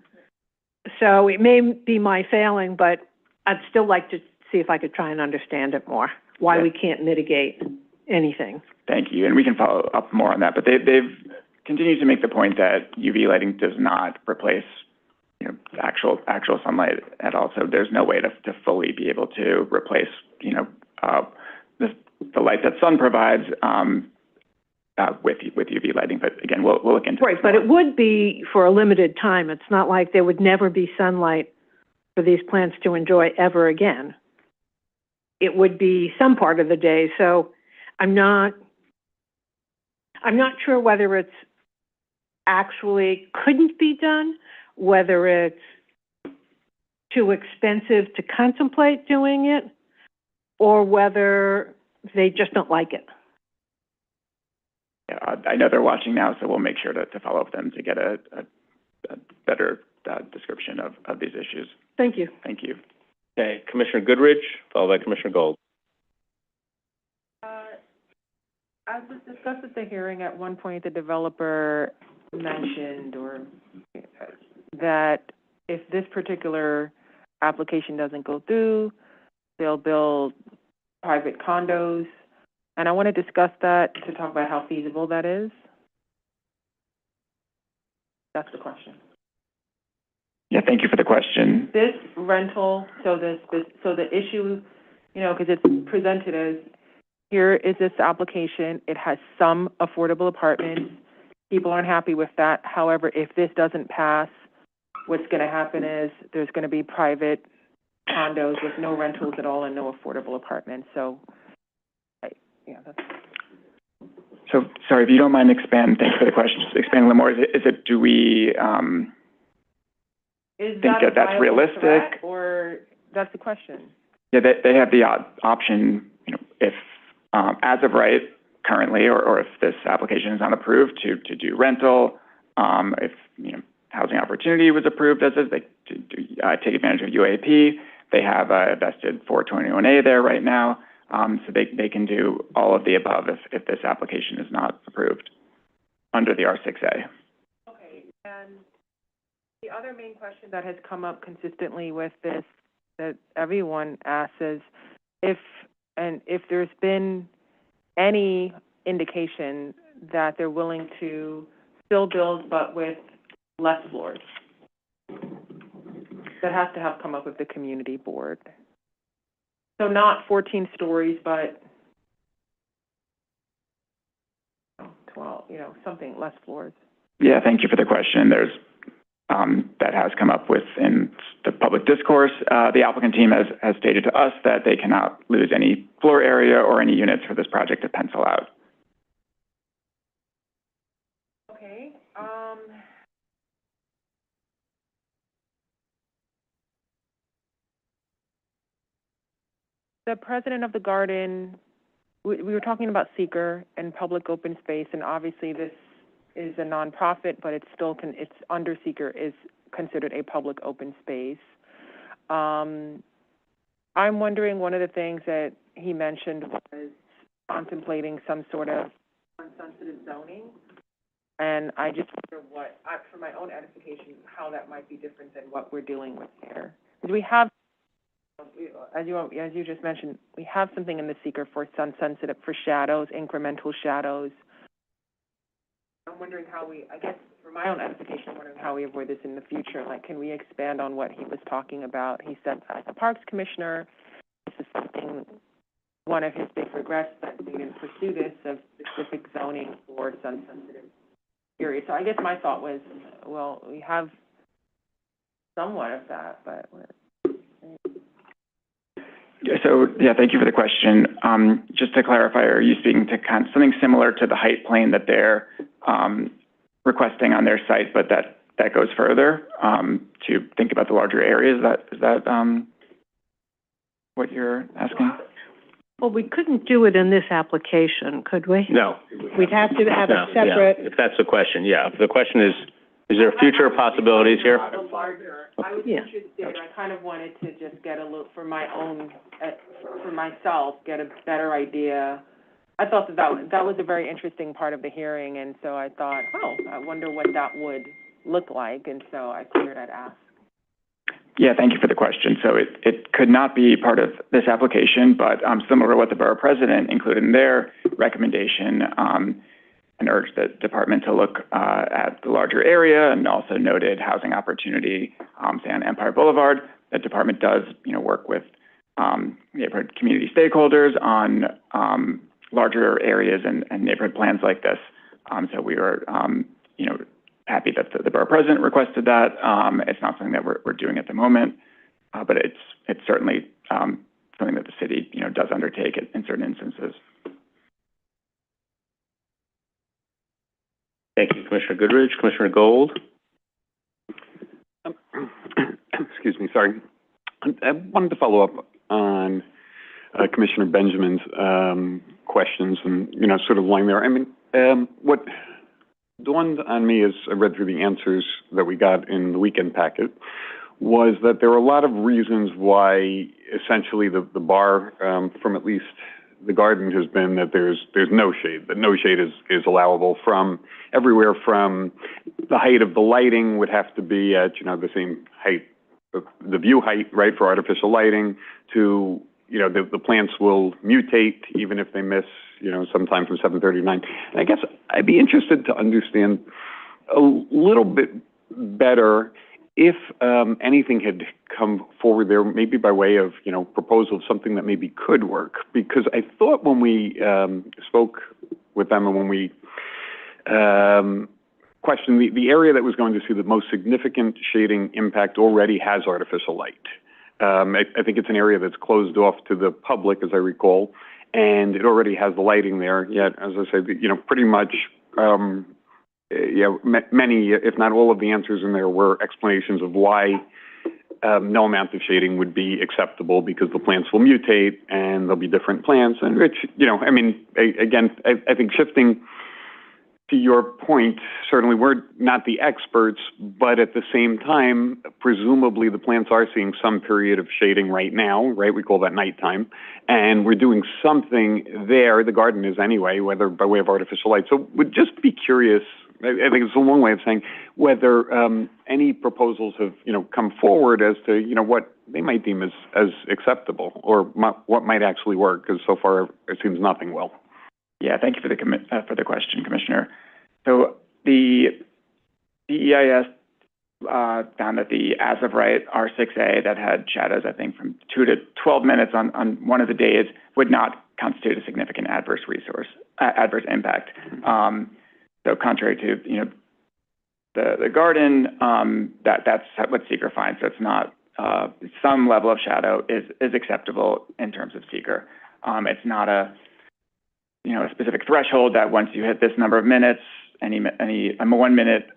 So it may be my failing, but I'd still like to see if I could try and understand it more, why we can't mitigate anything. Thank you, and we can follow up more on that. But they've continued to make the point that UV lighting does not replace, actual sunlight at all. So there's no way to fully be able to replace, the light that sun provides with UV lighting. But again, we'll look into right. But it would be for a limited time. It's not like there would never be sunlight for these plants to enjoy ever again. It would be some part of the day. So I'm not sure whether it's actually couldn't be done, whether it's too expensive to contemplate doing it, or whether they just don't like it. Yeah, I know they're watching now, so we'll make sure to follow up with them to get a better description of these issues. Thank you. Thank you. Okay, Commissioner Goodrich, followed by Commissioner Gold. As was discussed at the hearing, at one point the developer mentioned that if this particular application doesn't go through, they'll build private condos. And I want to discuss that to talk about how feasible that is. That's the question. Yeah, thank you for the question. This rental, so the issue, because it's presented as, here is this application. It has some affordable apartments. People aren't happy with that. However, if this doesn't pass, what's going to happen is there's going to be private condos with no rentals at all and no affordable apartments. So, So, sorry, if you don't mind expand, thank you for the question. Just expand a little more. Do we think that that's realistic? Or that's the question. Yeah, they have the option, if, as of right, currently, or if this application is not approved, to do rental. If, housing opportunity was approved as is, they take advantage of UAP. They have a vested 421A there right now. So they can do all of the above if this application is not approved under the R6A. Okay, and the other main question that has come up consistently with this that everyone asks is if there's been any indication that they're willing to still build but with less floors. That has to have come up with the community board. So not 14 stories, but 12, something less floors. Yeah, thank you for the question. There's that has come up within the public discourse. The applicant team has stated to us that they cannot lose any floor area or any units for this project to pencil out. Okay. The president of the garden, we were talking about seeker and public open space, and obviously this is a nonprofit, but it's still it's under seeker is considered a public open space. I'm wondering, one of the things that he mentioned was contemplating some sort of sensitive zoning, and I just wonder for my own edification, how that might be different than what we're dealing with here. Because we have, as you just mentioned, we have something in the seeker for sun sensitive, for shadows, incremental shadows. I'm wondering how I guess for my own edification, I'm wondering how we avoid this in the future. Like, can we expand on what he was talking about? He said, as a parks commissioner, this is something, one of his big regrets that we didn't pursue this, of specific zoning for sun sensitive areas. So I guess my thought was, well, we have somewhat of that, but thank you for the question. Just to clarify, are you speaking to something similar to the height plane that they're requesting on their site, but that goes further, to think about the larger areas. Is that what you're asking? Well, we couldn't do it in this application, could we? No. We'd have to have No, a separate. yeah, if that's the question, yeah. If the question is there future possibilities here? I was interested, I kind of wanted to just get a look for my own, for myself, get a better idea. I thought that was a very interesting part of the hearing, and so I thought, I wonder what that would look like, and so I figured I'd ask. Yeah, thank you for the question. So it could not be part of this application, but similar to what the borough president included in their recommendation, and urged the department to look at the larger area, and also noted housing opportunity, say on Empire Boulevard. The department does, work with neighborhood community stakeholders on larger areas and neighborhood plans like this. So we are, happy that the borough president requested that. It's not something that we're doing at the moment, but it's certainly something that the city, does undertake in certain instances. Thank you, Commissioner Goodrich. Commissioner Gold? Excuse me, sorry. I wanted to follow up on Commissioner Benjamin's questions and, sort of line there. I mean, what dawned on me as I read through the answers that we got in the weekend packet was that there were a lot of reasons why essentially the bar from at least the garden has been that there's no shade, that no shade is allowable from everywhere from the height of the lighting would have to be at, the same height, the view height, right, for artificial lighting to, the plants will mutate even if they miss, sometime from 7:30 to 9. And I guess I'd be interested to understand a little bit better if anything had come forward there, maybe by way of, proposal of something that maybe could work. Because I thought when we spoke with them and when we questioned the area that was going to see the most significant shading impact already has artificial light. I think it's an area that's closed off to the public, as I recall, and it already has the lighting there. Yet, as I said, pretty much, many, if not all of the answers in there were explanations of why no amount of shading would be acceptable because the plants will mutate and there'll be different plants. And which, I think shifting to your point, certainly we're not the experts, but at the same time, presumably the plants are seeing some period of shading right now, right? We call that nighttime. And we're doing something there, the garden is anyway, whether by way of artificial light. So would just be curious, I think it's a long way of saying whether any proposals have, come forward as to, what they might deem as acceptable or what might actually work, because so far it seems nothing will. Yeah, thank you for the question, Commissioner. So the EIS found that the as of right R6A that had shadows, I think, from 2 to 12 minutes on one of the days would not constitute a significant adverse impact. So contrary to the garden, that's what seeker finds. So it's not some level of shadow is acceptable in terms of seeker. It's not a specific threshold that once you hit this number of minutes, any 1 minute,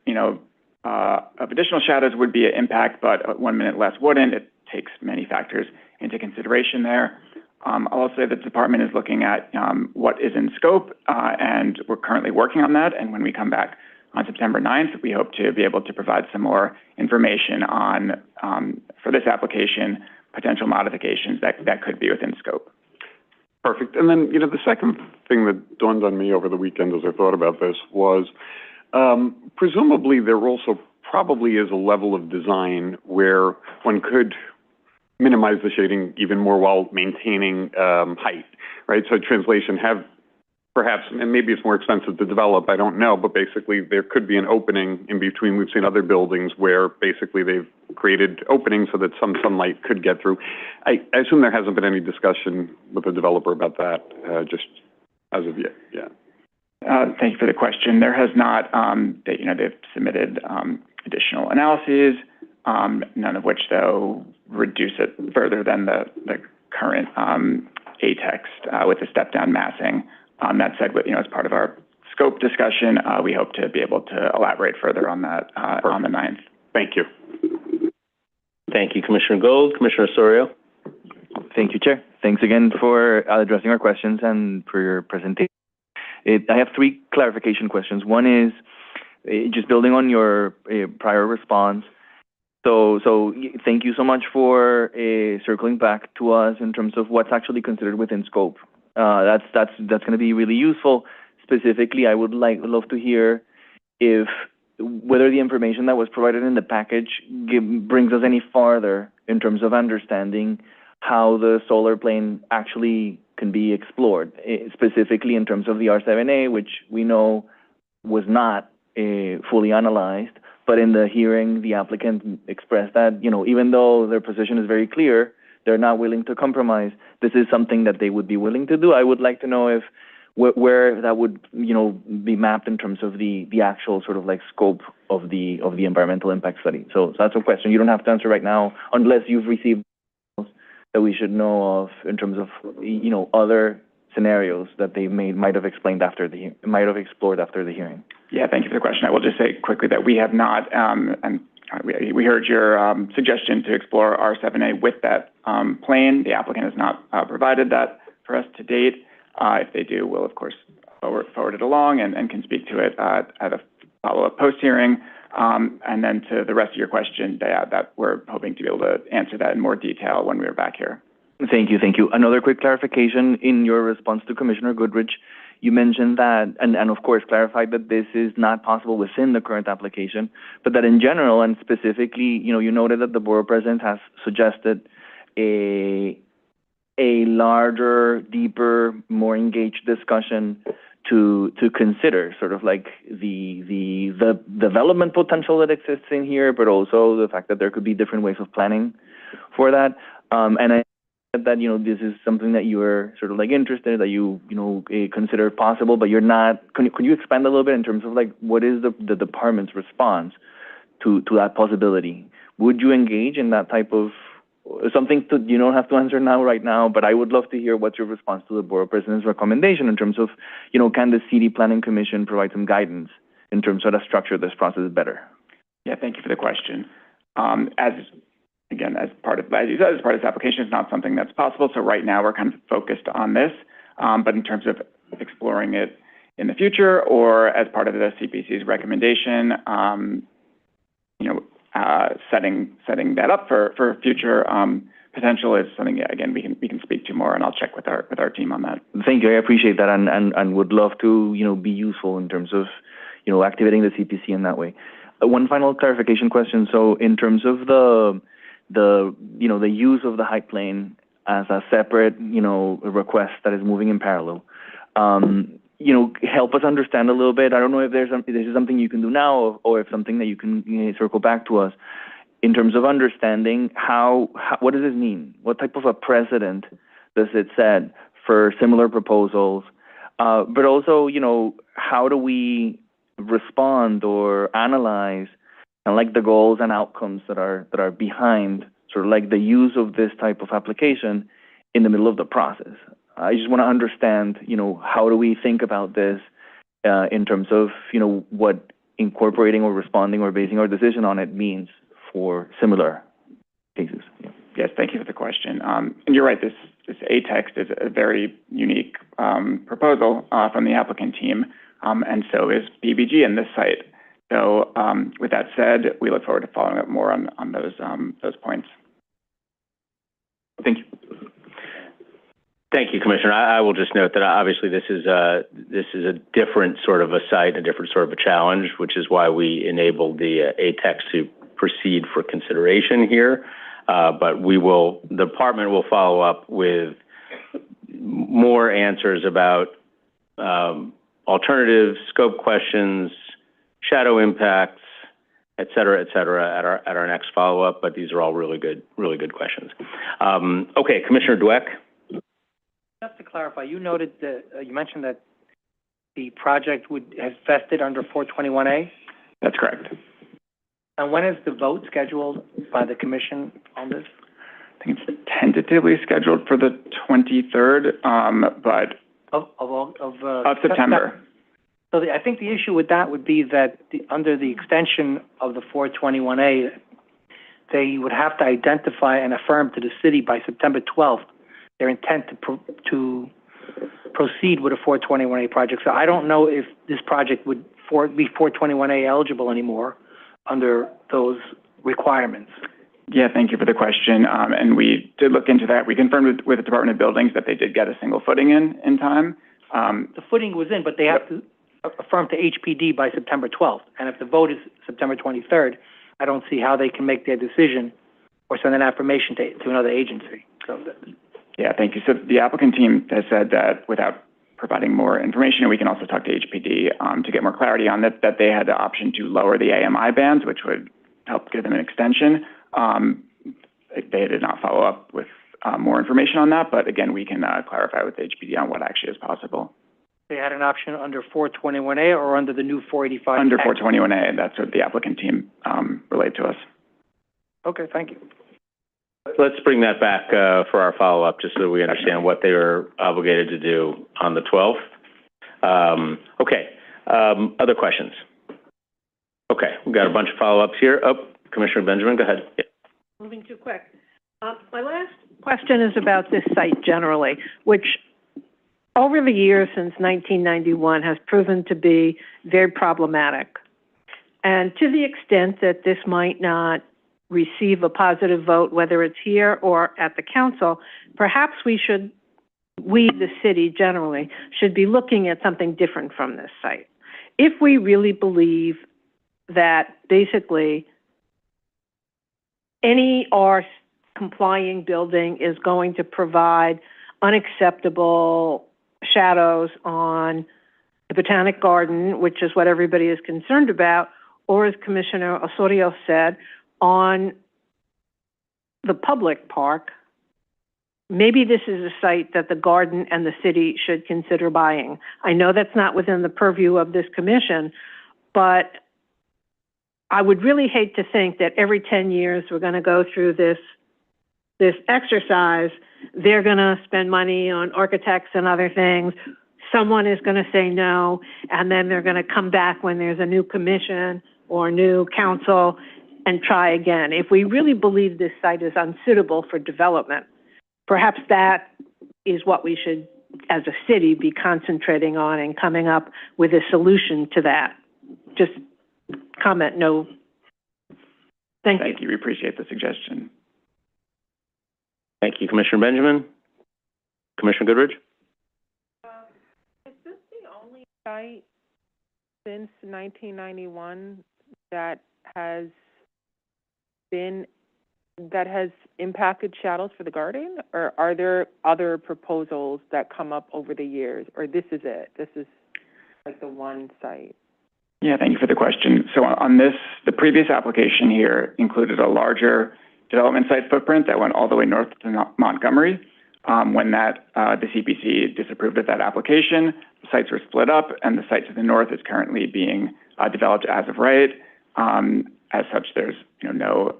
of additional shadows would be an impact, but 1 minute less wouldn't. It takes many factors into consideration there. I'll also say that the department is looking at what is in scope, and we're currently working on that. And when we come back on September 9th, we hope to be able to provide some more information on, for this application, potential modifications that could be within scope. Perfect. And then, the second thing that dawned on me over the weekend as I thought about this was presumably there also probably is a level of design where one could minimize the shading even more while maintaining height, right? So translation have perhaps, and maybe it's more expensive to develop, I don't know, but basically there could be an opening in between. We've seen other buildings where basically they've created openings so that some sunlight could get through. I assume there hasn't been any discussion with the developer about that, just as of yet, yeah. Thank you for the question. There has not, they've submitted additional analyses, none of which, though, reduce it further than the current A text with the step-down massing. That said, as part of our scope discussion, we hope to be able to elaborate further on that on the 9th. Thank you. Thank you, Commissioner Gold. Commissioner Osorio? Thank you, Chair. Thanks again for addressing our questions and for your presentation. I have 3 clarification questions. One is just building on your prior response. So thank you so much for circling back to us in terms of what's actually considered within scope. That's going to be really useful. Specifically, I would love to hear whether the information that was provided in the package brings us any farther in terms of understanding how the solar plane actually can be explored, specifically in terms of the R7A, which we know was not fully analyzed. But in the hearing, the applicant expressed that, even though their position is very clear, they're not willing to compromise. This is something that they would be willing to do. I would like to know where that would, be mapped in terms of the actual sort of like scope of the environmental impact study. So that's a question you don't have to answer right now, unless you've received that we should know of in terms of, other scenarios that they might have explored after the hearing. Yeah, thank you for the question. I will just say quickly that we have not, and we heard your suggestion to explore R7A with that plane. The applicant has not provided that for us to date. If they do, we'll of course forward it along and can speak to it at a follow-up post-hearing. And then to the rest of your question, that we're hoping to be able to answer that in more detail when we are back here. Thank you. Another quick clarification in your response to Commissioner Goodrich. You mentioned that, and of course clarified that this is not possible within the current application, but that in general and specifically, you noted that the Borough President has suggested a larger, deeper, more engaged discussion to consider sort of like the development potential that exists in here, but also the fact that there could be different ways of planning for that. And I said that, this is something that you are sort of like interested, that you consider possible, but you're not. Can you expand a little bit in terms of like what is the department's response to that possibility? Would you engage in that type of something you don't have to answer right now, but I would love to hear what's your response to the Borough President's recommendation in terms of, can the City Planning Commission provide some guidance in terms of how to structure this process better? Yeah, thank you for the question. As part of this application, it's not something that's possible. So right now we're kind of focused on this, but in terms of exploring it in the future or as part of the CPC's recommendation, setting that up for future potential is something, again, we can speak to more, and I'll check with our team on that. Thank you. I appreciate that, and would love to be useful in terms of activating the CPC in that way. One final clarification question. So in terms of the use of the height plane as a separate request that is moving in parallel. Help us understand a little bit. I don't know if this is something you can do now or if something that you can circle back to us in terms of understanding what does this mean? What type of a precedent does it set for similar proposals? But also, how do we respond or analyze and like the goals and outcomes that are behind sort of like the use of this type of application in the middle of the process? I just want to understand, how do we think about this in terms of, what incorporating or responding or basing our decision on it means for similar cases. Yeah. Yes, thank you for the question. And you're right, this A-text is a very unique proposal from the applicant team, and so is BBG in this site. So with that said, we look forward to following up more on those points. Thank you. Thank you, Commissioner. I will just note that obviously this is a different sort of a site, a different sort of a challenge, which is why we enabled the A-text to proceed for consideration here. But the department will follow up with more answers about alternative scope questions, shadow impacts, et cetera, at our next follow-up. But these are all really good questions. Okay, Commissioner Dweck. Just to clarify, you noted that you mentioned that the project has vested under 421A. That's correct. And when is the vote scheduled by the commission on this? I think it's tentatively scheduled for the 23rd, but of September. So I think the issue with that would be that under the extension of the 421A, they would have to identify and affirm to the city by September 12th their intent to proceed with a 421A project. So I don't know if this project would be 421A eligible anymore under those requirements. Yeah, thank you for the question. And we did look into that. We confirmed with the Department of Buildings that they did get a single footing in time. The footing was in, but they have to affirm to HPD by September 12th. And if the vote is September 23rd, I don't see how they can make their decision or send an affirmation to another agency. So yeah, thank you. So the applicant team has said that without providing more information, and we can also talk to HPD to get more clarity on that they had the option to lower the AMI bands, which would help give them an extension. They did not follow up with more information on that, but again, we can clarify with HPD on what actually is possible. They had an option under 421A or under the new 485? Under 421A, and that's what the applicant team relayed to us. Okay, thank you. Let's bring that back for our follow-up, just so we understand what they were obligated to do on the 12th. Other questions? Okay, we've got a bunch of follow-ups here. Commissioner Benjamin, go ahead. Yeah. Moving too quick. My last question is about this site generally, which over the years since 1991 has proven to be very problematic. And to the extent that this might not receive a positive vote, whether it's here or at the council, perhaps we, the city generally, should be looking at something different from this site. If we really believe that basically any R-complying building is going to provide unacceptable shadows on the Botanic Garden, which is what everybody is concerned about, or as Commissioner Osorio said, on the public park, maybe this is a site that the garden and the city should consider buying. I know that's not within the purview of this commission, but I would really hate to think that every 10 years we're going to go through this exercise. They're going to spend money on architects and other things. Someone is going to say no, and then they're going to come back when there's a new commission or new council and try again. If we really believe this site is unsuitable for development, perhaps that is what we should, as a city, be concentrating on and coming up with a solution to that. Just comment, no. Thank you. We appreciate the suggestion. Thank you, Commissioner Benjamin. Commissioner Goodridge? Is this the only site since 1991 that has impacted shadows for the garden, or are there other proposals that come up over the years, or this is it? This is like the one site? Yeah, thank you for the question. So on this, the previous application here included a larger development site footprint that went all the way north to Montgomery. When the CPC disapproved of that application, the sites were split up, and the site to the north is currently being developed as of right. As such, there's no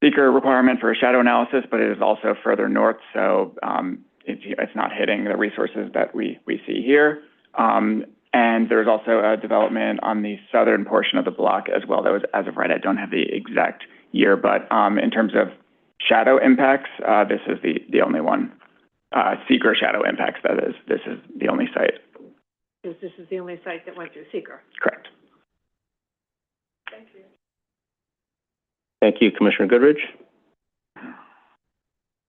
seeker requirement for a shadow analysis, but it is also further north, so it's not hitting the resources that we see here. And there's also a development on the southern portion of the block as well. That was as of right. I don't have the exact year, but in terms of shadow impacts, this is the only one. Seeker shadow impacts, that is. This is the only site. This is the only site that went through seeker. Correct. Thank you. Thank you, Commissioner Goodridge.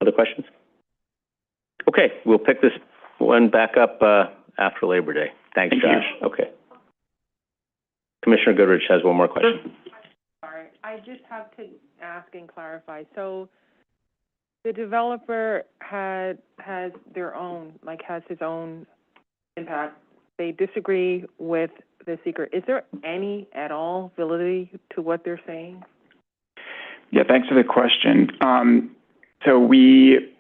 Other questions? Okay, we'll pick this one back up after Labor Day. Thanks, Josh. Okay. Commissioner Goodridge has one more question. Sorry, I just have to ask and clarify. So the developer has their own, has his own impact. They disagree with the seeker. Is there any at all validity to what they're saying? Yeah, thanks for the question. So we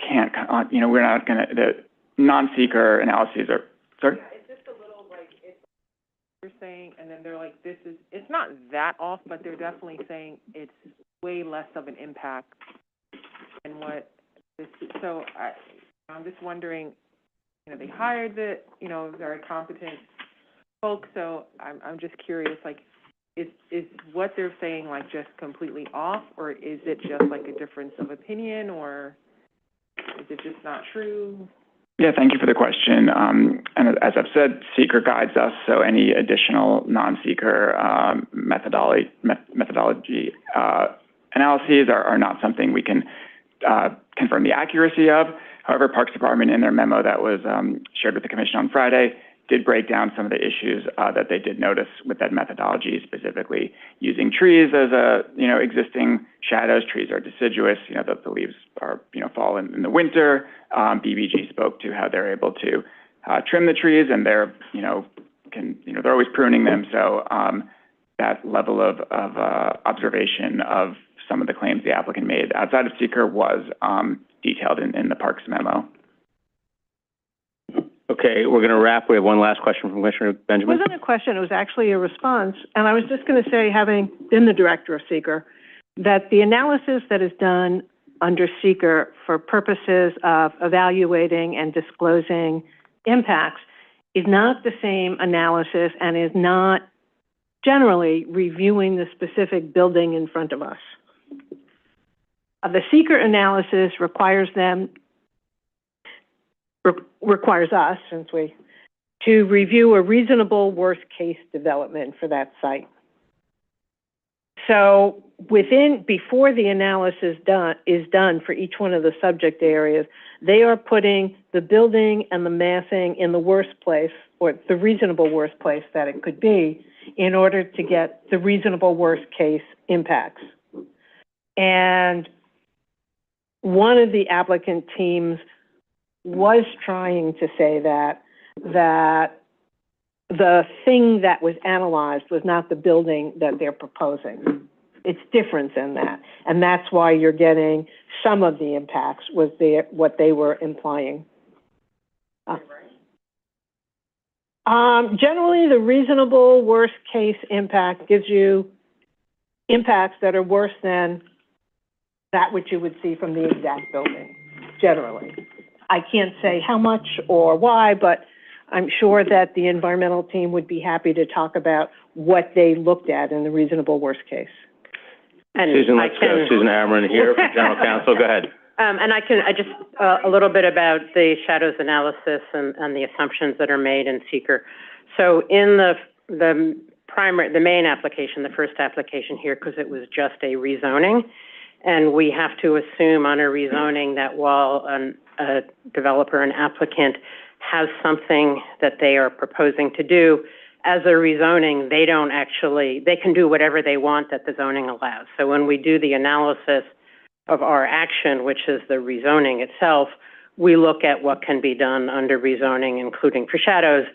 can't, we're not going to, the non-seeker analyses are, sorry? Yeah, it's just a little they're saying, and then they're like, it's not that off, but they're definitely saying it's way less of an impact than what this, so I'm just wondering, they hired the, very competent folks, so I'm just curious, like, is what they're saying, like, just completely off, or is it just, like, a difference of opinion, or is it just not true? Yeah, thank you for the question. And as I've said, seeker guides us, so any additional non-seeker methodology analyses are not something we can confirm the accuracy of. However, Parks Department, in their memo that was shared with the Commission on Friday, did break down some of the issues that they did notice with that methodology, specifically using trees as existing shadows. Trees are deciduous, the leaves are, fall in the winter. BBG spoke to how they're able to trim the trees, and they're, they're always pruning them. So that level of observation of some of the claims the applicant made outside of seeker was detailed in the Parks memo. Okay, we're going to wrap. We have one last question from Commissioner Benjamin. It wasn't a question, it was actually a response. And I was just going to say, having been the director of seeker, that the analysis that is done under seeker for purposes of evaluating and disclosing impacts is not the same analysis and is not generally reviewing the specific building in front of us. The seeker analysis requires us, to review a reasonable worst case development for that site. So before the analysis is done for each one of the subject areas, they are putting the building and the massing in the worst place, or the reasonable worst place that it could be, in order to get the reasonable worst case impacts. And one of the applicant teams was trying to say that the thing that was analyzed was not the building that they're proposing. It's different than that. And that's why you're getting some of the impacts was what they were implying. Generally, the reasonable worst case impact gives you impacts that are worse than that which you would see from the exact building, generally. I can't say how much or why, but I'm sure that the environmental team would be happy to talk about what they looked at in the reasonable worst case. And Susan, let's go. Susan Amron here from General Counsel. Go ahead. And I just a little bit about the shadows analysis and the assumptions that are made in seeker. So in the main application, the first application here, because it was just a rezoning, and we have to assume on a rezoning that while a developer, an applicant, has something that they are proposing to do, as a rezoning, they can do whatever they want that the zoning allows. So when we do the analysis of our action, which is the rezoning itself, we look at what can be done under rezoning, including for shadows,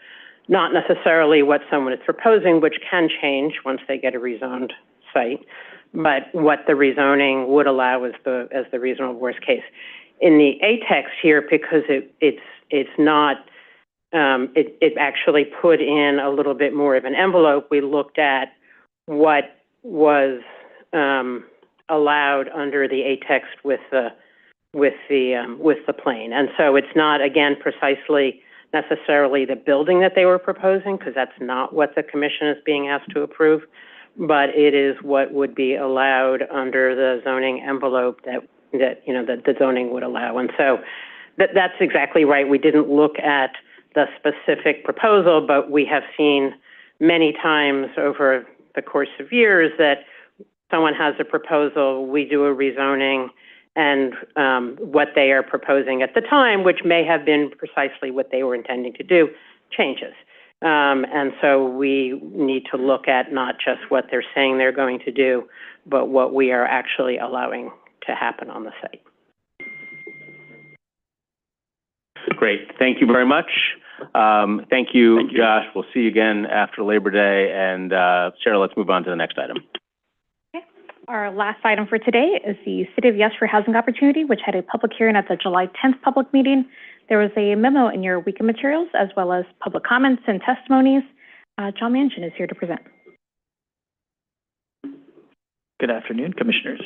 not necessarily what someone is proposing, which can change once they get a rezoned site, but what the rezoning would allow as the reasonable worst case. In the A-text here, because it's not, it actually put in a little bit more of an envelope. We looked at what was allowed under the A-text with the plane, and so it's not, again, precisely necessarily the building that they were proposing, because that's not what the commission is being asked to approve, but it is what would be allowed under the zoning envelope that the zoning would allow. And so that's exactly right. We didn't look at the specific proposal, but we have seen many times over the course of years that someone has a proposal, we do a rezoning, and what they are proposing at the time, which may have been precisely what they were intending to do, changes. And so we need to look at not just what they're saying they're going to do, but what we are actually allowing to happen on the site. Great. Thank you very much. Thank you, Josh. We'll see you again after Labor Day. And Sarah, let's move on to the next item. Okay. Our last item for today is the City of Yes for Housing Opportunity, which had a public hearing at the July 10th public meeting. There was a memo in your weekend materials, as well as public comments and testimonies. John Manchin is here to present. Good afternoon, Commissioners.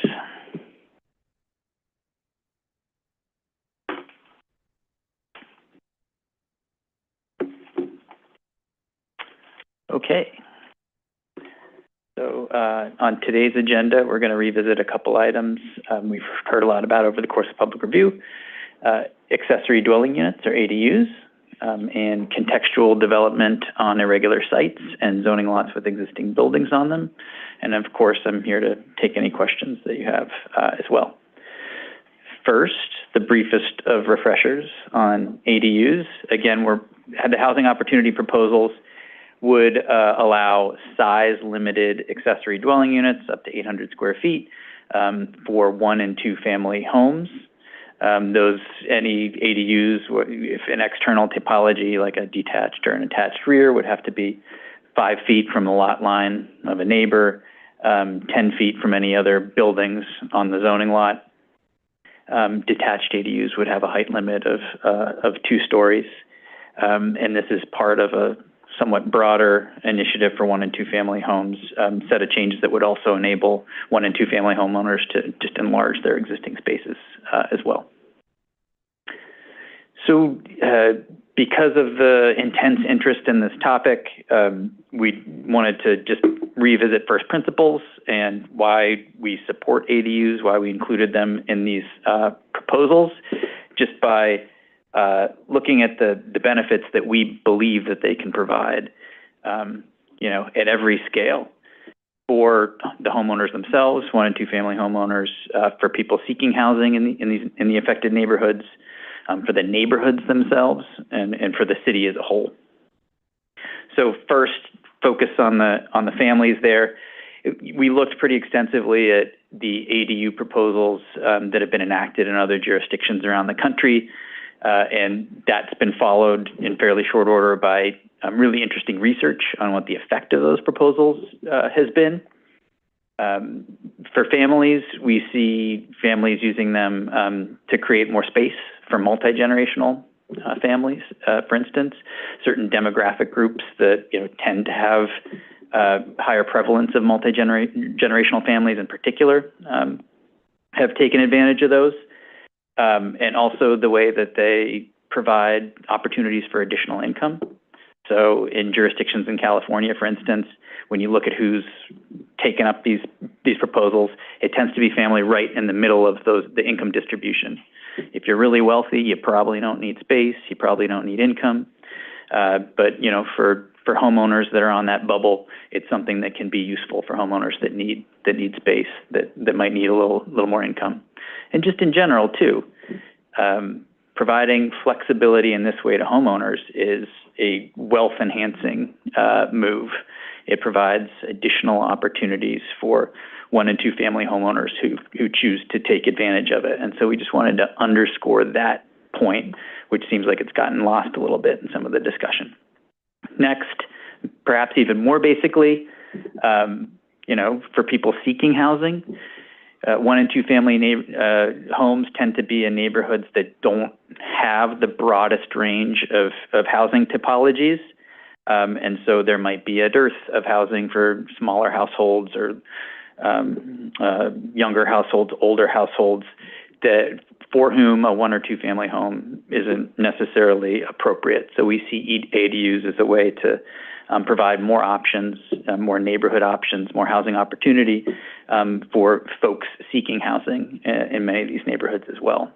Okay. So on today's agenda, we're going to revisit a couple items we've heard a lot about over the course of public review. Accessory dwelling units, or ADUs, and contextual development on irregular sites and zoning lots with existing buildings on them. And of course, I'm here to take any questions that you have as well. First, the briefest of refreshers on ADUs. Again, the housing opportunity proposals would allow size-limited accessory dwelling units up to 800 square feet for 1- and 2-family homes. Any ADUs, if an external topology like a detached or an attached rear, would have to be 5 feet from the lot line of a neighbor, 10 feet from any other buildings on the zoning lot. Detached ADUs would have a height limit of 2 stories. And this is part of a somewhat broader initiative for 1- and 2-family homes, set of changes that would also enable 1- and 2-family homeowners to just enlarge their existing spaces as well. So because of the intense interest in this topic, we wanted to just revisit first principles and why we support ADUs, why we included them in these proposals, just by looking at the benefits that we believe that they can provide, at every scale for the homeowners themselves, 1- and 2-family homeowners, for people seeking housing in the affected neighborhoods, for the neighborhoods themselves, and for the city as a whole. So first, focus on the families there. We looked pretty extensively at the ADU proposals that have been enacted in other jurisdictions around the country. And that's been followed in fairly short order by really interesting research on what the effect of those proposals has been. For families, we see families using them to create more space for multi-generational families, for instance. Certain demographic groups that tend to have higher prevalence of multi-generational families in particular have taken advantage of those. And also the way that they provide opportunities for additional income. So in jurisdictions in California, for instance, when you look at who's taken up these proposals, it tends to be family right in the middle of the income distribution. If you're really wealthy, you probably don't need space, you probably don't need income. But for homeowners that are on that bubble, it's something that can be useful for homeowners that need space, that might need a little more income. And just in general, too, providing flexibility in this way to homeowners is a wealth-enhancing move. It provides additional opportunities for 1- and 2-family homeowners who choose to take advantage of it. And so we just wanted to underscore that point, which seems like it's gotten lost a little bit in some of the discussion. Next, perhaps even more basically, for people seeking housing, 1- and 2-family homes tend to be in neighborhoods that don't have the broadest range of housing typologies. And so there might be a dearth of housing for smaller households or younger households, older households, for whom a 1- or 2-family home isn't necessarily appropriate. So we see ADUs as a way to provide more options, more neighborhood options, more housing opportunity for folks seeking housing in many of these neighborhoods as well.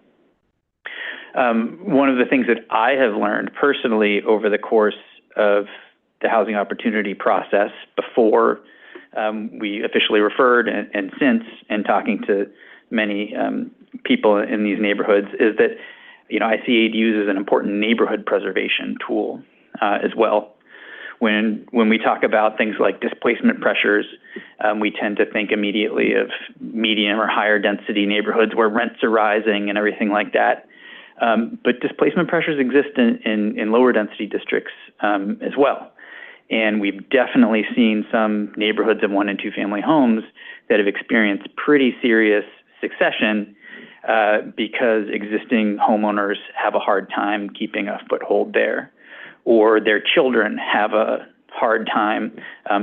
One of the things that I have learned personally over the course of the housing opportunity process before we officially referred and since, and talking to many people in these neighborhoods, is that I see ADUs as an important neighborhood preservation tool as well. When we talk about things like displacement pressures, we tend to think immediately of medium or higher density neighborhoods where rents are rising and everything like that. But displacement pressures exist in lower density districts as well. And we've definitely seen some neighborhoods of 1- and 2-family homes that have experienced pretty serious succession because existing homeowners have a hard time keeping a foothold there, or their children have a hard time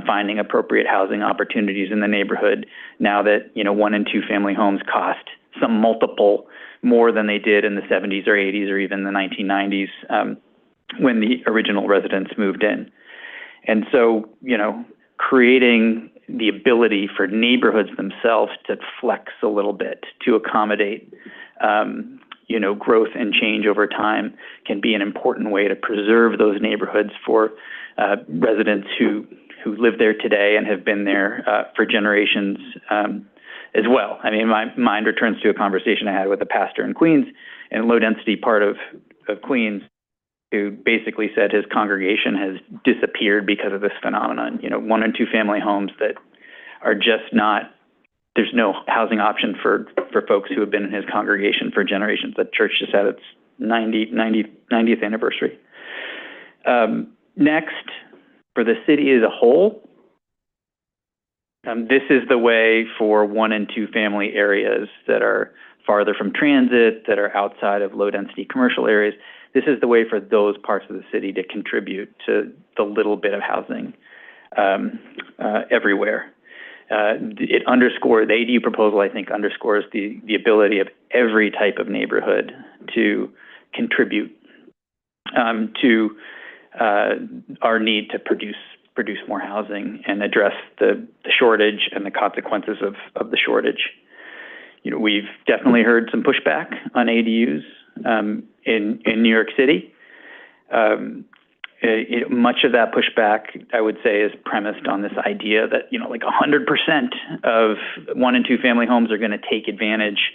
finding appropriate housing opportunities in the neighborhood now that 1- and 2-family homes cost some multiple more than they did in the 70s or 80s or even the 1990s when the original residents moved in. And so, creating the ability for neighborhoods themselves to flex a little bit to accommodate, growth and change over time can be an important way to preserve those neighborhoods for residents who live there today and have been there for generations as well. I mean, my mind returns to a conversation I had with a pastor in Queens, in a low-density part of Queens, who basically said his congregation has disappeared because of this phenomenon. 1 and 2 family homes that are just not, there's no housing option for folks who have been in his congregation for generations. The church just had its 90th anniversary. Next, for the city as a whole, this is the way for 1 and 2 family areas that are farther from transit, that are outside of low-density commercial areas. This is the way for those parts of the city to contribute to the little bit of housing everywhere. The ADU proposal, I think, underscores the ability of every type of neighborhood to contribute to our need to produce more housing and address the shortage and the consequences of the shortage. We've definitely heard some pushback on ADUs in New York City. Much of that pushback, I would say, is premised on this idea that, like 100% of 1 and 2 family homes are going to take advantage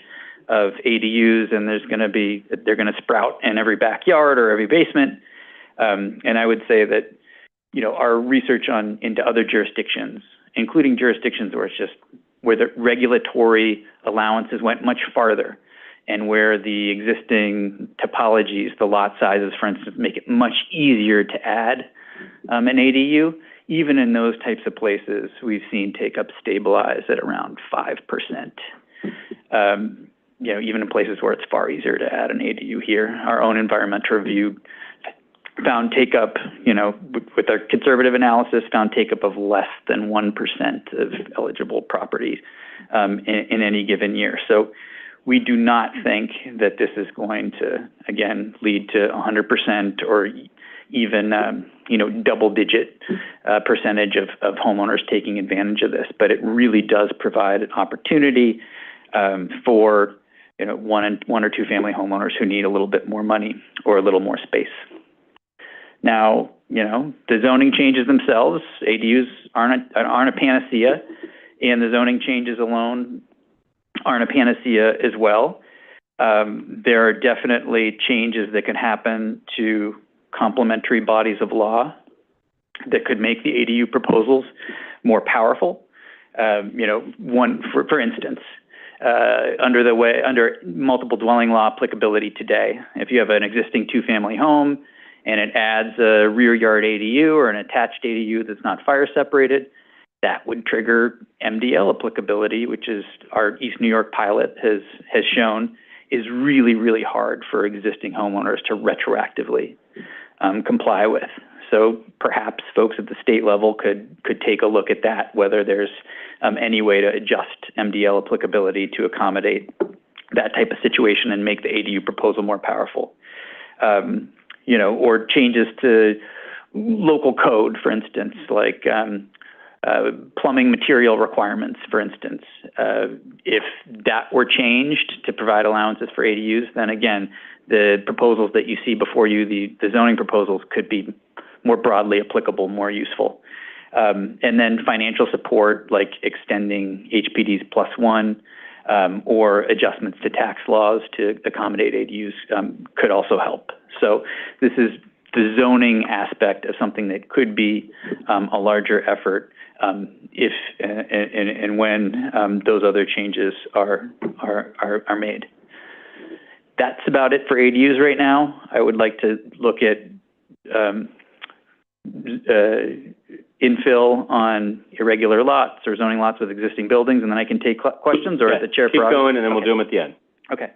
of ADUs, and they're going to sprout in every backyard or every basement. And I would say that, our research into other jurisdictions, including jurisdictions where the regulatory allowances went much farther, and where the existing topologies, the lot sizes, for instance, make it much easier to add an ADU. Even in those types of places, we've seen take-up stabilize at around 5%. Even in places where it's far easier to add an ADU here. Our own environmental review found take-up, with our conservative analysis, found take-up of less than 1% of eligible properties in any given year. So we do not think that this is going to, again, lead to 100% or even, double-digit percentage of homeowners taking advantage of this. But it really does provide an opportunity for, 1 or 2 family homeowners who need a little bit more money or a little more space. Now, the zoning changes themselves, ADUs aren't a panacea, and the zoning changes alone aren't a panacea as well. There are definitely changes that can happen to complementary bodies of law that could make the ADU proposals more powerful. For instance, under multiple dwelling law applicability today, if you have an existing 2-family home and it adds a rear yard ADU or an attached ADU that's not fire separated, that would trigger MDL applicability, which is our East New York pilot has shown is really, really hard for existing homeowners to retroactively comply with. So perhaps folks at the state level could take a look at that, whether there's any way to adjust MDL applicability to accommodate that type of situation and make the ADU proposal more powerful. Or changes to local code, for instance, like plumbing material requirements, for instance. If that were changed to provide allowances for ADUs, then again, the proposals that you see before you, the zoning proposals, could be more broadly applicable, more useful. And then financial support, like extending HPDs +1, or adjustments to tax laws to accommodate ADUs, could also help. So this is the zoning aspect of something that could be a larger effort if and when those other changes are made. That's about it for ADUs right now. I would like to look at infill on irregular lots or zoning lots with existing buildings, and then I can take questions, or the chair. Keep going, and then we'll do them at the end. Okay.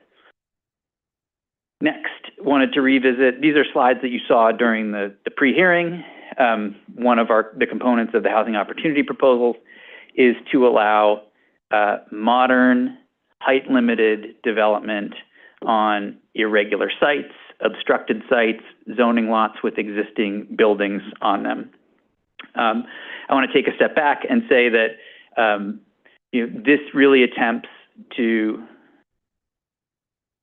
Next, wanted to revisit, these are slides that you saw during the pre-hearing. One of the components of the housing opportunity proposals is to allow modern, height-limited development on irregular sites, obstructed sites, zoning lots with existing buildings on them. I want to take a step back and say that this really attempts to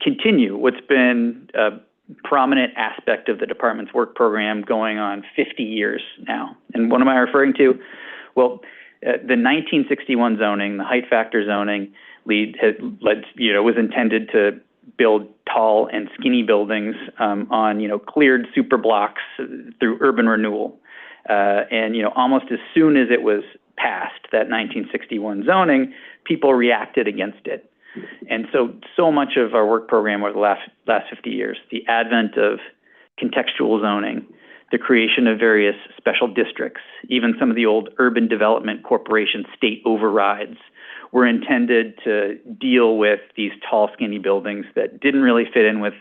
continue what's been a prominent aspect of the department's work program going on 50 years now. And what am I referring to? Well, the 1961 zoning, the height factor zoning, was intended to build tall and skinny buildings on cleared super blocks through urban renewal. And almost as soon as it was passed, that 1961 zoning, people reacted against it. And so much of our work program over the last 50 years, the advent of contextual zoning, the creation of various special districts, even some of the old urban development corporation state overrides, were intended to deal with these tall, skinny buildings that didn't really fit in with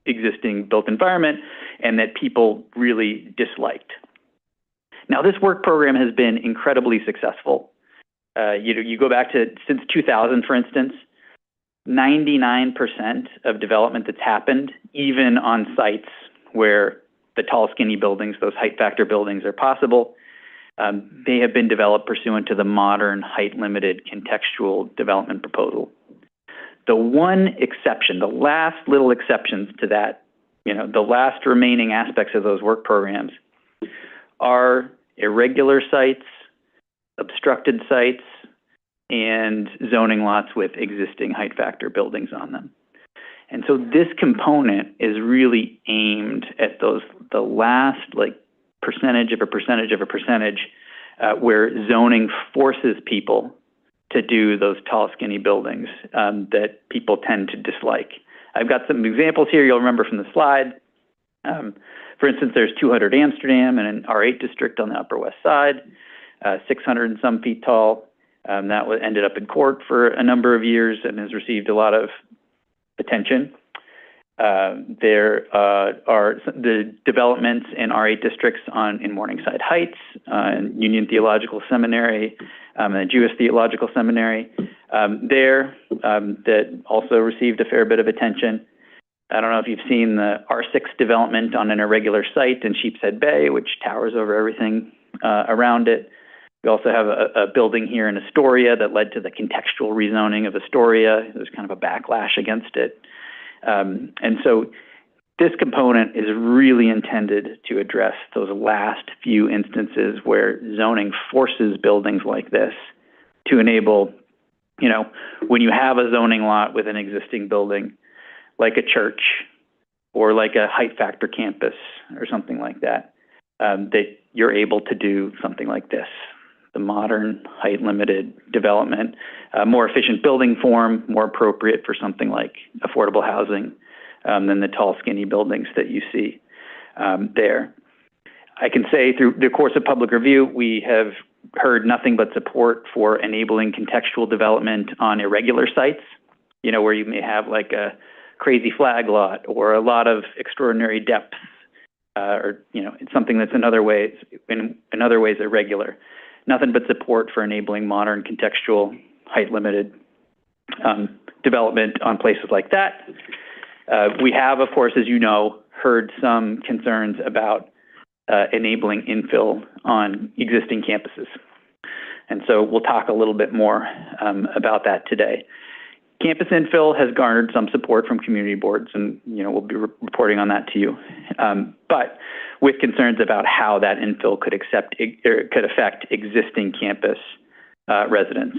existing built environment and that people really disliked. Now, this work program has been incredibly successful. You go back to since 2000, for instance, 99% of development that's happened, even on sites where the tall, skinny buildings, those height factor buildings are possible, they have been developed pursuant to the modern height-limited contextual development proposal. The one exception, the last little exceptions to that, the last remaining aspects of those work programs are irregular sites, obstructed sites, and zoning lots with existing height factor buildings on them. And so this component is really aimed at the last percentage of a percentage of a percentage where zoning forces people to do those tall, skinny buildings that people tend to dislike. I've got some examples here you'll remember from the slide. For instance, there's 200 Amsterdam in an R8 district on the Upper West Side, 600 and some feet tall. That ended up in court for a number of years and has received a lot of attention. There are the developments in R8 districts in Morningside Heights, Union Theological Seminary, and the Jewish Theological Seminary that also received a fair bit of attention. I don't know if you've seen the R6 development on an irregular site in Sheepshead Bay, which towers over everything around it. We also have a building here in Astoria that led to the contextual rezoning of Astoria. There's kind of a backlash against it. And so this component is really intended to address those last few instances where zoning forces buildings like this to enable, when you have a zoning lot with an existing building, like a church or like a height factor campus or something like that, that you're able to do something like this. The modern height-limited development, more efficient building form, more appropriate for something like affordable housing than the tall, skinny buildings that you see there. I can say through the course of public review, we have heard nothing but support for enabling contextual development on irregular sites, where you may have like a crazy flag lot or a lot of extraordinary depth, or it's something that's in other ways irregular. Nothing but support for enabling modern contextual height-limited development on places like that. We have, of course, as you know, heard some concerns about enabling infill on existing campuses. And so we'll talk a little bit more about that today. Campus infill has garnered some support from community boards, and we'll be reporting on that to you. But with concerns about how that infill could affect existing campus residents.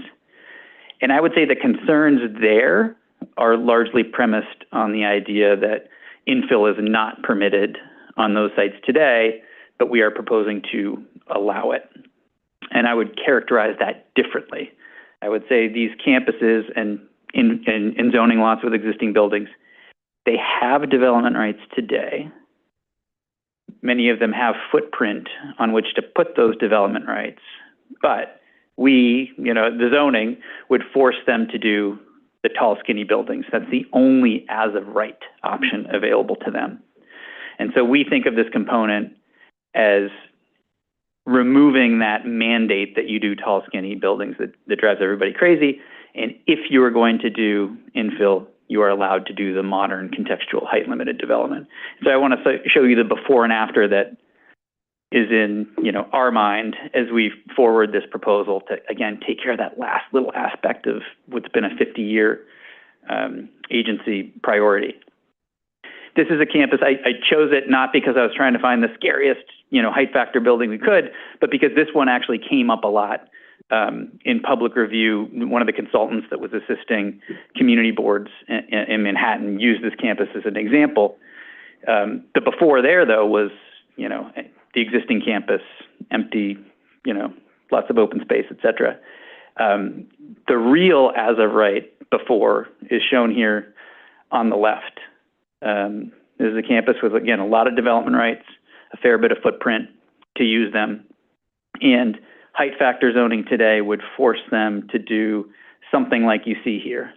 And I would say the concerns there are largely premised on the idea that infill is not permitted on those sites today, but we are proposing to allow it. And I would characterize that differently. I would say these campuses and in zoning lots with existing buildings, they have development rights today. Many of them have footprint on which to put those development rights, but the zoning would force them to do the tall, skinny buildings. That's the only as of right option available to them. And so we think of this component as removing that mandate that you do tall, skinny buildings that drives everybody crazy. And if you are going to do infill, you are allowed to do the modern contextual height-limited development. So I want to show you the before and after that is in, our mind as we forward this proposal to, again, take care of that last little aspect of what's been a 50-year agency priority. This is a campus, I chose it not because I was trying to find the scariest, height factor building we could, but because this one actually came up a lot in public review. One of the consultants that was assisting community boards in Manhattan used this campus as an example. The before there, though, was, the existing campus, empty, lots of open space, et cetera. The real as of right before is shown here on the left. This is a campus with, again, a lot of development rights, a fair bit of footprint to use them. And height factor zoning today would force them to do something like you see here.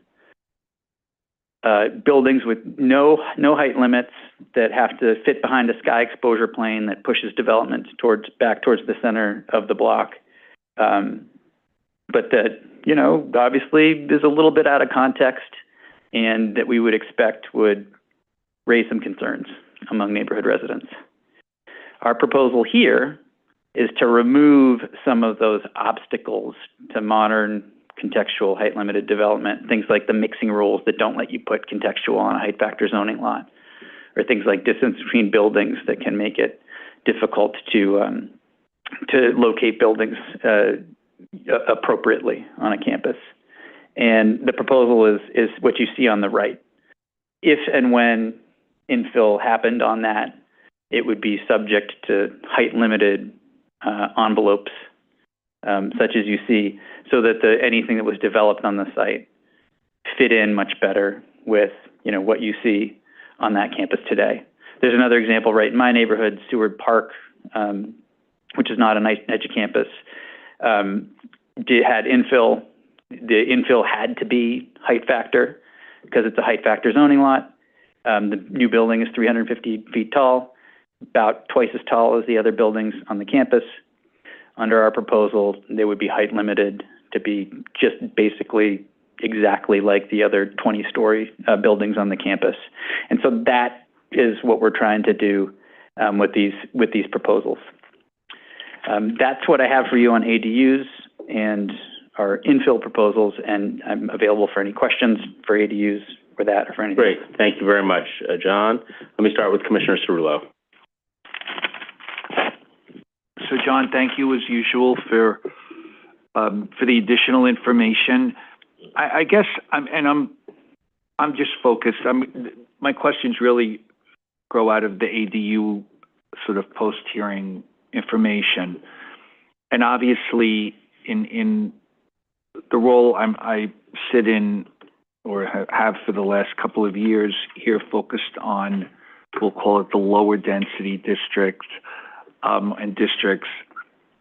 Buildings with no height limits that have to fit behind a sky exposure plane that pushes development back towards the center of the block. But that, obviously is a little bit out of context and that we would expect would raise some concerns among neighborhood residents. Our proposal here is to remove some of those obstacles to modern contextual height limited development, things like the mixing rules that don't let you put contextual on a height factor zoning lot, or things like distance between buildings that can make it difficult to locate buildings appropriately on a campus. And the proposal is what you see on the right. If and when infill happened on that, it would be subject to height limited envelopes, such as you see, so that anything that was developed on the site fit in much better with, what you see on that campus today. There's another example right in my neighborhood, Seward Park, which is not a nice edge campus, had infill. The infill had to be height factor because it's a height factor zoning lot. The new building is 350 feet tall, about twice as tall as the other buildings on the campus. Under our proposal, they would be height limited to be just basically exactly like the other 20-story buildings on the campus. And so that is what we're trying to do with these proposals. That's what I have for you on ADUs and our infill proposals, and I'm available for any questions for ADUs for that or for anything. Great. Thank you very much, John. Let me start with Commissioner Cerullo. So, John, thank you as usual for the additional information. I guess I'm just focused. My questions really grow out of the ADU sort of post-hearing information, and obviously in the role I sit in or have for the last couple of years here, focused on, we'll call it the lower density district and districts.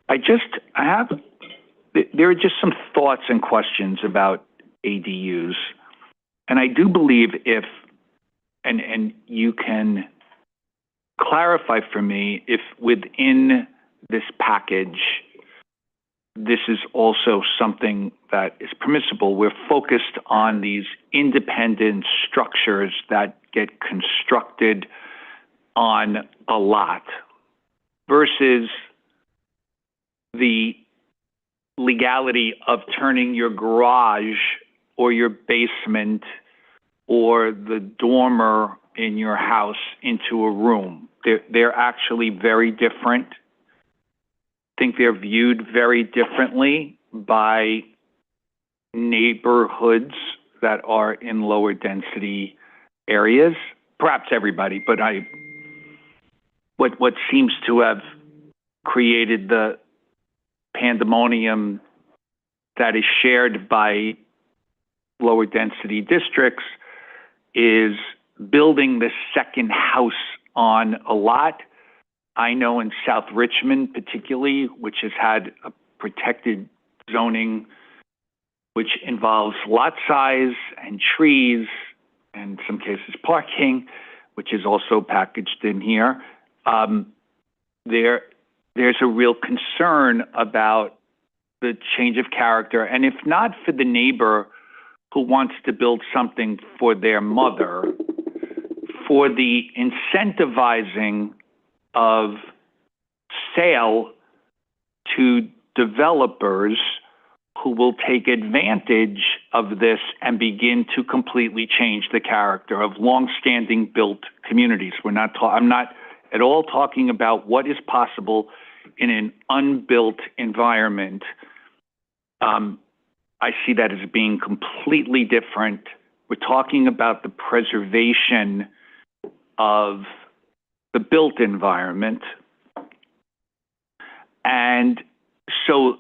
There are just some thoughts and questions about ADUs. And I do believe and you can clarify for me if within this package, this is also something that is permissible. We're focused on these independent structures that get constructed on a lot versus the legality of turning your garage or your basement or the dormer in your house into a room. They're actually very different. I think they're viewed very differently by neighborhoods that are in lower density areas. Perhaps everybody, but what seems to have created the pandemonium that is shared by lower density districts is building the second house on a lot. I know in South Richmond particularly, which has had a protected zoning, which involves lot size and trees, and in some cases parking, which is also packaged in here. There's a real concern about the change of character. And if not for the neighbor who wants to build something for their mother, for the incentivizing of sale to developers who will take advantage of this and begin to completely change the character of longstanding built communities. I'm not at all talking about what is possible in an unbuilt environment. I see that as being completely different. We're talking about the preservation of the built environment. And so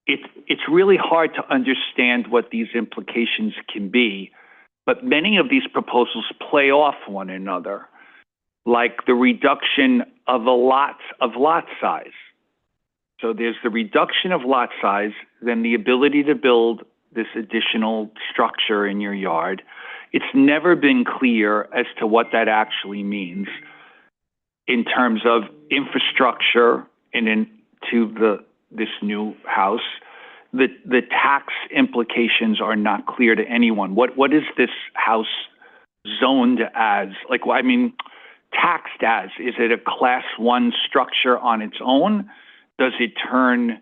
it's really hard to understand what these implications can be, but many of these proposals play off one another, like the reduction of lot size. So there's the reduction of lot size, then the ability to build this additional structure in your yard. It's never been clear as to what that actually means in terms of infrastructure and into this new house. The tax implications are not clear to anyone. What is this house zoned as? Taxed as? Is it a class 1 structure on its own? Does it turn,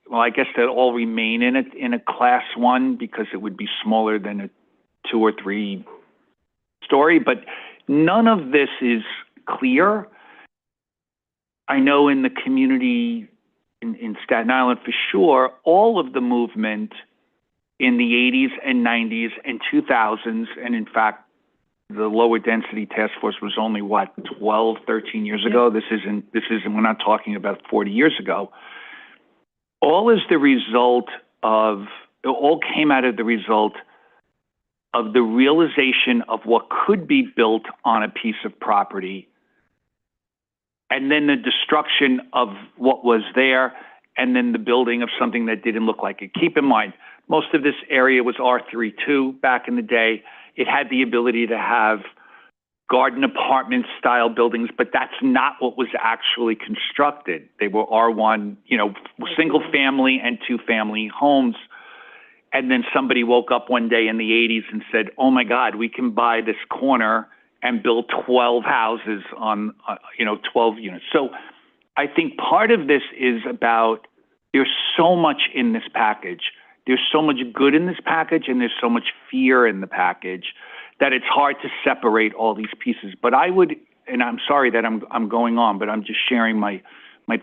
well, I guess they'll all remain in a class 1 because it would be smaller than a 2 or 3 story, but none of this is clear. I know in the community in Staten Island for sure, all of the movement in the 80s and 90s and 2000s, and in fact, the lower density task force was only 12, 13 years ago. This isn't, we're not talking about 40 years ago. All came out of the result of the realization of what could be built on a piece of property, and then the destruction of what was there, and then the building of something that didn't look like it. Keep in mind, most of this area was R32 back in the day. It had the ability to have garden apartment style buildings, but that's not what was actually constructed. They were R1, single family and 2 family homes. And then somebody woke up one day in the 80s and said, oh my God, we can buy this corner and build 12 houses on, 12 units. So I think part of this is about, there's so much in this package. There's so much good in this package, and there's so much fear in the package that it's hard to separate all these pieces. But I would, and I'm sorry that I'm going on, but I'm just sharing my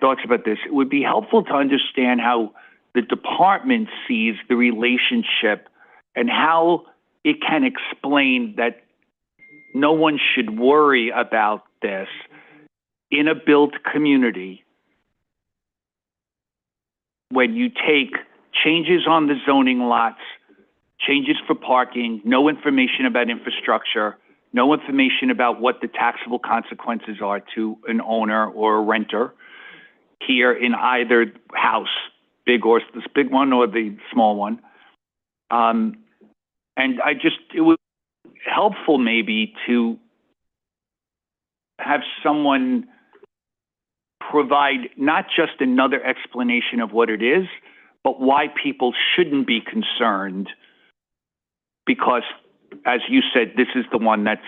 thoughts about this. It would be helpful to understand how the department sees the relationship and how it can explain that no one should worry about this in a built community when you take changes on the zoning lots, changes for parking, no information about infrastructure, no information about what the taxable consequences are to an owner or a renter here in either house, this big one or the small one. And it would be helpful maybe to have someone provide not just another explanation of what it is, but why people shouldn't be concerned, because, as you said, this is the one that's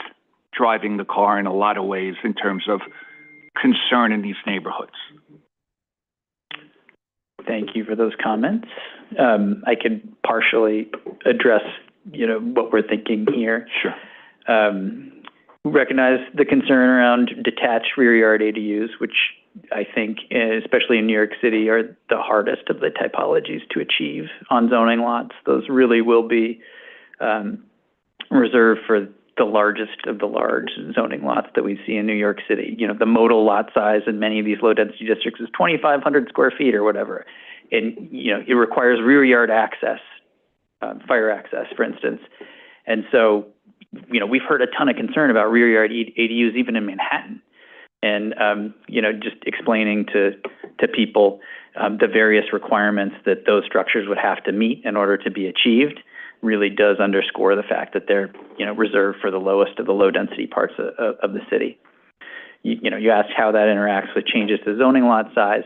driving the car in a lot of ways in terms of concern in these neighborhoods. Thank you for those comments. I can partially address, what we're thinking here. Sure. We recognize the concern around detached rear yard ADUs, which I think, especially in New York City, are the hardest of the typologies to achieve on zoning lots. Those really will be reserved for the largest of the large zoning lots that we see in New York City. The modal lot size in many of these low-density districts is 2,500 square feet or whatever. And, it requires rear yard access, fire access, for instance. And so, we've heard a ton of concern about rear yard ADUs even in Manhattan. And, just explaining to people the various requirements that those structures would have to meet in order to be achieved really does underscore the fact that they're, reserved for the lowest of the low-density parts of the city. You asked how that interacts with changes to zoning lot size.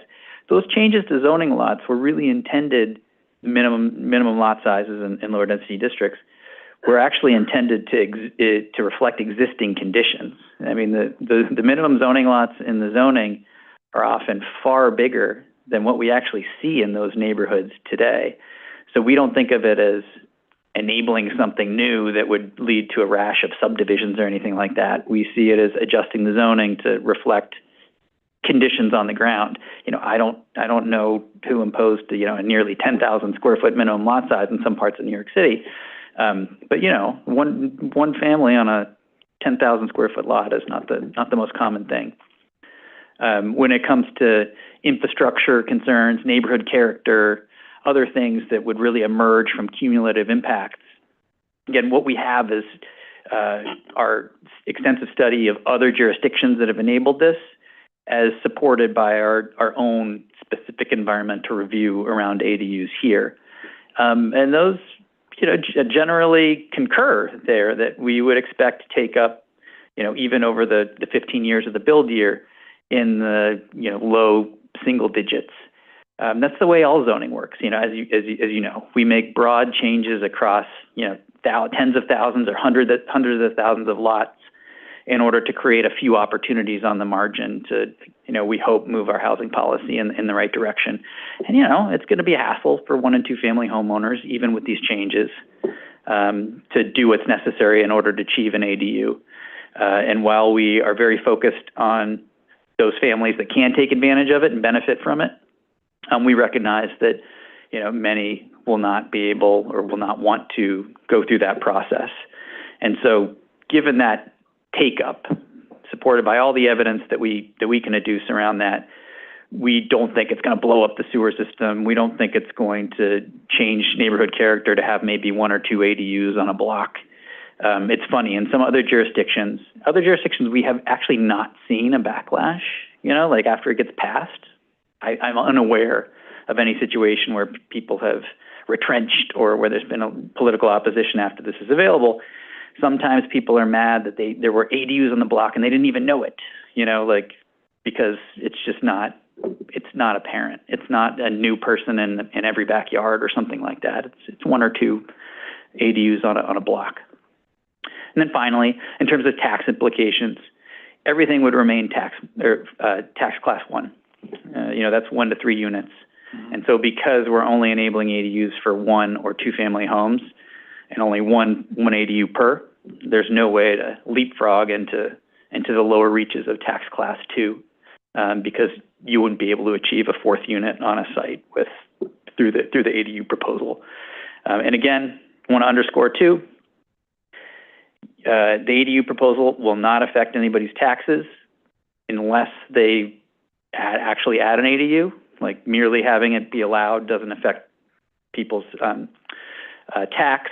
Those changes to zoning lots were really intended, minimum lot sizes in lower-density districts, were actually intended to reflect existing conditions. I mean, the minimum zoning lots in the zoning are often far bigger than what we actually see in those neighborhoods today. So we don't think of it as enabling something new that would lead to a rash of subdivisions or anything like that. We see it as adjusting the zoning to reflect conditions on the ground. I don't know who imposed, a nearly 10,000 square foot minimum lot size in some parts of New York City. But one family on a 10,000 square foot lot is not the most common thing. When it comes to infrastructure concerns, neighborhood character, other things that would really emerge from cumulative impacts, again, what we have is our extensive study of other jurisdictions that have enabled this, as supported by our own specific environmental review around ADUs here. And those, generally concur there that we would expect to take up, even over the 15 years of the build year in the, low single digits. That's the way all zoning works. As you know, we make broad changes across, tens of thousands or hundreds of thousands of lots in order to create a few opportunities on the margin to, we hope move our housing policy in the right direction. And, it's going to be a hassle for 1 and 2 family homeowners, even with these changes, to do what's necessary in order to achieve an ADU. And while we are very focused on those families that can take advantage of it and benefit from it, we recognize that, many will not be able or will not want to go through that process. And so given that take-up, supported by all the evidence that we can adduce around that, we don't think it's going to blow up the sewer system. We don't think it's going to change neighborhood character to have maybe 1 or 2 ADUs on a block. It's funny, in some other jurisdictions we have actually not seen a backlash, like after it gets passed. I'm unaware of any situation where people have retrenched or where there's been a political opposition after this is available. Sometimes people are mad that there were ADUs on the block and they didn't even know it, because it's just not apparent. It's not a new person in every backyard or something like that. It's 1 or 2 ADUs on a block. And then finally, in terms of tax implications, everything would remain tax class 1. That's 1 to 3 units. And so because we're only enabling ADUs for 1 or 2 family homes and only one ADU per, there's no way to leapfrog into the lower reaches of tax class 2, because you wouldn't be able to achieve a 4th unit on a site through the ADU proposal. And again, I want to underscore too, the ADU proposal will not affect anybody's taxes unless they actually add an ADU. Like merely having it be allowed doesn't affect people's tax.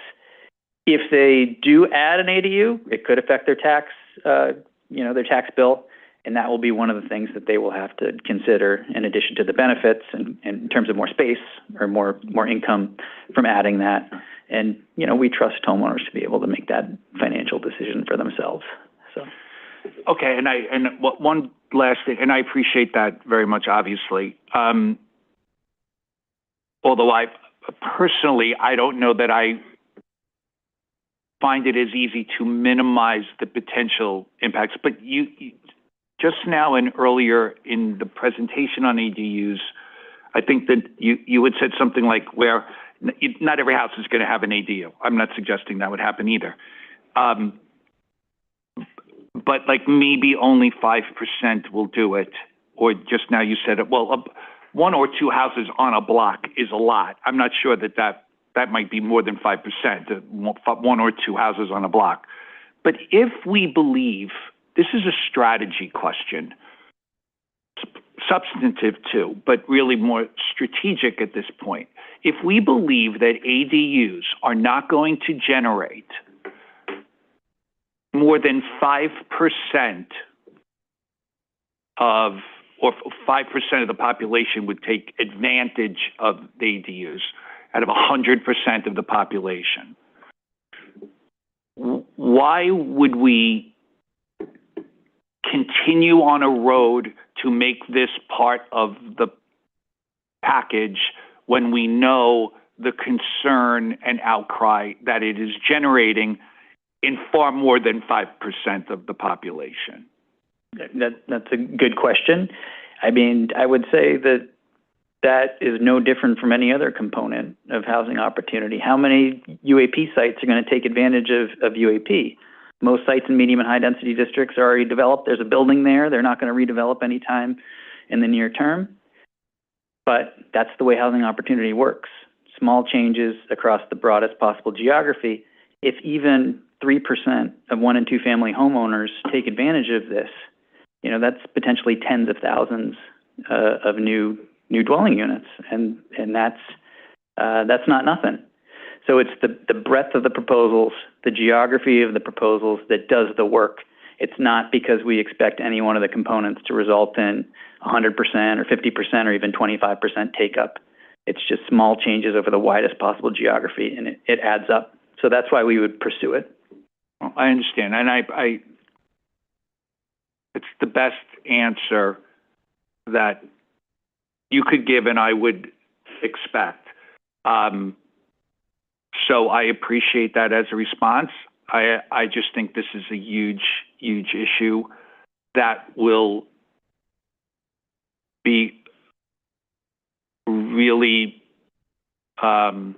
If they do add an ADU, it could affect their tax, their tax bill, and that will be one of the things that they will have to consider in addition to the benefits and in terms of more space or more income from adding that. And, we trust homeowners to be able to make that financial decision for themselves. So. Okay, and one last thing, and I appreciate that very much, obviously. Although I don't know that I find it as easy to minimize the potential impacts. But you just now and earlier in the presentation on ADUs, I think that you had said something like where not every house is going to have an ADU. I'm not suggesting that would happen either. But like maybe only 5% will do it. Or just now you said, 1 or 2 houses on a block is a lot. I'm not sure that might be more than 5%, 1 or 2 houses on a block. But if we believe, this is a strategy question, substantive too, but really more strategic at this point. If we believe that ADUs are not going to generate more than 5% or 5% of the population would take advantage of the ADUs out of 100% of the population, why would we continue on a road to make this part of the package when we know the concern and outcry that it is generating in far more than 5% of the population? That's a good question. I mean, I would say that that is no different from any other component of housing opportunity. How many UAP sites are going to take advantage of UAP? Most sites in medium and high density districts are already developed. There's a building there. They're not going to redevelop anytime in the near term. But that's the way housing opportunity works. Small changes across the broadest possible geography. If even 3% of 1 and 2 family homeowners take advantage of this, you know, that's potentially tens of thousands of new dwelling units, and that's not nothing. So it's the breadth of the proposals, the geography of the proposals that does the work. It's not because we expect any one of the components to result in 100% or 50% or even 25% take up. It's just small changes over the widest possible geography, and it adds up. So that's why we would pursue it. Well, I understand, and I it's the best answer that you could give and I would expect. So I appreciate that as a response. I just think this is a huge issue that will be really, I don't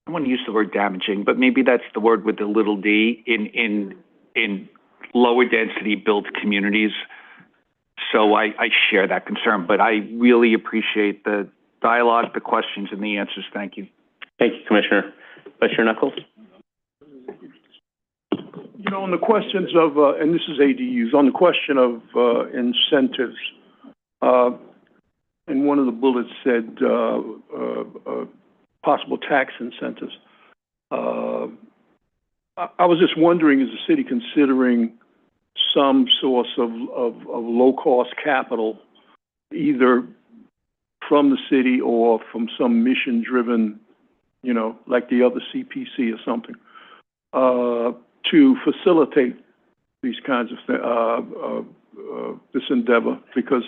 want to use the word damaging, but maybe that's the word with the little d in lower density built communities. So I share that concern, but I really appreciate the dialogue, the questions, and the answers. Thank you. Thank you, Commissioner. Commissioner Knuckles? You know, on the questions of, and this is ADUs, on the question of incentives, and one of the bullets said possible tax incentives. I was just wondering, is the city considering some source of low-cost capital, either from the city or from some mission-driven, you know, like the other CPC or something, to facilitate these kinds of this endeavor? Because,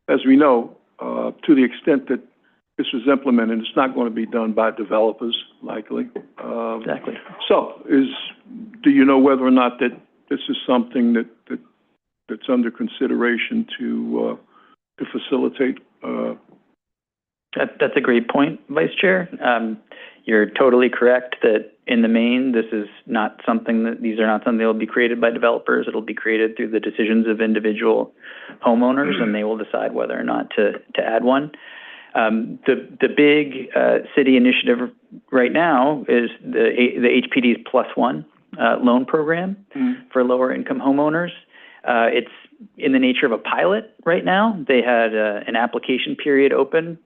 as we know, to the extent that this was implemented, it's not going to be done by developers, likely. Exactly. So, do you know whether or not that this is something that's under consideration to facilitate? That's a great point, Vice Chair. You're totally correct that in the main, these are not something that will be created by developers. It'll be created through the decisions of individual homeowners, and they will decide whether or not to add one. The big city initiative right now is the HPD's +1 loan program for lower income homeowners. It's in the nature of a pilot right now. They had an application period open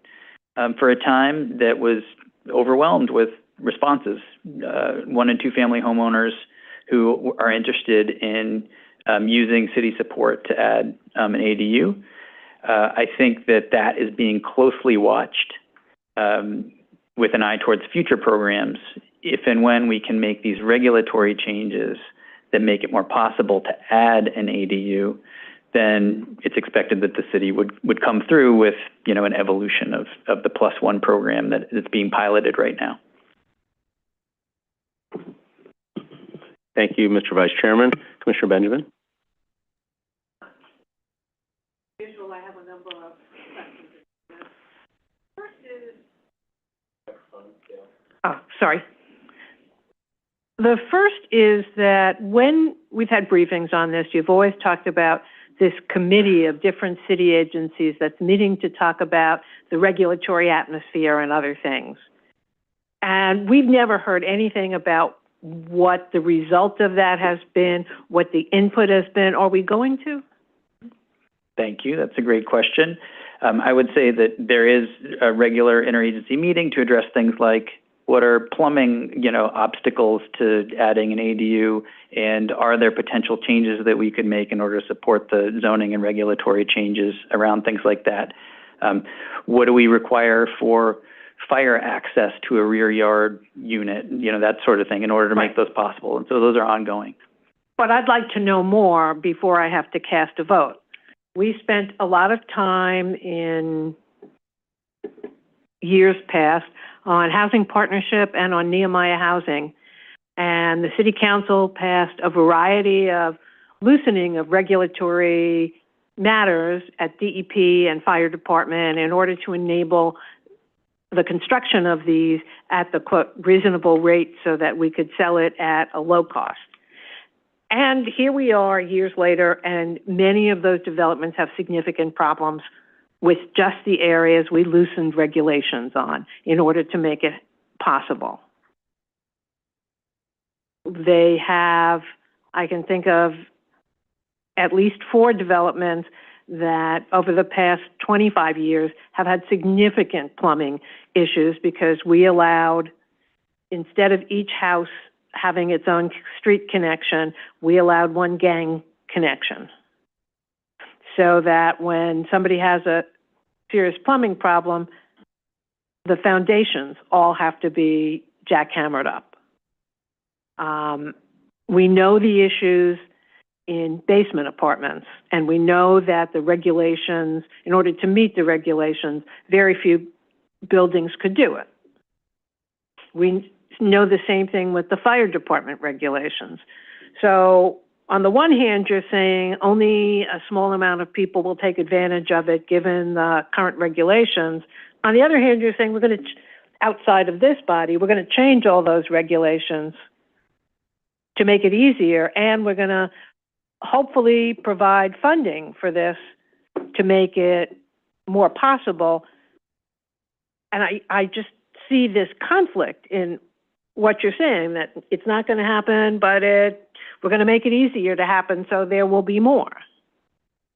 for a time that was overwhelmed with responses. 1 and 2 family homeowners who are interested in using city support to add an ADU. I think that is being closely watched with an eye towards future programs. If and when we can make these regulatory changes that make it more possible to add an ADU, then it's expected that the city would come through with, you know, an evolution of the +1 program that is being piloted right now. Thank you, Mr. Vice Chairman. Commissioner Benjamin? I have a number of questions. First is... Oh, sorry. The first is that when we've had briefings on this, you've always talked about this committee of different city agencies that's meeting to talk about the regulatory atmosphere and other things. And we've never heard anything about what the result of that has been, what the input has been. Are we going to? Thank you. That's a great question. I would say that there is a regular interagency meeting to address things like what are plumbing, you know, obstacles to adding an ADU, and are there potential changes that we could make in order to support the zoning and regulatory changes around things like that? What do we require for fire access to a rear yard unit, you know, that sort of thing, in order to make those possible? And so those are ongoing. But I'd like to know more before I have to cast a vote. We spent a lot of time in years past on housing partnership and on Nehemiah Housing, and the City Council passed a variety of loosening of regulatory matters at DEP and fire department in order to enable the construction of these at the quote reasonable rate so that we could sell it at a low cost. And here we are years later, and many of those developments have significant problems with just the areas we loosened regulations on in order to make it possible. They have, I can think of at least 4 developments that over the past 25 years have had significant plumbing issues because we allowed, instead of each house having its own street connection, we allowed one gang connection. So that when somebody has a serious plumbing problem, the foundations all have to be jackhammered up. We know the issues in basement apartments, and we know that the regulations, in order to meet the regulations, very few buildings could do it. We know the same thing with the fire department regulations. So on the one hand, you're saying only a small amount of people will take advantage of it given the current regulations. On the other hand, you're saying we're going to, outside of this body, we're going to change all those regulations to make it easier, and we're going to hopefully provide funding for this to make it more possible. And I just see this conflict in what you're saying, that it's not going to happen, but we're going to make it easier to happen, so there will be more.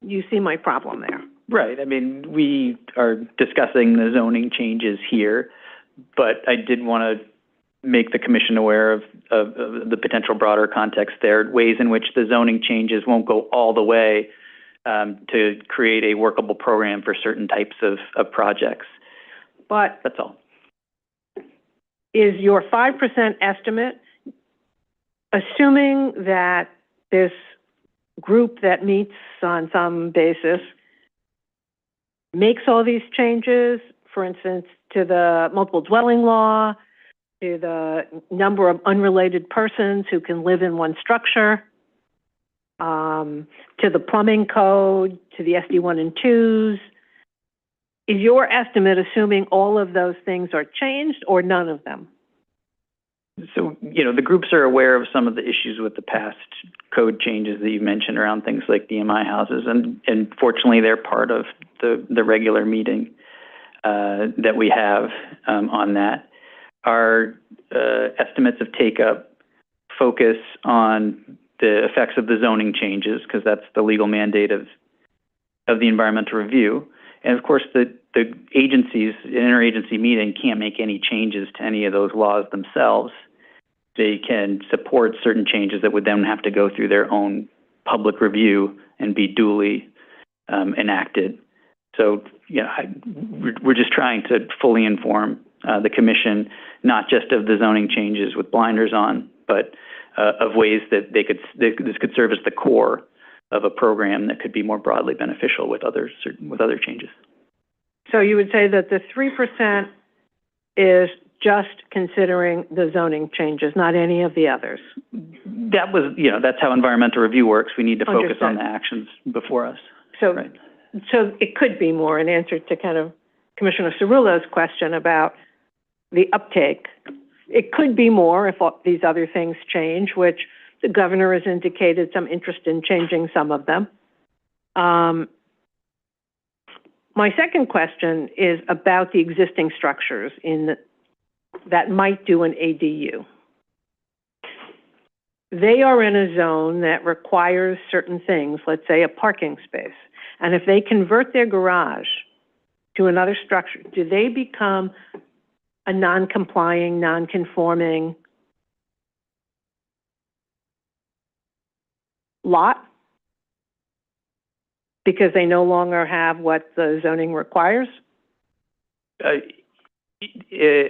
You see my problem there. Right. I mean, we are discussing the zoning changes here, but I did want to make the commission aware of the potential broader context there, ways in which the zoning changes won't go all the way to create a workable program for certain types of projects. But that's all. Is your 5% estimate assuming that this group that meets on some basis makes all these changes, for instance, to the multiple dwelling law, to the number of unrelated persons who can live in one structure, to the plumbing code, to the SD1 and 2s? Is your estimate assuming all of those things are changed or none of them? So, the groups are aware of some of the issues with the past code changes that you mentioned around things like DMI houses, and fortunately they're part of the regular meeting that we have on that. Our estimates of take-up focus on the effects of the zoning changes, because that's the legal mandate of the environmental review. And of course, the agencies, an interagency meeting can't make any changes to any of those laws themselves. They can support certain changes that would then have to go through their own public review and be duly enacted. So, we're just trying to fully inform the commission, not just of the zoning changes with blinders on, but of ways that this could serve as the core of a program that could be more broadly beneficial with other changes. So you would say that the 3% is just considering the zoning changes, not any of the others? That was, that's how environmental review works. We need to focus on the actions before us. So, right. So it could be more in answer to kind of Commissioner Cerullo's question about the uptake. It could be more if all these other things change, which the governor has indicated some interest in changing some of them. My second question is about the existing structures that might do an ADU. They are in a zone that requires certain things, let's say a parking space. And if they convert their garage to another structure, do they become a non-complying, non-conforming lot because they no longer have what the zoning requires?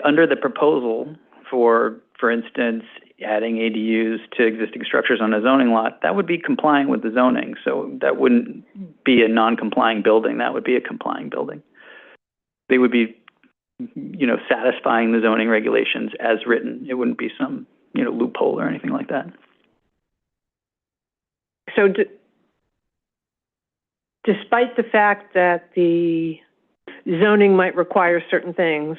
Under the proposal for instance, adding ADUs to existing structures on a zoning lot, that would be complying with the zoning. So that wouldn't be a non-complying building. That would be a complying building. They would be, satisfying the zoning regulations as written. It wouldn't be some, loophole or anything like that. So despite the fact that the zoning might require certain things,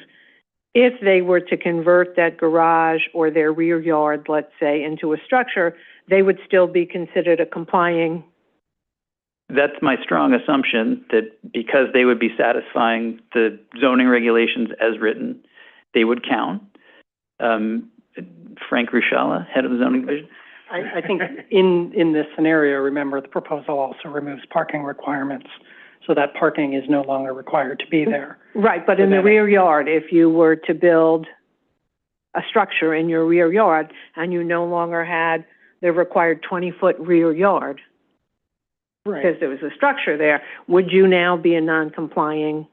if they were to convert that garage or their rear yard, let's say, into a structure, they would still be considered a complying. That's my strong assumption, that because they would be satisfying the zoning regulations as written, they would count. Frank Rusciala, head of the zoning division. I think in this scenario, remember, the proposal also removes parking requirements, so that parking is no longer required to be there. Right, but in the rear yard, if you were to build a structure in your rear yard and you no longer had the required 20-foot rear yard, because there was a structure there, would you now be a non-complying?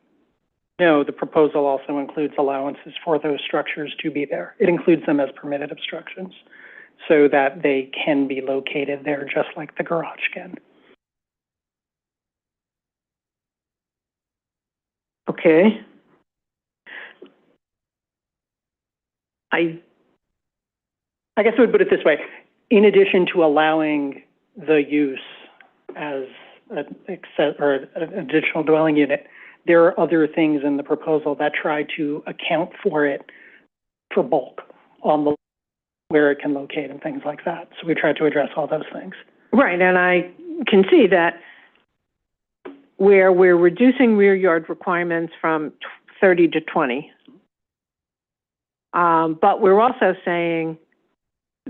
No, the proposal also includes allowances for those structures to be there. It includes them as permitted obstructions so that they can be located there just like the garage can. Okay. I guess I would put it this way. In addition to allowing the use as an additional dwelling unit, there are other things in the proposal that try to account for it for bulk on the where it can locate and things like that. So we try to address all those things. Right, and I can see that where we're reducing rear yard requirements from 30 to 20. But we're also saying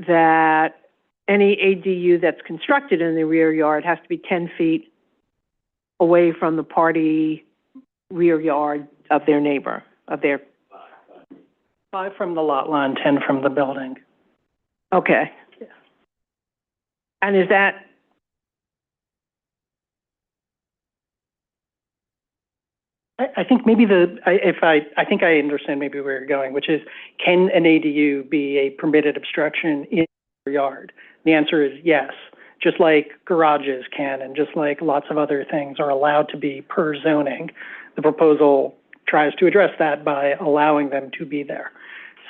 that any ADU that's constructed in the rear yard has to be 10 feet away from the party rear yard of their neighbor, of their... 5 from the lot line, 10 from the building. Okay. And is that... I think maybe I think I understand maybe where you're going, which is, can an ADU be a permitted obstruction in your yard? The answer is yes, just like garages can, and just like lots of other things are allowed to be per zoning. The proposal tries to address that by allowing them to be there,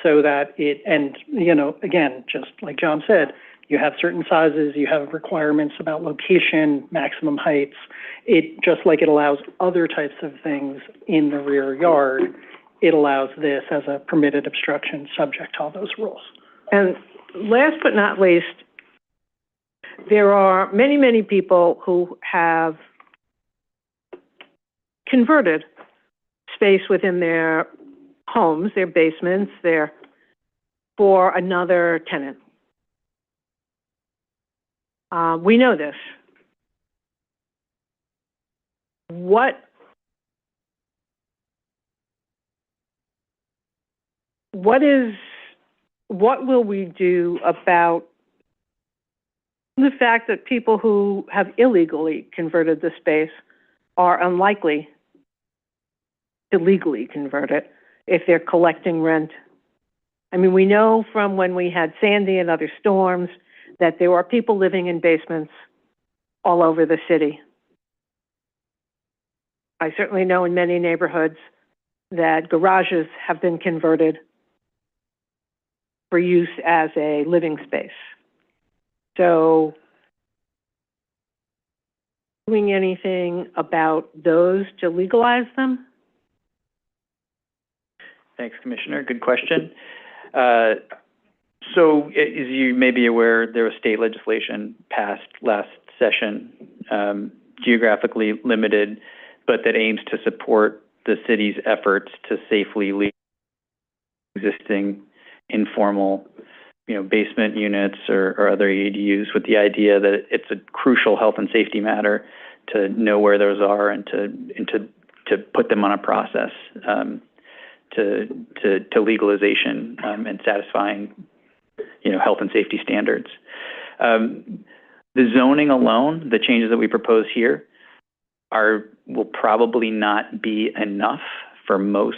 so that it, and you know, again, just like John said, you have certain sizes, you have requirements about location, maximum heights. It, just like it allows other types of things in the rear yard, it allows this as a permitted obstruction subject to all those rules. And last but not least, there are many, many people who have converted space within their homes, their basements, for another tenant. We know this. What will we do about the fact that people who have illegally converted the space are unlikely to legally convert it if they're collecting rent? I mean, we know from when we had Sandy and other storms that there are people living in basements all over the city. I certainly know in many neighborhoods that garages have been converted for use as a living space. So, doing anything about those to legalize them? Thanks, Commissioner. Good question. So, as you may be aware, there was state legislation passed last session, geographically limited, but that aims to support the city's efforts to safely leave existing informal, basement units or other ADUs, with the idea that it's a crucial health and safety matter to know where those are and to put them on a process to legalization and satisfying health and safety standards. The zoning alone, the changes that we propose here, will probably not be enough for most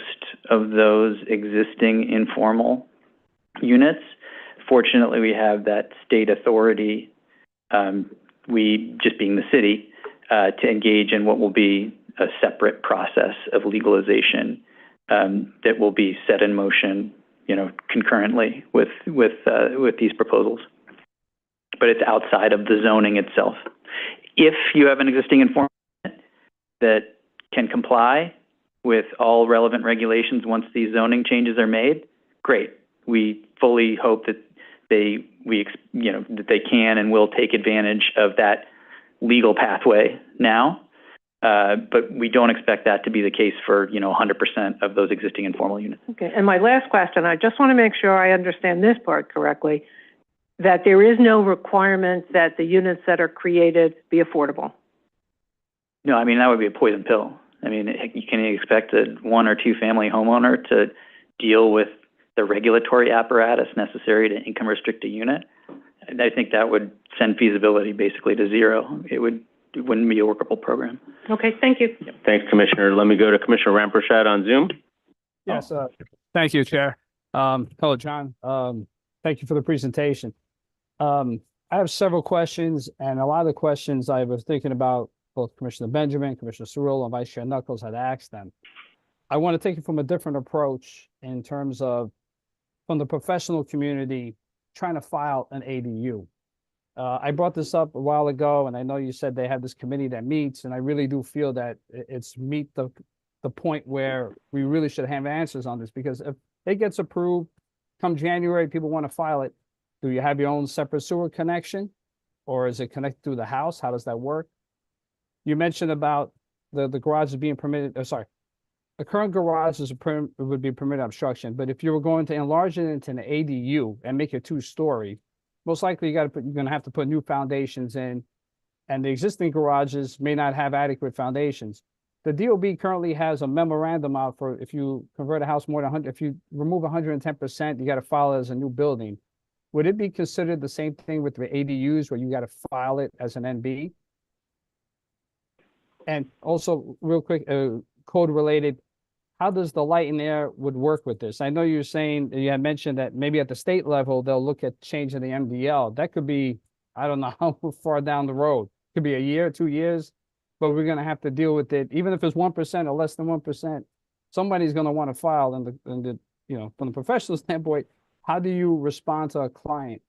of those existing informal units. Fortunately, we have that state authority, we just being the city, to engage in what will be a separate process of legalization that will be set in motion, concurrently with these proposals. But it's outside of the zoning itself. If you have an existing informal, that can comply with all relevant regulations once these zoning changes are made, great. We fully hope that that they can and will take advantage of that legal pathway now. But we don't expect that to be the case for, 100% of those existing informal units. Okay, and my last question, I just want to make sure I understand this part correctly, that there is no requirement that the units that are created be affordable. No, I mean, that would be a poison pill. I mean, you can expect a 1 or 2 family homeowner to deal with the regulatory apparatus necessary to income restrict a unit. And I think that would send feasibility basically to zero. It wouldn't be a workable program. Okay, thank you. Thanks, Commissioner. Let me go to Commissioner Rampersad on Zoom. Yes, thank you, Chair. Hello, John. Thank you for the presentation. I have several questions, and a lot of the questions I was thinking about both Commissioner Benjamin, Commissioner Cirillo, and Vice Chair Knuckles had asked them. I want to take it from a different approach in terms of from the professional community trying to file an ADU. I brought this up a while ago, and I know you said they have this committee that meets, and I really do feel that it's meet the point where we really should have answers on this, because if it gets approved, come January, people want to file it. Do you have your own separate sewer connection, or is it connected through the house? How does that work? You mentioned about the garages being permitted, the current garage would be permitted obstruction, but if you were going to enlarge it into an ADU and make it 2-story, most likely you're going to have to put new foundations in, and the existing garages may not have adequate foundations. The DOB currently has a memorandum out for if you convert a house more than 100, if you remove 110%, you got to file it as a new building. Would it be considered the same thing with the ADUs where you got to file it as an NB? And also, real quick, code related, how does the light and air would work with this? I know you're saying, you had mentioned that maybe at the state level, they'll look at changing the MDL. That could be, I don't know how far down the road. Could be a year, 2 years, but we're going to have to deal with it. Even if it's 1% or less than 1%, somebody's going to want to file. And from the professional standpoint, how do you respond to a client?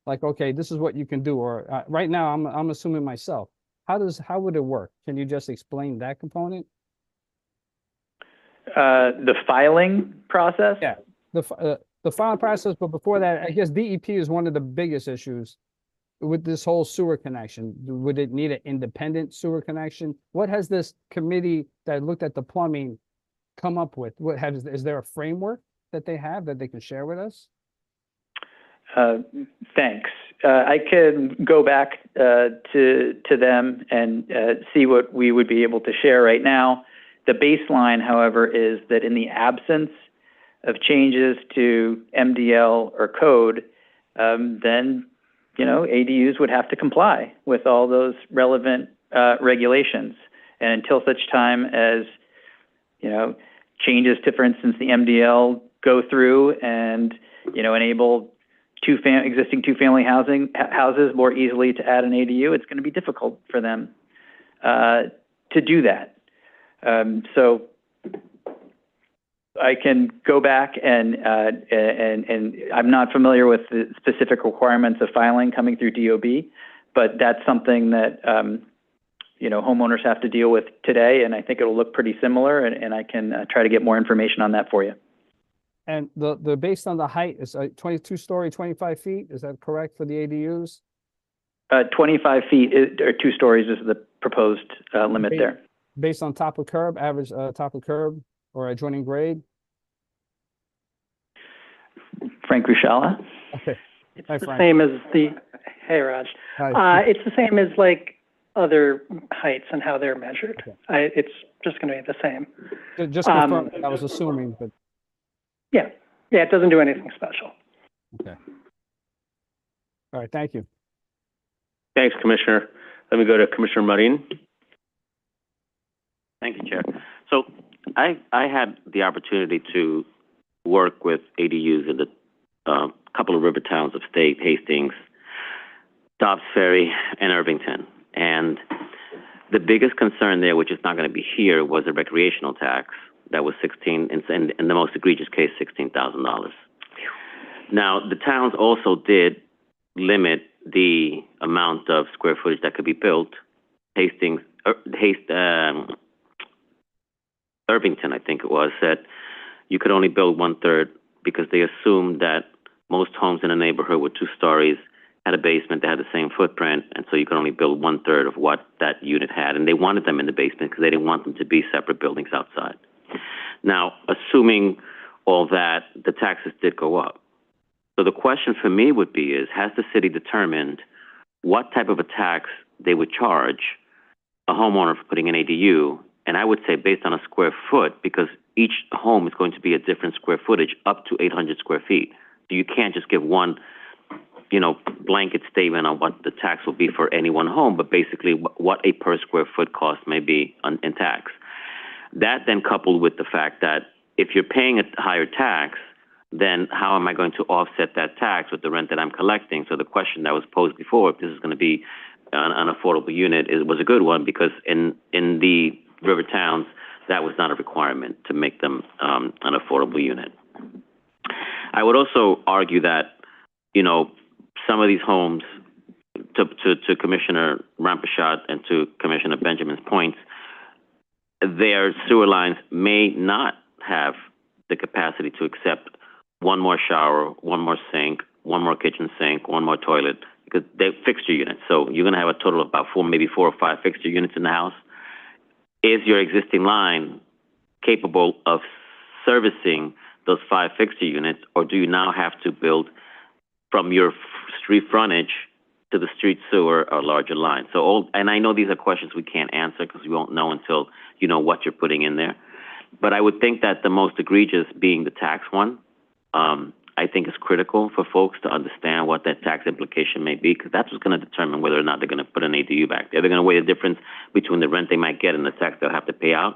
Like, okay, this is what you can do. Or right now, I'm assuming myself. How would it work? Can you just explain that component? The filing process? Yeah, the filing process, but before that, I guess DEP is one of the biggest issues with this whole sewer connection. Would it need an independent sewer connection? What has this committee that looked at the plumbing come up with? Is there a framework that they have that they can share with us? Thanks. I can go back to them and see what we would be able to share right now. The baseline, however, is that in the absence of changes to MDL or code, then ADUs would have to comply with all those relevant regulations. And until such time as changes to, for instance, the MDL go through and enable existing two-family houses more easily to add an ADU, it's going to be difficult for them to do that. So I can go back and I'm not familiar with the specific requirements of filing coming through DOB, but that's something that homeowners have to deal with today, and I think it'll look pretty similar, and I can try to get more information on that for you. And the based on the height is 22-story, 25 feet. Is that correct for the ADUs? 25 feet or 2 stories is the proposed limit there. Based on top of curb, average top of curb or adjoining grade? Frank Rusciala. Okay. It's the same as hey Raj. It's the same as like other heights and how they're measured. Okay. It's just going to be the same. Just confirm, I was assuming, but. Yeah, it doesn't do anything special. Okay. All right, thank you. Thanks, Commissioner. Let me go to Commissioner Marin. Thank you, Chair. So I had the opportunity to work with ADUs in the couple of river towns of state, Hastings, Dobbs Ferry, and Irvington. And the biggest concern there, which is not going to be here, was a recreational tax that was in the most egregious case, $16,000. Now, the towns also did limit the amount of square footage that could be built. Hastings Irvington, I think it was, said you could only build 1/3 because they assumed that most homes in a neighborhood were 2 stories, had a basement that had the same footprint, and so you could only build 1/3 of what that unit had. And they wanted them in the basement because they didn't want them to be separate buildings outside. Now, assuming all that, the taxes did go up. So the question for me would be has the city determined what type of a tax they would charge a homeowner for putting an ADU? And I would say based on a square foot, because each home is going to be a different square footage up to 800 square feet. So you can't just give one, blanket statement on what the tax will be for any one home, but basically what a per square foot cost may be in tax. That then coupled with the fact that if you're paying a higher tax, then how am I going to offset that tax with the rent that I'm collecting? So the question that was posed before, if this is going to be an affordable unit, it was a good one because in the river towns, that was not a requirement to make them an affordable unit. I would also argue that, some of these homes, to Commissioner Ramprashad and to Commissioner Benjamin's points, their sewer lines may not have the capacity to accept one more shower, one more sink, one more kitchen sink, one more toilet, because they're fixture units. So you're going to have a total of about maybe 4 or 5 fixture units in the house. Is your existing line capable of servicing those 5 fixture units, or do you now have to build from your street frontage to the street sewer a larger line? And I know these are questions we can't answer because we won't know until you know what you're putting in there. But I would think that the most egregious being the tax one, I think is critical for folks to understand what that tax implication may be, because that's what's going to determine whether or not they're going to put an ADU back there. They're going to weigh the difference between the rent they might get and the tax they'll have to pay out.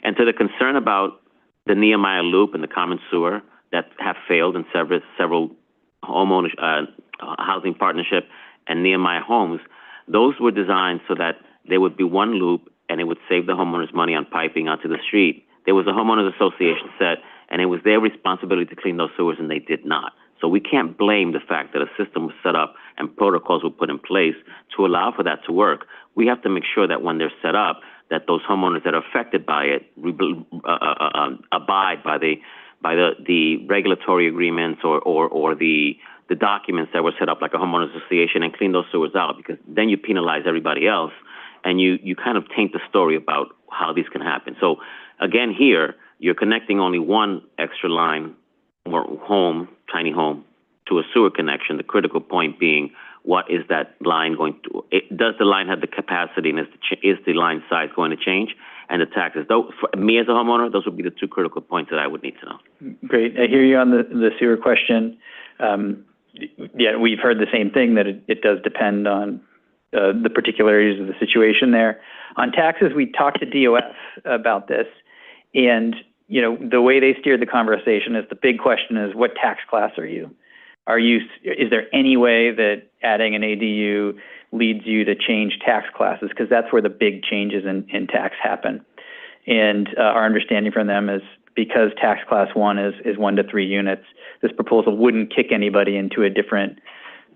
And to the concern about the Nehemiah Loop and the common sewer that have failed in several homeowners, housing partnership and Nehemiah homes, those were designed so that there would be one loop and it would save the homeowners money on piping onto the street. There was a homeowners association set, and it was their responsibility to clean those sewers, and they did not. So we can't blame the fact that a system was set up and protocols were put in place to allow for that to work. We have to make sure that when they're set up, that those homeowners that are affected by it abide by the regulatory agreements or the documents that were set up, like a homeowners association, and clean those sewers out, because then you penalize everybody else, and you kind of taint the story about how these can happen. So again, here, you're connecting only one extra line or home, tiny home, to a sewer connection. The critical point being, what is that line going to, does the line have the capacity, and is the line size going to change? And the taxes. Though, for me as a homeowner, those would be the 2 critical points that I would need to know. Great. I hear you on the sewer question. Yeah, we've heard the same thing, that it does depend on the particularities of the situation there. On taxes, we talked to DOF about this, and the way they steered the conversation is, the big question is, what tax class are you? Is there any way that adding an ADU leads you to change tax classes? Because that's where the big changes in tax happen. And our understanding from them is, because tax class 1 is 1 to 3 units, this proposal wouldn't kick anybody into a different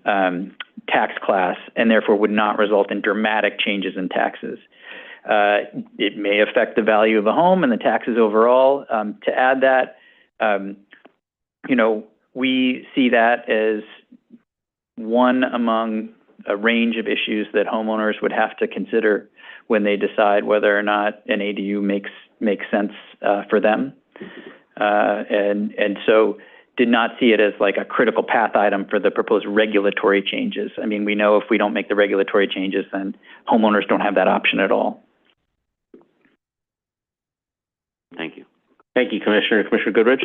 tax class, and therefore would not result in dramatic changes in taxes. It may affect the value of a home and the taxes overall. To add that, we see that as one among a range of issues that homeowners would have to consider when they decide whether or not an ADU makes sense for them. And so did not see it as like a critical path item for the proposed regulatory changes. I mean, we know if we don't make the regulatory changes, then homeowners don't have that option at all. Thank you. Thank you, Commissioner. Commissioner Goodrich?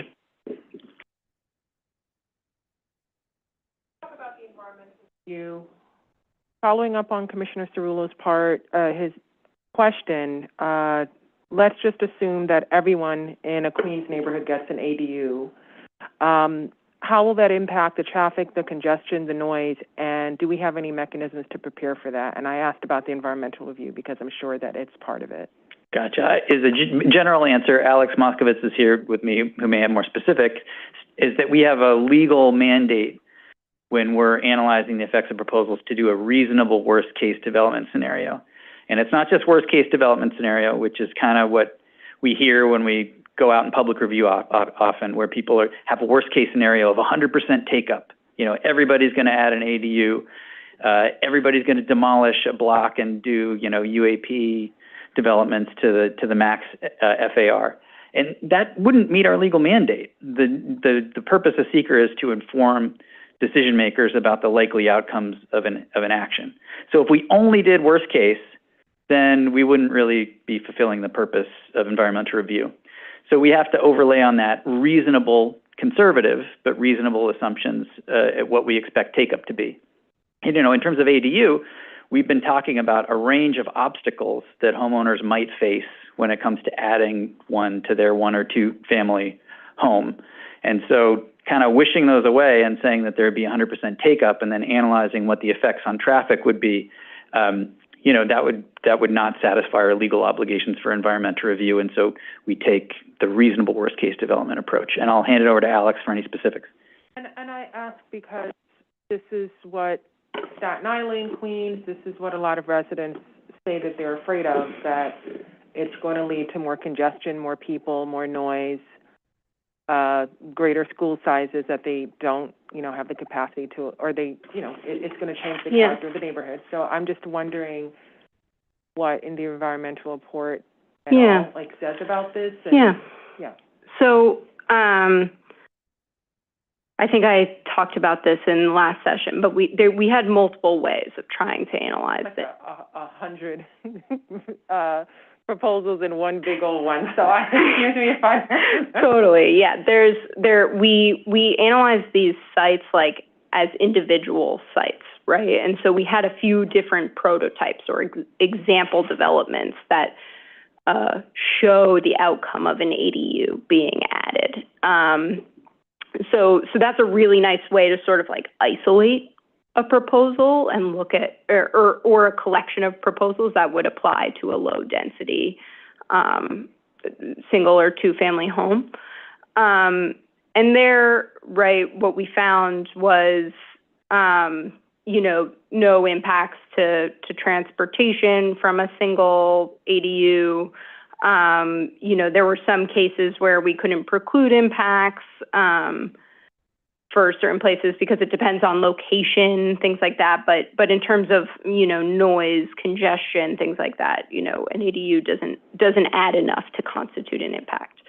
Talk about the environmental review. Following up on Commissioner Cerullo's part, his question, let's just assume that everyone in a Queens neighborhood gets an ADU. How will that impact the traffic, the congestion, the noise, and do we have any mechanisms to prepare for that? And I asked about the environmental review because I'm sure that it's part of it. Gotcha. Is a general answer, Alex Moskowitz is here with me, who may have more specific, is that we have a legal mandate when we're analyzing the effects of proposals to do a reasonable worst-case development scenario. And it's not just worst case development scenario, which is kind of what we hear when we go out in public review often, where people have a worst case scenario of 100% take up. You know, everybody's going to add an ADU. Everybody's going to demolish a block and do, you know, UAP developments to the max FAR. And that wouldn't meet our legal mandate. The purpose of seeker is to inform decision makers about the likely outcomes of an action. So if we only did worst case, then we wouldn't really be fulfilling the purpose of environmental review. So we have to overlay on that reasonable, conservative, but reasonable assumptions at what we expect take-up to be. And, you know, in terms of ADU, we've been talking about a range of obstacles that homeowners might face when it comes to adding one to their 1 or 2 family home. And so kind of wishing those away and saying that there'd be 100% take-up and then analyzing what the effects on traffic would be, you know, that would not satisfy our legal obligations for environmental review. And so we take the reasonable worst case development approach. And I'll hand it over to Alex for any specifics. And I ask because this is what Staten Island, Queens, this is what a lot of residents say that they're afraid of, that it's going to lead to more congestion, more people, more noise, greater school sizes that they don't, you know, have the capacity to, or they, you know, it's going to change the character of the neighborhood. So I'm just wondering what in the environmental report at all, like, says about this. And, So, I think I talked about this in the last session, but we had multiple ways of trying to analyze like it. 100 proposals in one big old one. So excuse me if I Totally, yeah. We analyzed these sites like as individual sites, right? And so we had a few different prototypes or example developments that show the outcome of an ADU being added. So that's a really nice way to sort of like isolate a proposal and look at, or a collection of proposals that would apply to a low density single or 2 family home. And there, right, what we found was, you know, no impacts to transportation from a single ADU. You know, there were some cases where we couldn't preclude impacts for certain places because it depends on location, things like that. But in terms of, you know, noise, congestion, things like that, you know, an ADU doesn't add enough to constitute an impact.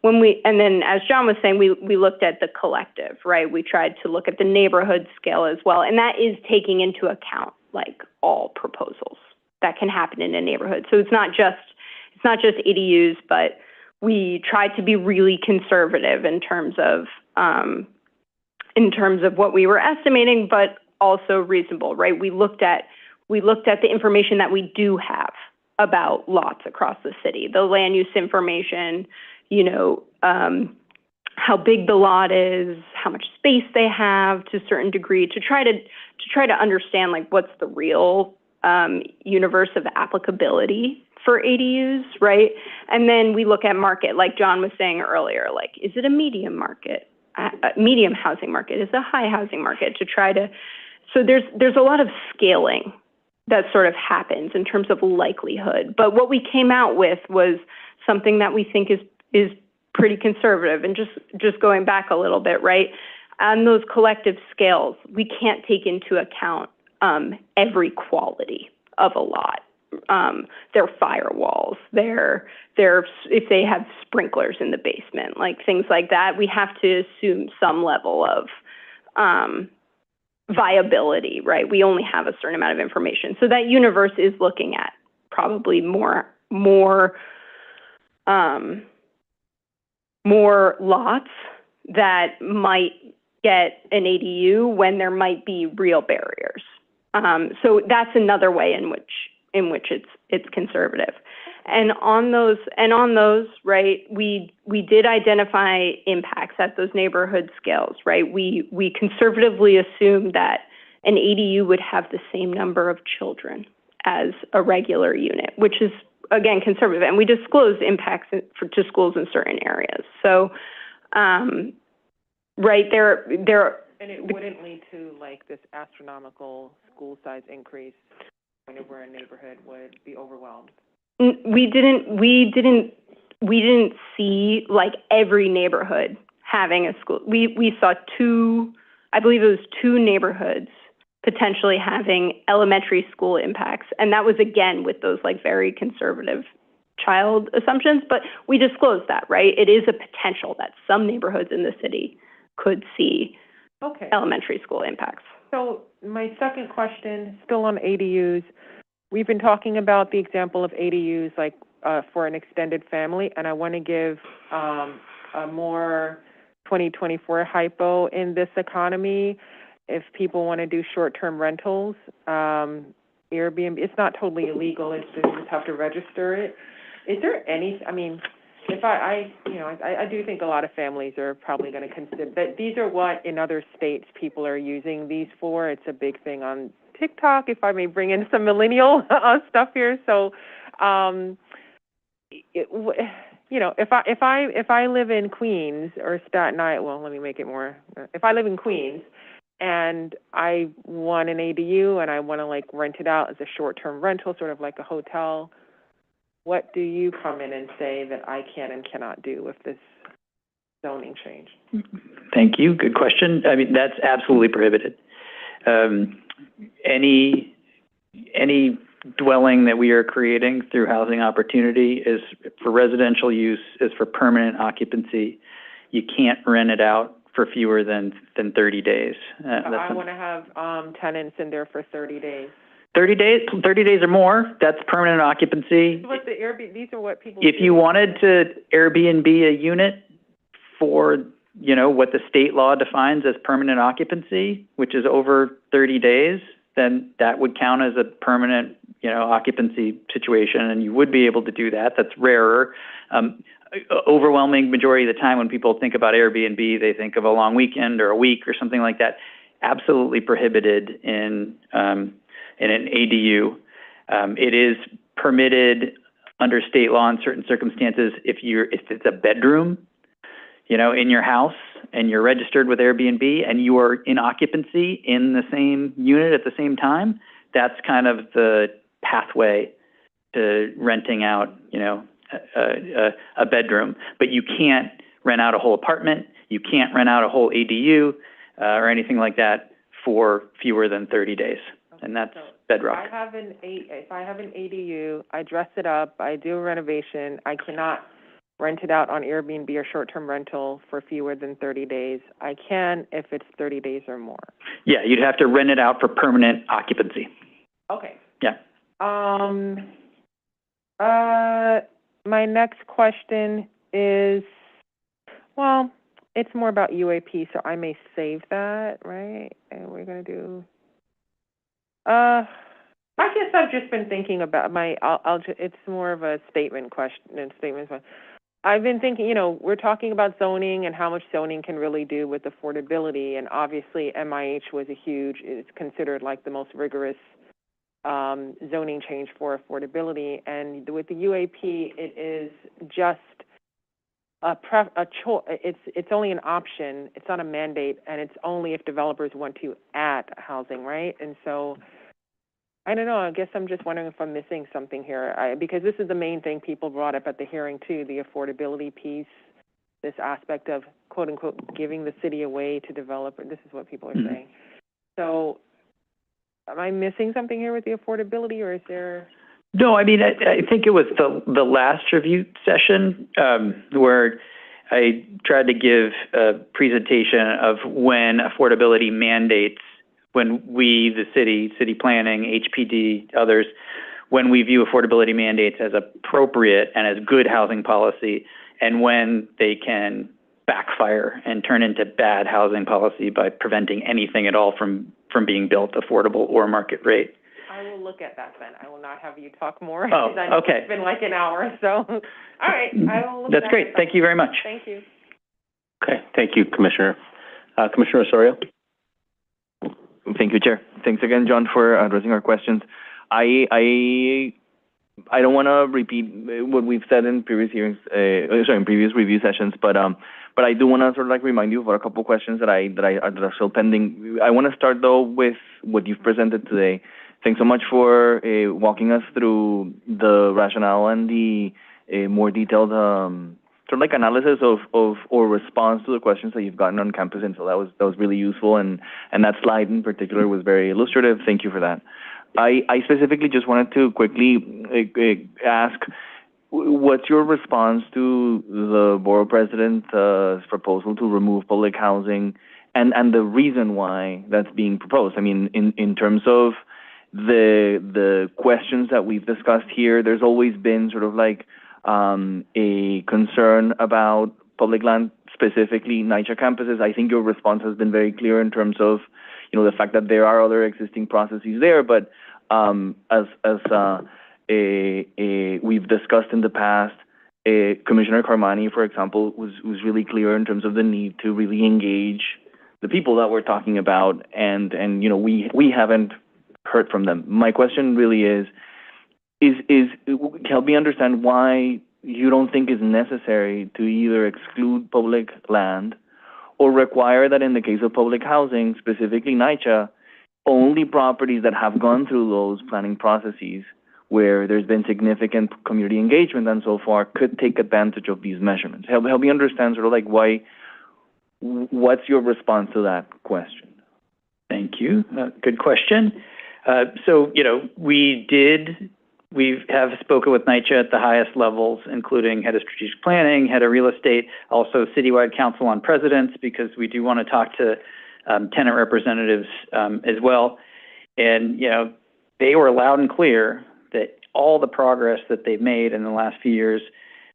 And then as John was saying, we looked at the collective, right? We tried to look at the neighborhood scale as well. And that is taking into account like all proposals that can happen in a neighborhood. So it's not just ADUs, but we tried to be really conservative in terms of what we were estimating, but also reasonable, right? We looked at the information that we do have about lots across the city, the land use information, you know, how big the lot is, how much space they have to a certain degree, to try to understand like what's the real universe of applicability for ADUs, right? And then we look at market, like John was saying earlier, like, is it a medium market, medium housing market? Is it a high housing market? So there's a lot of scaling that sort of happens in terms of likelihood. But what we came out with was something that we think is pretty conservative. And just going back a little bit, right? On those collective scales, we can't take into account every quality of a lot. Their firewalls, if they have sprinklers in the basement, like things like that, we have to assume some level of viability, right? We only have a certain amount of information. So that universe is looking at probably more lots that might get an ADU when there might be real barriers. So that's another way in which it's conservative. And on those, right, we did identify impacts at those neighborhood scales, right? We conservatively assumed that an ADU would have the same number of children as a regular unit, which is, again, conservative. And we disclosed impacts to schools in certain areas. So, right, And it wouldn't lead to like this astronomical school size increase where a neighborhood would be overwhelmed. We didn't see like every neighborhood having a school. We saw I believe it was two neighborhoods potentially having elementary school impacts. And that was, again, with those like very conservative child assumptions, but we disclosed that, right? It is a potential that some neighborhoods in the city could see elementary school impacts. So my second question, still on ADUs, we've been talking about the example of ADUs like for an extended family, and I want to give a more 2024 hypo in this economy. If people want to do short-term rentals, Airbnb, it's not totally illegal, it's just you just have to register it. Is there any, I mean, if I do think a lot of families are probably going to consider that these are what in other states people are using these for. It's a big thing on TikTok, if I may bring in some millennial stuff here. So, if I live in Queens or Staten Island, well, let me make it more. If I live in Queens and I want an ADU and I want to like rent it out as a short-term rental, sort of like a hotel, what do you come in and say that I can and cannot do with this zoning change? Thank you. Good question. I mean, that's absolutely prohibited. Any dwelling that we are creating through housing opportunity is for residential use, is for permanent occupancy. You can't rent it out for fewer than 30 days. I want to have tenants in there for 30 days. 30 days or more, that's permanent occupancy. What the Airbnb, these are what people If you wanted to Airbnb a unit for, what the state law defines as permanent occupancy, which is over 30 days, then that would count as a permanent, occupancy situation, and you would be able to do that. That's rarer. Overwhelming majority of the time when people think about Airbnb, they think of a long weekend or a week or something like that. Absolutely prohibited in an ADU. It is permitted under state law in certain circumstances if it's a bedroom, in your house and you're registered with Airbnb and you are in occupancy in the same unit at the same time. That's kind of the pathway to renting out, a bedroom. But you can't rent out a whole apartment. You can't rent out a whole ADU or anything like that for fewer than 30 days. And that's bedrock. If I have an ADU, I dress it up, I do a renovation, I cannot rent it out on Airbnb or short-term rental for fewer than 30 days. I can if it's 30 days or more. Yeah, you'd have to rent it out for permanent occupancy. Okay. Yeah. My next question is, well, it's more about UAP, so I may save that, right? And we're going to do, I guess I've just been thinking about it's more of a statement question and statement. I've been thinking, we're talking about zoning and how much zoning can really do with affordability, and obviously MIH was it's considered like the most rigorous zoning change for affordability, and with the UAP, it is just it's only an option. It's not a mandate, and it's only if developers want to add housing, right? And so, I don't know. I guess I'm just wondering if I'm missing something here, because this is the main thing people brought up at the hearing too: the affordability piece, this aspect of quote unquote giving the city a way to develop. This is what people are saying. So, am I missing something here with the affordability, or is there? No, I mean, I think it was the last review session where I tried to give a presentation of when affordability mandates, when we, the city planning, HPD, others, when we view affordability mandates as appropriate and as good housing policy, and when they can backfire and turn into bad housing policy by preventing anything at all from being built affordable or market rate. I will look at that then. I will not have you talk more. Oh, okay. It's been like an hour, so. All right, I will look. That's great. Thank you very much. Thank you. Okay, thank you, Commissioner. Commissioner Osorio? Thank you, Chair. Thanks again, John, for addressing our questions. I don't want to repeat what we've said in previous hearings, in previous review sessions, but I do want to sort of like remind you of a couple of questions that are still pending. I want to start though with what you've presented today. Thanks so much for walking us through the rationale and the more detailed sort of like analysis of or response to the questions that you've gotten on campus. And so that was really useful, and that slide in particular was very illustrative. Thank you for that. I specifically just wanted to quickly ask, what's your response to the borough president's proposal to remove public housing, and the reason why that's being proposed? I mean, in terms of the questions that we've discussed here, there's always been sort of like a concern about public land, specifically NYCHA campuses. I think your response has been very clear in terms of, you know, the fact that there are other existing processes there, but as we've discussed in the past, Commissioner Carmani, for example, was really clear in terms of the need to really engage the people that we're talking about, and you know, we haven't heard from them. My question really is help me understand why you don't think it's necessary to either exclude public land or require that in the case of public housing, specifically NYCHA, only properties that have gone through those planning processes where there's been significant community engagement and so far could take advantage of these measurements. Help me understand sort of like what's your response to that question? Thank you. Good question. So, you know, we have spoken with NYCHA at the highest levels, including head of strategic planning, head of real estate, also citywide council on presidents, because we do want to talk to tenant representatives as well. And, you know, they were loud and clear that all the progress that they've made in the last few years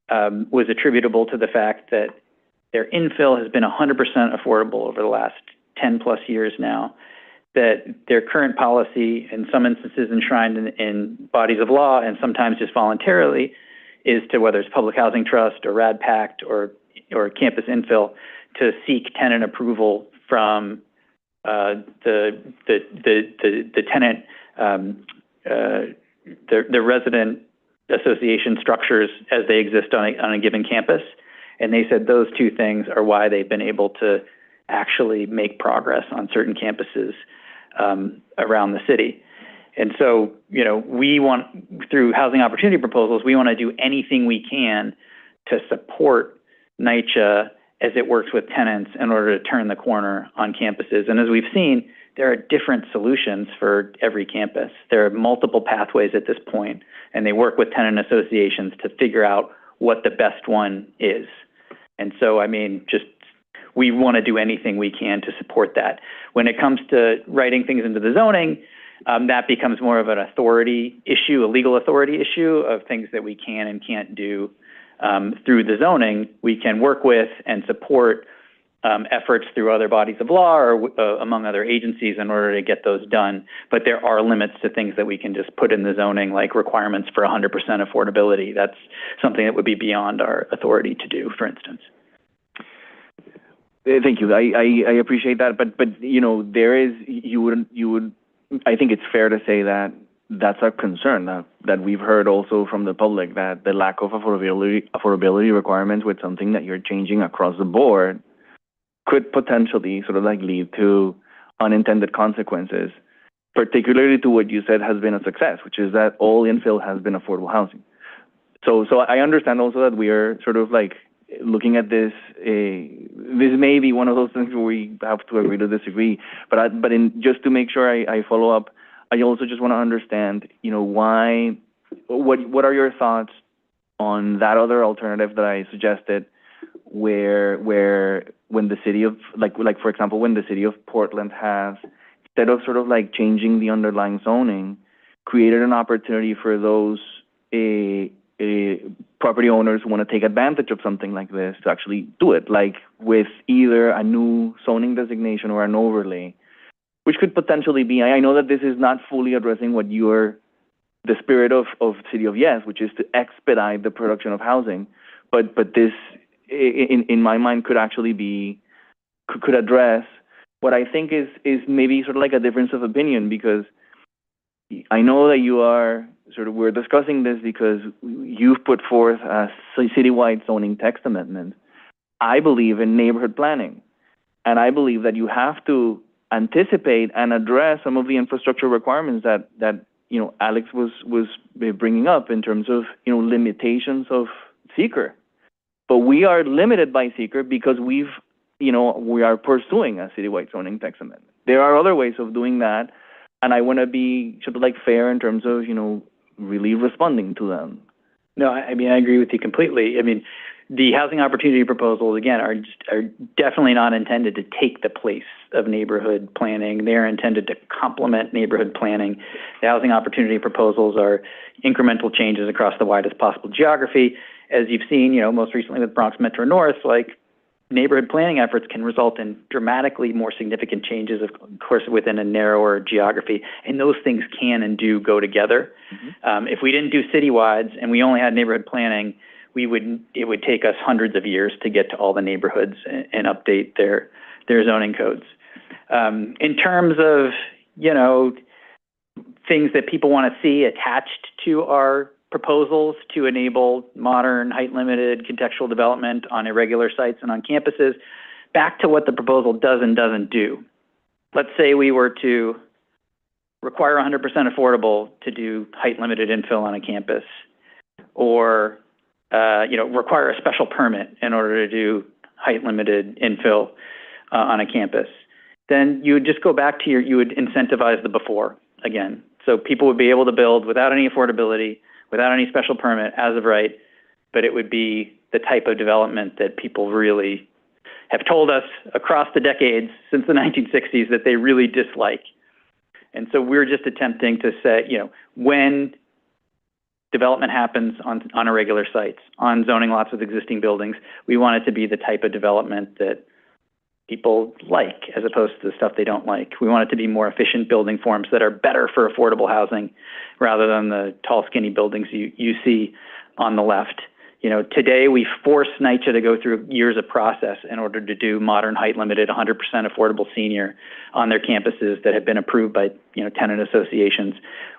was attributable to the fact that their infill has been 100% affordable over the last 10 plus years now, that their current policy, in some instances enshrined in bodies of law and sometimes just voluntarily, is to, whether it's public housing trust or RAD Pact or campus infill, to seek tenant approval from the tenant, the resident association structures as they exist on a given campus. And they said those two things are why they've been able to actually make progress on certain campuses around the city. And so, you know, we want, through housing opportunity proposals, we want to do anything we can to support NYCHA as it works with tenants in order to turn the corner on campuses. And as we've seen, there are different solutions for every campus. There are multiple pathways at this point, and they work with tenant associations to figure out what the best one is. And so, I mean, we want to do anything we can to support that. When it comes to writing things into the zoning, that becomes more of an authority issue, a legal authority issue of things that we can and can't do through the zoning. We can work with and support efforts through other bodies of law or among other agencies in order to get those done. But there are limits to things that we can just put in the zoning, like requirements for 100% affordability. That's something that would be beyond our authority to do, for instance. Thank you. I appreciate that, but you know, there is, you would I think it's fair to say that that's a concern that we've heard also from the public, that the lack of affordability requirements with something that you're changing across the board could potentially sort of like lead to unintended consequences, particularly to what you said has been a success, which is that all infill has been affordable housing. So I understand also that we are sort of like looking at this, this may be one of those things where we have to agree to disagree, but just to make sure I follow up, I also just want to understand, you know, what are your thoughts on that other alternative that I suggested, where when the city of, like for example, when the city of Portland has, instead of sort of like changing the underlying zoning, created an opportunity for those property owners who want to take advantage of something like this to actually do it, like with either a new zoning designation or an overlay, which could potentially be, I know that this is not fully addressing what the spirit of City of Yes, which is to expedite the production of housing, but this, in my mind, could actually be, could address what I think is maybe sort of like a difference of opinion, because I know that you are we're discussing this because you've put forth a citywide zoning text amendment. I believe in neighborhood planning, and I believe that you have to anticipate and address some of the infrastructure requirements that Alex was bringing up in terms of limitations of seeker. But we are limited by seeker because we are pursuing a citywide zoning text amendment. There are other ways of doing that, and I want to be sort of like fair in terms of really responding to them. No, I mean, I agree with you completely. I mean, the housing opportunity proposals, again, are definitely not intended to take the place of neighborhood planning. They're intended to complement neighborhood planning. The housing opportunity proposals are incremental changes across the widest possible geography. As you've seen, most recently with Bronx Metro North, like, neighborhood planning efforts can result in dramatically more significant changes, of course, within a narrower geography. And those things can and do go together. Mm-hmm. If we didn't do citywides and we only had neighborhood planning, it would take us hundreds of years to get to all the neighborhoods and update their zoning codes. In terms of, things that people want to see attached to our proposals to enable modern, height-limited contextual development on irregular sites and on campuses, back to what the proposal does and doesn't do. Let's say we were to require 100% affordable to do height-limited infill on a campus, or require a special permit in order to do height-limited infill on a campus. Then you would just go back to you would incentivize the before again. So people would be able to build without any affordability, without any special permit as of right, but it would be the type of development that people really have told us across the decades since the 1960s that they really dislike. And so we're just attempting to say, when development happens on irregular sites, on zoning lots with existing buildings, we want it to be the type of development that people like, as opposed to the stuff they don't like. We want it to be more efficient building forms that are better for affordable housing, rather than the tall, skinny buildings you see on the left. Today we force NYCHA to go through years of process in order to do modern, height-limited, 100% affordable senior on their campuses that have been approved by tenant associations.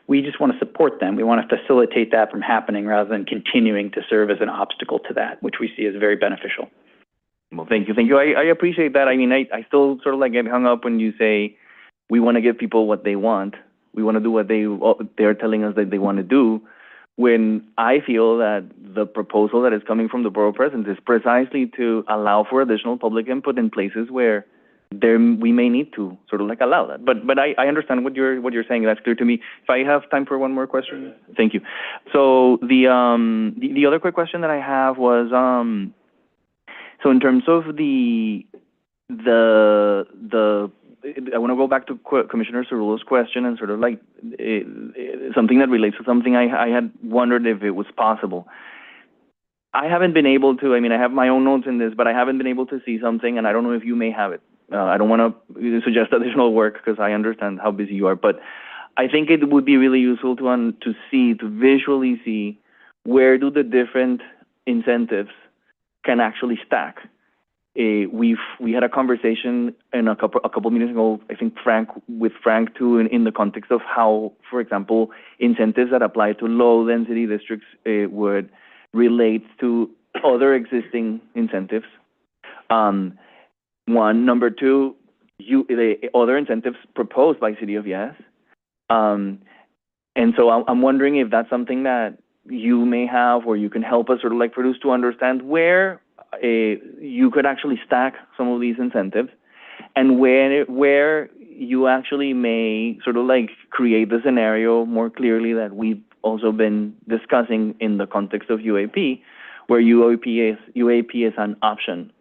We just want to support them. We want to facilitate that from happening rather than continuing to serve as an obstacle to that, which we see as very beneficial. Well, thank you. I appreciate that. I mean, I still sort of get hung up when you say we want to give people what they want. We want to do what they're telling us that they want to do, when I feel that the proposal that is coming from the borough president is precisely to allow for additional public input in places where we may need to sort of allow that. But I understand what you're saying. That's clear to me. If I have time for one more question, thank you. So the other quick question that I have was so in terms of the I want to go back to Commissioner Cerullo's question and sort of something that relates to something I had wondered if it was possible. I haven't been able to, I have my own notes in this, but I haven't been able to see something, and I don't know if you may have it. I don't want to suggest additional work because I understand how busy you are, but I think it would be really useful to visually see where do the different incentives can actually stack. We had a conversation in a couple meetings ago, I think with Frank too, in the context of how, for example, incentives that apply to low density districts would relate to other existing incentives. One, number two, the other incentives proposed by City of Yes. And so I'm wondering if that's something that you may have, or you can help us sort of produce to understand where you could actually stack some of these incentives, and where you actually may sort of create the scenario more clearly that we've also been discussing in the context of UAP, where UAP is an option.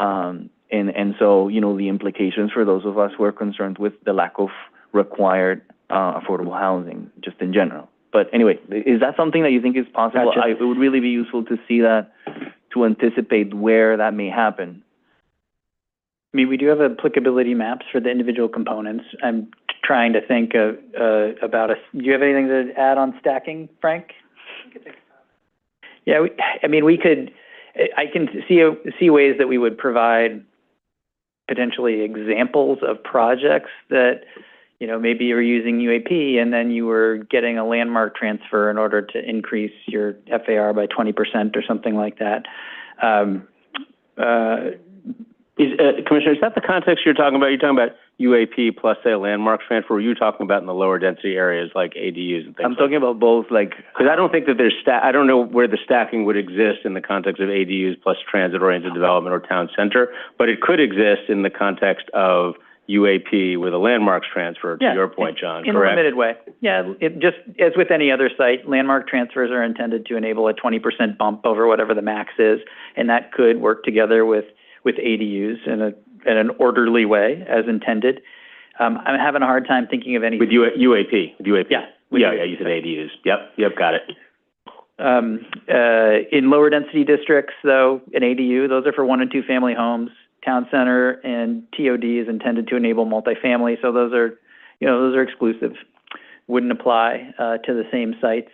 And so, the implications for those of us who are concerned with the lack of required affordable housing, just in general. But anyway, is that something that you think is possible? Gotcha. It would really be useful to see that, to anticipate where that may happen. We do have applicability maps for the individual components. I'm trying to think about do you have anything to add on stacking, Frank? Yeah, I can see ways that we would provide potentially examples of projects that, maybe you were using UAP and then you were getting a landmark transfer in order to increase your FAR by 20% or something like that. Commissioner, is that the context you're talking about? You're talking about UAP plus, say, a landmark transfer, or are you talking about in the lower density areas like ADUs and things? I'm talking about both, like... Because I don't think that I don't know where the stacking would exist in the context of ADUs plus transit-oriented development or town center, but it could exist in the context of UAP with a landmarks transfer, to your point, John, in correct? a limited way. Yeah, it just, as with any other site, landmark transfers are intended to enable a 20% bump over whatever the max is, and that could work together with ADUs in an orderly way as intended. I'm having a hard time thinking of any... With UAP. Yeah. Yeah, you said ADUs. Yep, got it. In lower density districts, though, an ADU, those are for 1 and 2 family homes. Town center and TOD is intended to enable multifamily, so those are exclusive. Wouldn't apply to the same sites.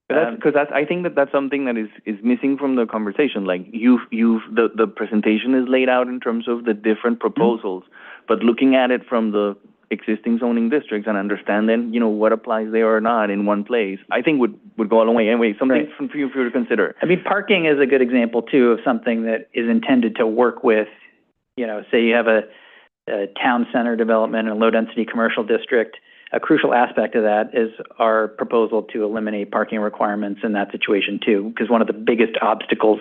Because I think that's something that is missing from the conversation. Like the presentation is laid out in terms of the different proposals, but looking at it from the existing zoning districts and understanding, what applies there or not in one place, I think would go a long way. Anyway, something for you to consider. I mean, parking is a good example too of something that is intended to work with, say you have a town center development in a low density commercial district. A crucial aspect of that is our proposal to eliminate parking requirements in that situation too, because one of the biggest obstacles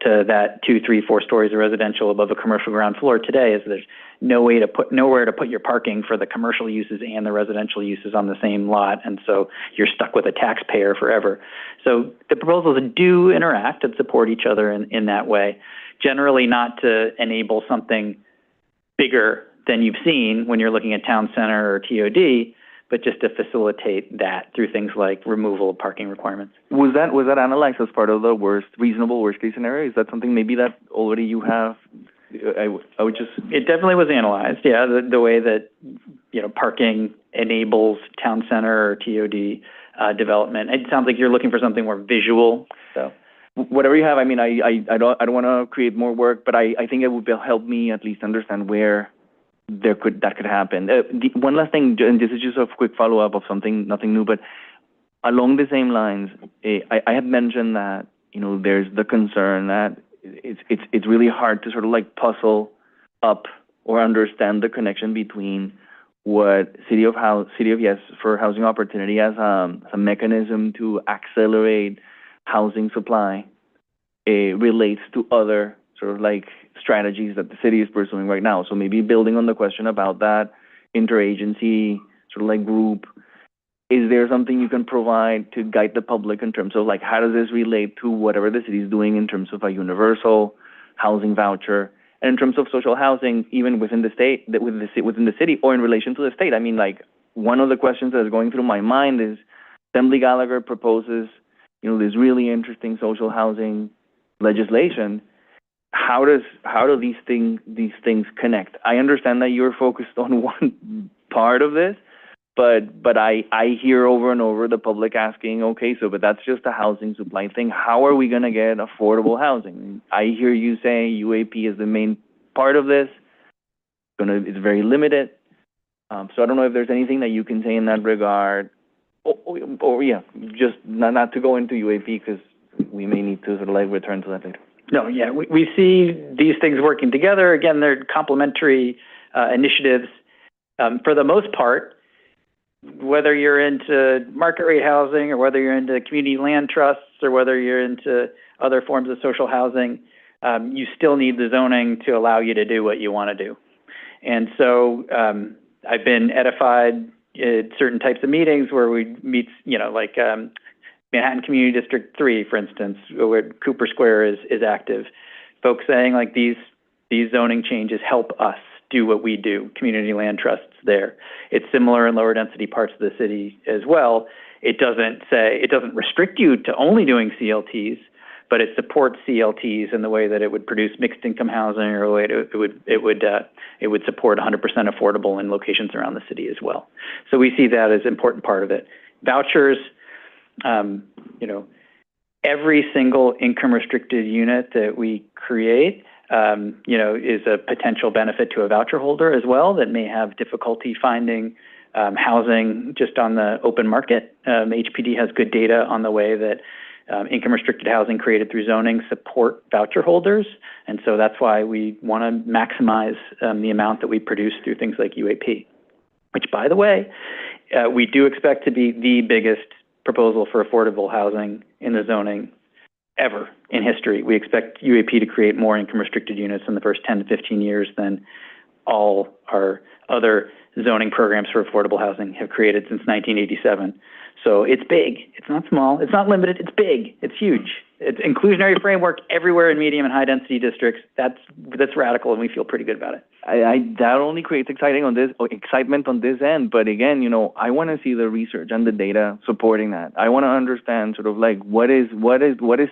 to that 2, 3, 4 stories of residential above a commercial ground floor today is there's nowhere to put your parking for the commercial uses and the residential uses on the same lot, and so you're stuck with a taxpayer forever. So the proposals do interact and support each other in that way, generally not to enable something bigger than you've seen when you're looking at town center or TOD, but just to facilitate that through things like removal of parking requirements. Was that analyzed as part of the reasonable worst case scenario? Is that something maybe that already you have? I would just... It definitely was analyzed, yeah, the way that, parking enables town center or TOD development. It sounds like you're looking for something more visual, so... Whatever you have, I mean, I don't want to create more work, but I think it would help me at least understand where that could happen. One last thing, and this is just a quick follow-up of something, nothing new, but along the same lines, I had mentioned that, there's the concern that it's really hard to sort of like puzzle up or understand the connection between what City of Yes for Housing Opportunity as a mechanism to accelerate housing supply relates to other sort of like strategies that the city is pursuing right now. So maybe building on the question about that interagency sort of like group, is there something you can provide to guide the public in terms of like how does this relate to whatever the city is doing in terms of a universal housing voucher, and in terms of social housing, even within the state, within the city, or in relation to the state? I mean, like one of the questions that is going through my mind is Assembly Gallagher proposes this really interesting social housing legislation. How do these things connect? I understand that you're focused on one part of this, but I hear over and over the public asking, okay, but that's just a housing supply thing. How are we going to get affordable housing? I hear you say UAP is the main part of this. It's very limited. So I don't know if there's anything that you can say in that regard. Or just not to go into UAP because we may need to sort of like return to that later. No, yeah, we see these things working together. Again, they're complementary initiatives. For the most part, whether you're into market rate housing or whether you're into community land trusts or whether you're into other forms of social housing, you still need the zoning to allow you to do what you want to do. And so I've been edified at certain types of meetings where we meet, like Manhattan Community District 3, for instance, where Cooper Square is active. Folks saying like these zoning changes help us do what we do, community land trusts there. It's similar in lower density parts of the city as well. It doesn't restrict you to only doing CLTs, but it supports CLTs in the way that it would produce mixed income housing, or the way it would support 100% affordable in locations around the city as well. So we see that as an important part of it. Vouchers, every single income restricted unit that we create, is a potential benefit to a voucher holder as well that may have difficulty finding housing just on the open market. HPD has good data on the way that income-restricted housing created through zoning support voucher holders, and so that's why we want to maximize the amount that we produce through things like UAP, which, by the way, we do expect to be the biggest proposal for affordable housing in the zoning ever in history. We expect UAP to create more income-restricted units in the first 10 to 15 years than all our other zoning programs for affordable housing have created since 1987. So it's big. It's not small. It's not limited. It's big. It's huge. It's inclusionary framework everywhere in medium and high density districts. That's radical, and we feel pretty good about it. That only creates excitement on this end. But again, I want to see the research and the data supporting that. I want to understand sort of like what is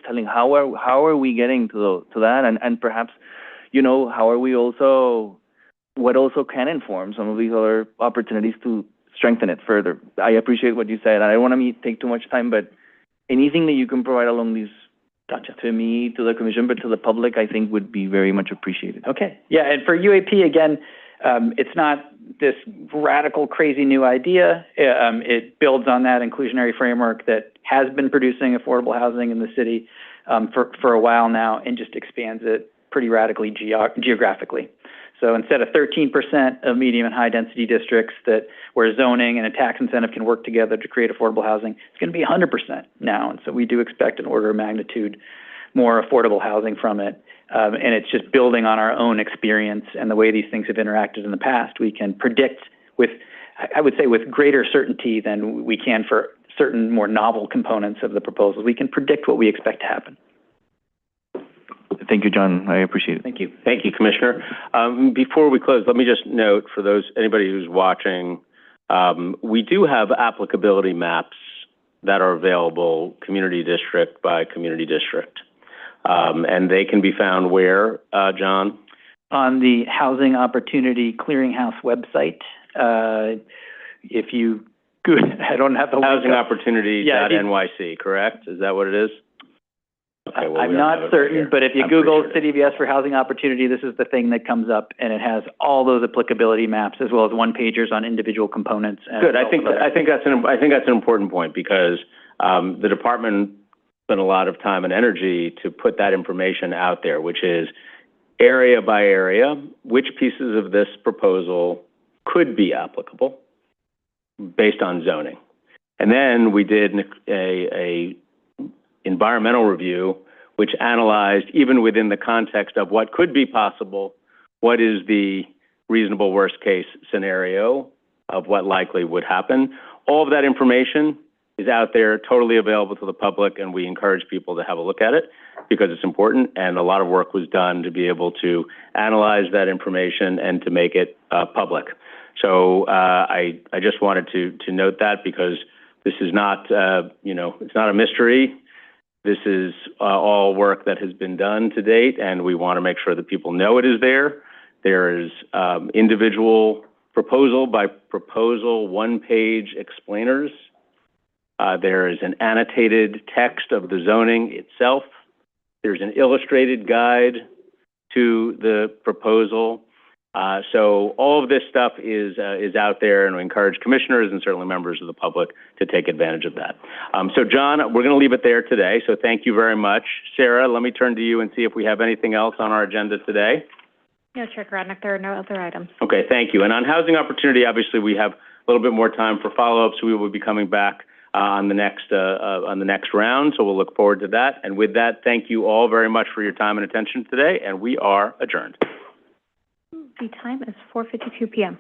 telling, how are we getting to that, and perhaps, how are we also, what also can inform some of these other opportunities to strengthen it further. I appreciate what you said. I don't want to take too much time, but anything that you can provide along these, to me, to the commission, but to the public, I think would be very much appreciated. Okay. Yeah, and for UAP, again, it's not this radical, crazy new idea. It builds on that inclusionary framework that has been producing affordable housing in the city for a while now, and just expands it pretty radically geographically. So instead of 13% of medium and high density districts where zoning and a tax incentive can work together to create affordable housing, it's going to be 100% now. And so we do expect an order of magnitude more affordable housing from it. And it's just building on our own experience and the way these things have interacted in the past. We can predict with greater certainty than we can for certain more novel components of the proposals. We can predict what we expect to happen. Thank you, John. I appreciate it. Thank you. Thank you, Commissioner. Before we close, let me just note for anybody who's watching, we do have applicability maps that are available community district by community district. And they can be found where, John? On the Housing Opportunity Clearinghouse website. If you go, I don't have the Housing Opportunity.nyc, correct? Is that what it is? Okay, well, I'm not certain, but if you Google City of Yes for housing opportunity, this is the thing that comes up, and it has all those applicability maps as well as one-pagers on individual components. Good. I think that's an important point, because the department spent a lot of time and energy to put that information out there, which is area by area, which pieces of this proposal could be applicable based on zoning. And then we did a environmental review, which analyzed, even within the context of what could be possible, what is the reasonable worst case scenario of what likely would happen. All of that information is out there, totally available to the public, and we encourage people to have a look at it because it's important, and a lot of work was done to be able to analyze that information and to make it public. So I just wanted to note that, because this is not, it's not a mystery. This is all work that has been done to date, and we want to make sure that people know it is there. There is individual proposal by proposal, one-page explainers. There is an annotated text of the zoning itself. There's an illustrated guide to the proposal. So all of this stuff is out there, and we encourage commissioners and certainly members of the public to take advantage of that. So John, we're going to leave it there today. So thank you very much. Sarah, let me turn to you and see if we have anything else on our agenda today. No, Chair Grodnick, there are no other items. Okay, thank you. And on housing opportunity, obviously we have a little bit more time for follow-ups. We will be coming back on the next round, so we'll look forward to that. And with that, thank you all very much for your time and attention today, and we are adjourned. The time is 4:52 p.m.